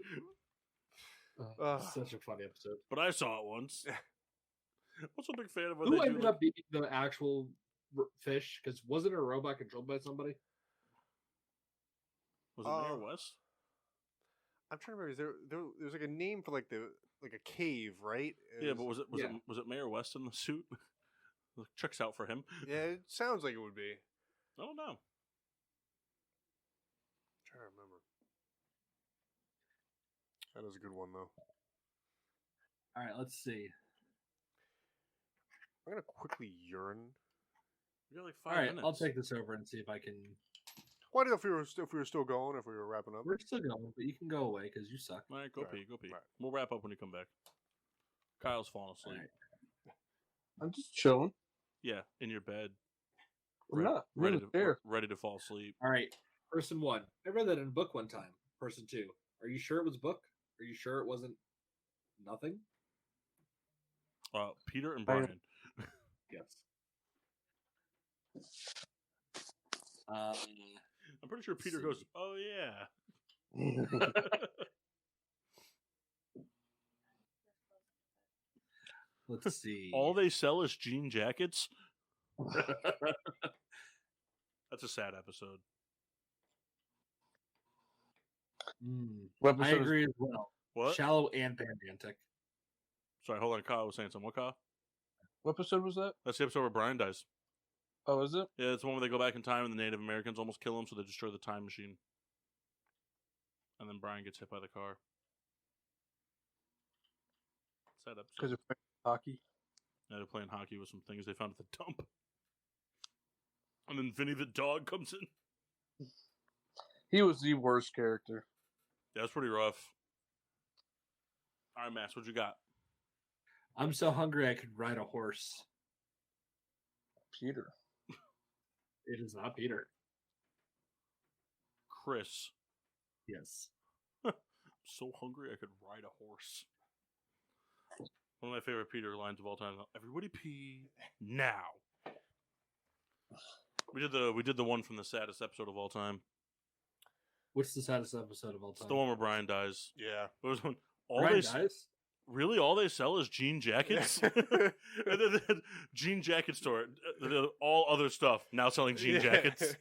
Such a funny episode. but I saw it once. I'm also a big fan of when Who they do ended up being the actual fish? Because wasn't it a robot controlled by somebody? Was it Mayor West? I'm trying to remember. There was like a name for like a cave, right? Yeah, but was it Mayor West in the suit? Checks out for him. Yeah, it sounds like it would be. I don't know. I'm trying to remember. That was a good one though. All right, let's see. I'm gonna quickly urine. We got like All 5 right, minutes. I'll take this over and see if I can. Why did if we were still going, if we were wrapping up? We're still going, but you can go away because you suck. All right, go Right, pee, go pee. right. We'll wrap up when you come back. Kyle's falling asleep. All right. I'm just chilling. Yeah, in your bed, I'm not. I'm ready in the chair. ready to fall asleep. All right, person one. I read that in a book one time. Person two. Are you sure it was a book? Are you sure it wasn't nothing? Peter and Brian. Yes. I'm pretty sure Peter goes, "Oh yeah." Let's see. All they sell is jean jackets. That's a sad episode. What I episode agree as well. What? Shallow and Pandantic. Sorry, hold on. Kyle was saying something. What, Kyle? What episode was that? That's the episode where Brian dies. Oh, is it? Yeah, it's the one where they go back in time and the Native Americans almost kill him, so they destroy the time machine. And then Brian gets hit by the car. Sad episode. Because of hockey. Yeah, they're playing hockey with some things they found at the dump. And then Vinny the dog comes in. He was the worst character. Yeah, that's pretty rough. All right, Max, what you got? I'm so hungry I could ride a horse. Peter. It is not Peter. Chris. Yes. I'm so hungry I could ride a horse. One of my favorite Peter lines of all time. Everybody pee now. We did the one from the saddest episode of all time. What's the saddest episode of all It's time? the one where Brian dies. Yeah. It was when Brian dies? Really, all they sell is jean jackets. And then the jean jacket store, all other stuff now selling jean jackets.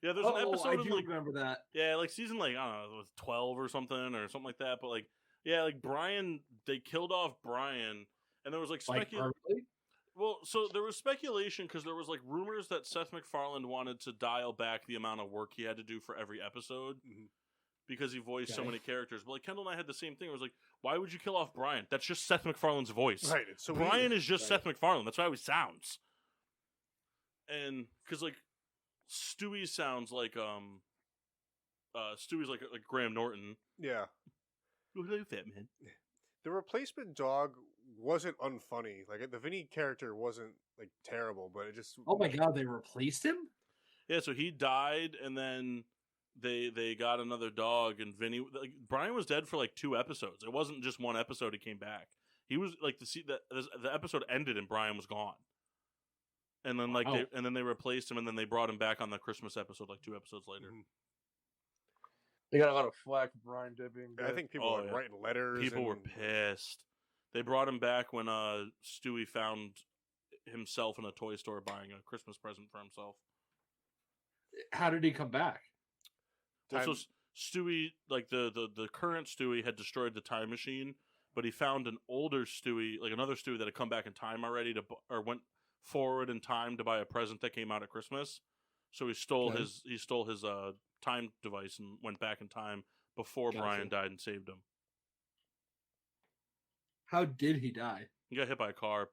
Yeah, there's an episode I in do like remember that. yeah, like season like I don't know, it was 12 or something like that. But like yeah, like Brian, they killed off Brian, and there was like Permanently? Well, so there was speculation because there was like rumors that Seth MacFarlane wanted to dial back the amount of work he had to do for every episode because he voiced so many characters. But like Kendall and I had the same thing. It was like, why would you kill off Brian? That's just Seth MacFarlane's voice. Right. It's so Brian weird. is just Seth MacFarlane. That's how he sounds. And because like Stewie sounds like Stewie's like Graham Norton. Yeah. Look at that man. The replacement dog wasn't unfunny. Like the Vinny character wasn't like terrible, but it just Oh my god, they replaced him? Yeah, so he died, and then they got another dog, and Vinny. Like, Brian was dead for like 2 episodes. It wasn't just one episode. He came back. He was like the episode ended, and Brian was gone. And then like they replaced him, and then they brought him back on the Christmas episode like 2 episodes later. They got a lot of flack for Brian Dead being dead. I think people were writing letters. People were pissed. They brought him back when Stewie found himself in a toy store buying a Christmas present for himself. How did he come back? Well, so Stewie, like the current Stewie, had destroyed the time machine, but he found an older Stewie, like another Stewie that had come back in time already or went forward in time to buy a present that came out at Christmas. So he stole his time device and went back in time before Brian died and saved him. How did he die? He got hit by a car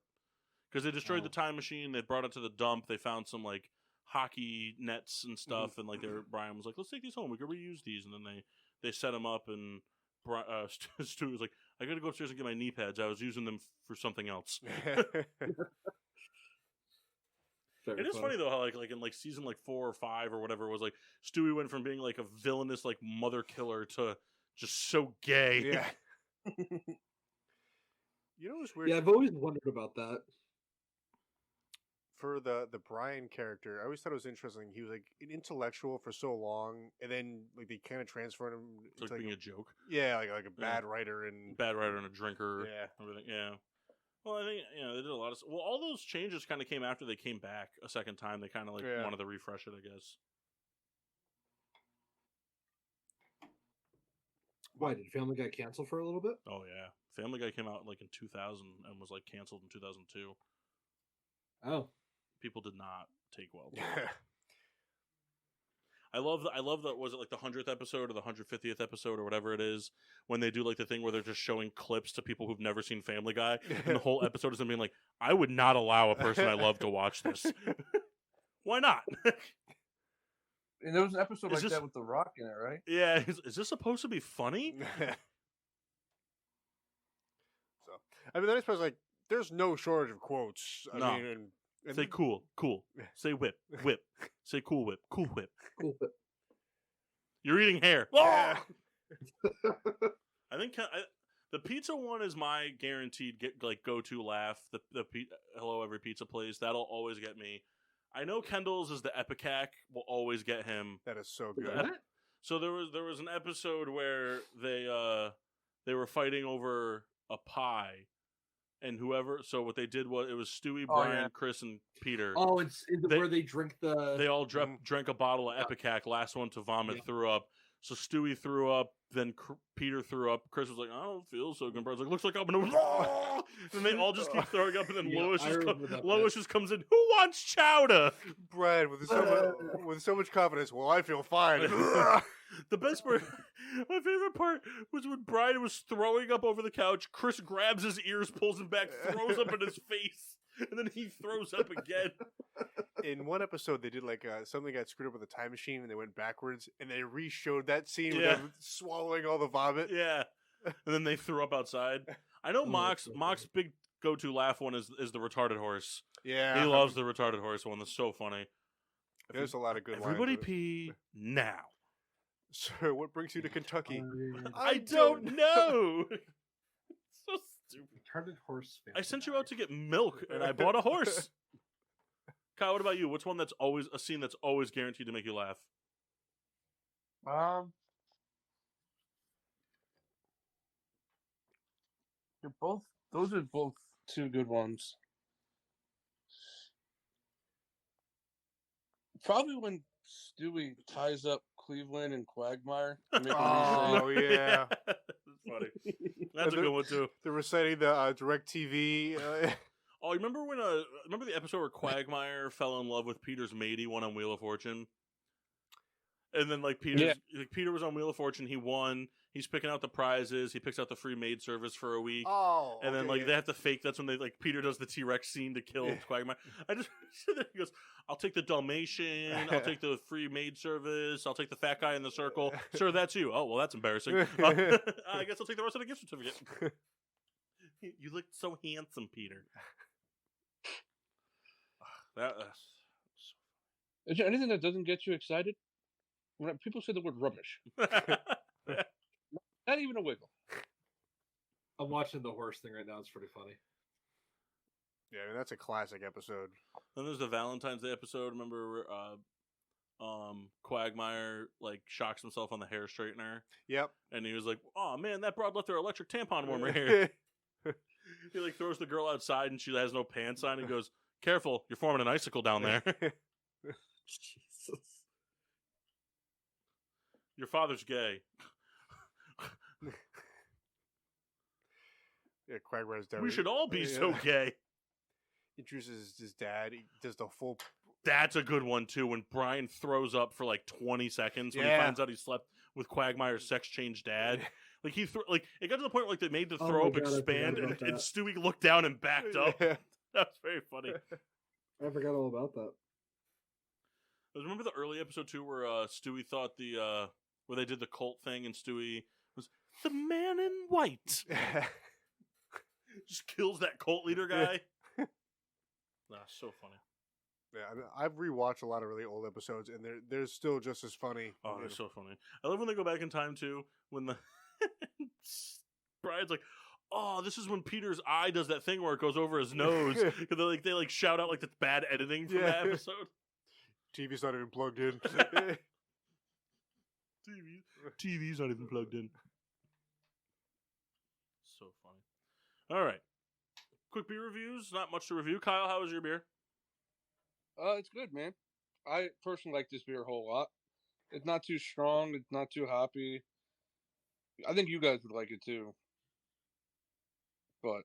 because they destroyed the time machine. They brought it to the dump. They found some like hockey nets and stuff, and like Brian was like, "Let's take these home. We could reuse these." And then they set him up, and Stu was like, "I got to go upstairs and get my knee pads. I was using them for something else." It is funny though how like in like season like 4 or 5 or whatever it was, like Stewie went from being like a villainous like mother killer to just so gay. Yeah. You know what's weird? Yeah, I've always wondered about that. For the Brian character, I always thought it was interesting. He was like an intellectual for so long, and then like they kind of transferred him It's like being a joke. Yeah, like a bad writer and a drinker. Yeah, everything. Yeah. Well, I think they did a lot of. Well, all those changes kind of came after they came back a second time. They kind of like wanted to refresh it, I guess. Why did Family Guy cancel for a little bit? Oh yeah, Family Guy came out like in 2000 and was like canceled in 2002. Oh, people did not take well to it. I love that. Was it like the 100th episode or the 150th episode or whatever it is when they do like the thing where they're just showing clips to people who've never seen Family Guy, and the whole episode is them being like, "I would not allow a person I love to watch this. Why not?" And there was an episode that with The Rock in it, right? Yeah, is this supposed to be funny? So, I mean, that is like, there's no shortage of quotes. I mean, and say cool. Say whip. Say cool whip. Cool whip. You're eating hair. Yeah. I think The pizza one is my guaranteed go-to laugh. The hello every pizza place, that'll always get me. I know Kendall's is the Epicac will always get him. That is so good. What? So there was an episode where they were fighting over a pie, and so what they did was it was Stewie, Brian, Chris, and Peter. Oh, it's where they drink the. They all drank a bottle of Epicac. Last one to vomit threw up. So Stewie threw up. Then Peter threw up. Chris was like, I don't feel so good. Brian's like, looks like I'm gonna. And they all just keep throwing up. And then Lois just comes in. Who wants chowder? Brian with so much confidence. Well, I feel fine. The best part, my favorite part, was when Brian was throwing up over the couch. Chris grabs his ears, pulls him back, throws up in his face, and then he throws up again. In one episode, they did like something got screwed up with a time machine, and they went backwards, and they re-showed that scene with them swallowing all the vomit. Yeah, and then they threw up outside. I know Mock's big go-to laugh one is the retarded horse. Yeah, he loves the retarded horse one. That's so funny. There's a lot of good. Everybody pee now. Sir, what brings you to Kentucky? I don't know. So stupid. Retarded horse. I sent you out to get milk, and I bought a horse. Kyle, what about you? What's one that's always a scene that's always guaranteed to make you laugh? Those are both two good ones. Probably when Stewie ties up Cleveland and Quagmire. Oh yeah, that's funny. That's a good one too. They're reciting the DirecTV. Oh, you remember remember the episode where Quagmire fell in love with Peter's matey, one on Wheel of Fortune? And then Peter was on Wheel of Fortune, he won. He's picking out the prizes. He picks out the free maid service for a week. Oh, and then they have to fake. That's when Peter does the T-Rex scene to kill Quagmire. I just he goes, "I'll take the Dalmatian. I'll take the free maid service. I'll take the fat guy in the circle." Sir, that's you. Oh well, that's embarrassing. I guess I'll take the rest of the gift certificate. You look so handsome, Peter. Is there anything that doesn't get you excited? When people say the word rubbish. Not even a wiggle. I'm watching the horse thing right now. It's pretty funny. Yeah, I mean, that's a classic episode. Then there's the Valentine's Day episode. Remember, Quagmire shocks himself on the hair straightener. Yep. And he was like, "Oh man, that broad left her electric tampon warmer here." He throws the girl outside and she has no pants on. He goes, "Careful, you're forming an icicle down there." Jesus. Your father's gay. Yeah, Quagmire's dad. We should all be so gay. Introduces his dad. He does the full. That's a good one too. When Brian throws up for 20 seconds when he finds out he slept with Quagmire's sex change dad. It got to the point where they made the throw up expand and Stewie looked down and backed up. Yeah. That was very funny. I forgot all about that. Remember the early episode too where Stewie thought where they did the cult thing and Stewie was the man in white. Just kills that cult leader guy. So funny. Yeah, I mean, I've rewatched a lot of really old episodes, and they're still just as funny. Oh, they're so funny. I love when they go back in time too. When the Brian's like, "Oh, this is when Peter's eye does that thing where it goes over his nose." They shout out the bad editing from that episode. TV's not even plugged in. TV's not even plugged in. So funny. All right. Quick beer reviews. Not much to review. Kyle, how was your beer? It's good, man. I personally like this beer a whole lot. It's not too strong. It's not too hoppy. I think you guys would like it too. But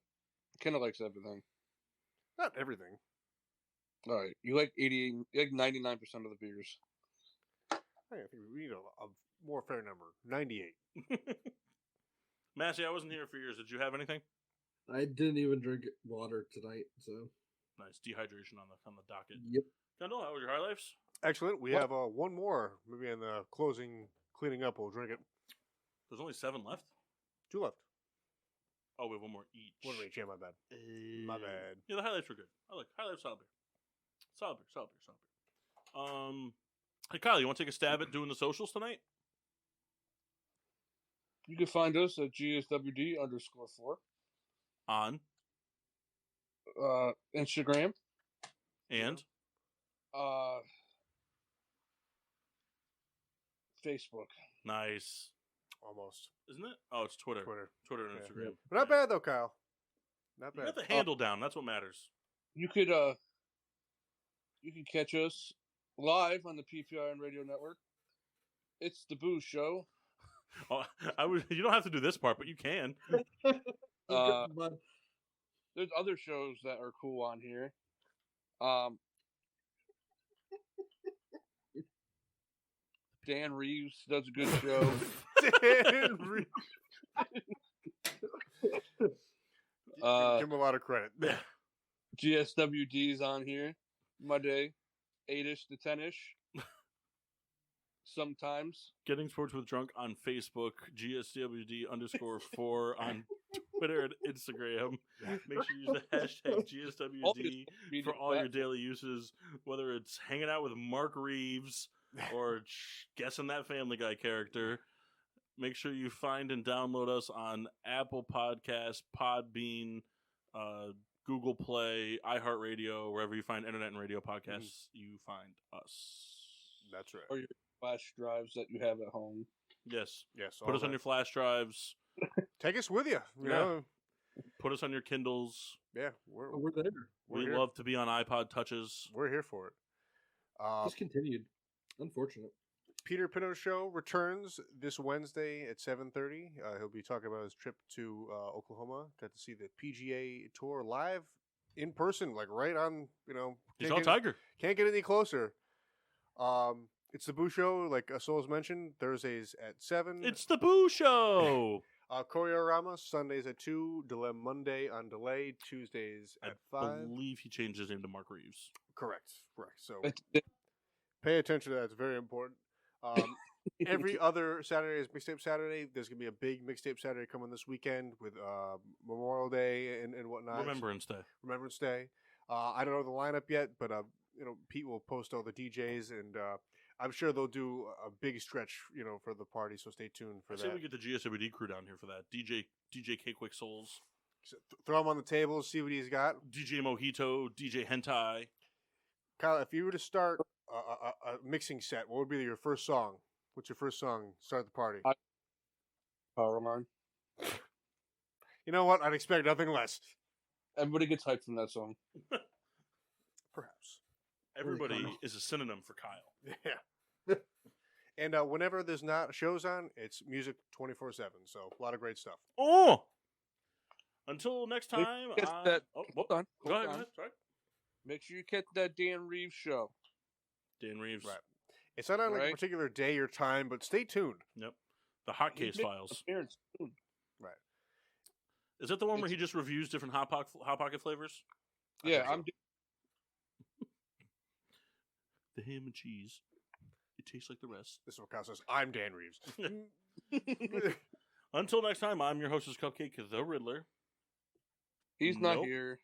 Kenna likes everything. Not everything. All right, you like 99% of the beers. I think we need a more fair number. 98. Massey, I wasn't here for yours. Did you have anything? I didn't even drink water tonight, so nice dehydration on the docket. Yep. Kendall, how was your high lives? Excellent. We have one more. Maybe in the cleaning up, we'll drink it. There's only 7 left. 2 left. Oh, we have 1 more each. 1 more each. Yeah, my bad. My bad. Yeah, the highlights were good. I like highlights. Solid beer. Solid beer. Hey, Kyle, you want to take a stab at doing the socials tonight? You can find us at GSWD_4. On Instagram. and Facebook. nice, Almost. isn't it? Oh, it's Twitter, Twitter. and Yeah. Instagram. But not bad though, Kyle. Not You bad. got the handle down. That's what matters. You could catch us live on the PPRN Radio Network. It's the Boo Show. Oh, you don't have to do this part, but you can. There's other shows that are cool on here. Dan Reeves does a good show. Dan Reeves. Give him a lot of credit. GSWD's on here. Monday, 8-ish to 10-ish. Sometimes. Getting Sports with Drunk on Facebook, GSWD_4 on Twitter and Instagram. Make sure you use the hashtag GSWD for all your daily uses, whether it's hanging out with Mark Reeves or guessing that Family Guy character. Make sure you find and download us on Apple Podcasts, Podbean, Google Play, iHeartRadio, wherever you find internet and radio podcasts, you find us. That's right. Or your flash drives that you have at home. Yes. Yes. Put us on your flash drives. Take us with you. You know? Put us on your Kindles. Yeah. We're there. We here. love to be on iPod Touches. We're here for it. Discontinued. Unfortunate. Peter Pinot Show returns this Wednesday at 7:30. He'll be talking about his trip to Oklahoma. Got to see the PGA Tour live in person, like right on. He's all Tiger. Can't get any closer. It's the Boo Show, like Souls mentioned. Thursdays at 7. It's the Boo Show. Choreorama Sundays at 2. Dilem Monday on delay. Tuesdays at 5. I believe he changed his name to Mark Reeves. Correct. So pay attention to that. It's very important. Every other Saturday is Mixtape Saturday. There's going to be a big Mixtape Saturday coming this weekend with Memorial Day and whatnot. Remembrance Day. I don't know the lineup yet, but Pete will post all the DJs, and I'm sure they'll do a big stretch, for the party. So stay tuned for that. I say we get the GSWD crew down here for that. DJ K Quick Souls. So throw him on the table, see what he's got. DJ Mojito, DJ Hentai. Kyle, if you were to start a mixing set, what would be your first song? What's your first song? Start the party. Power Line. You know what? I'd expect nothing less. Everybody gets hyped from that song. Perhaps. Everybody is a synonym for Kyle. Yeah. And whenever there's not shows on, it's music 24/7. So a lot of great stuff. Oh! Until next time. Hold on. Go ahead. Sorry. Make sure you catch that Dan Reeves show. Dan Reeves. Right. It's not on like a particular day or time, but stay tuned. Yep. The Hotcase Files. Right. Is that the one where he just reviews different Hot Pocket flavors? Yeah, I'm. The ham and cheese. It tastes like the rest. This is what Kyle says. I'm Dan Reeves. Until next time, I'm your hostess, Cupcake, the Riddler. He's not here.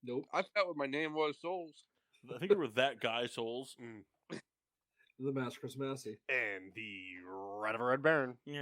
Nope. I forgot what my name was, Souls. I think we were that guy, Souls. The Mask Chris Massey. And the Red of a Red Baron. Yeah.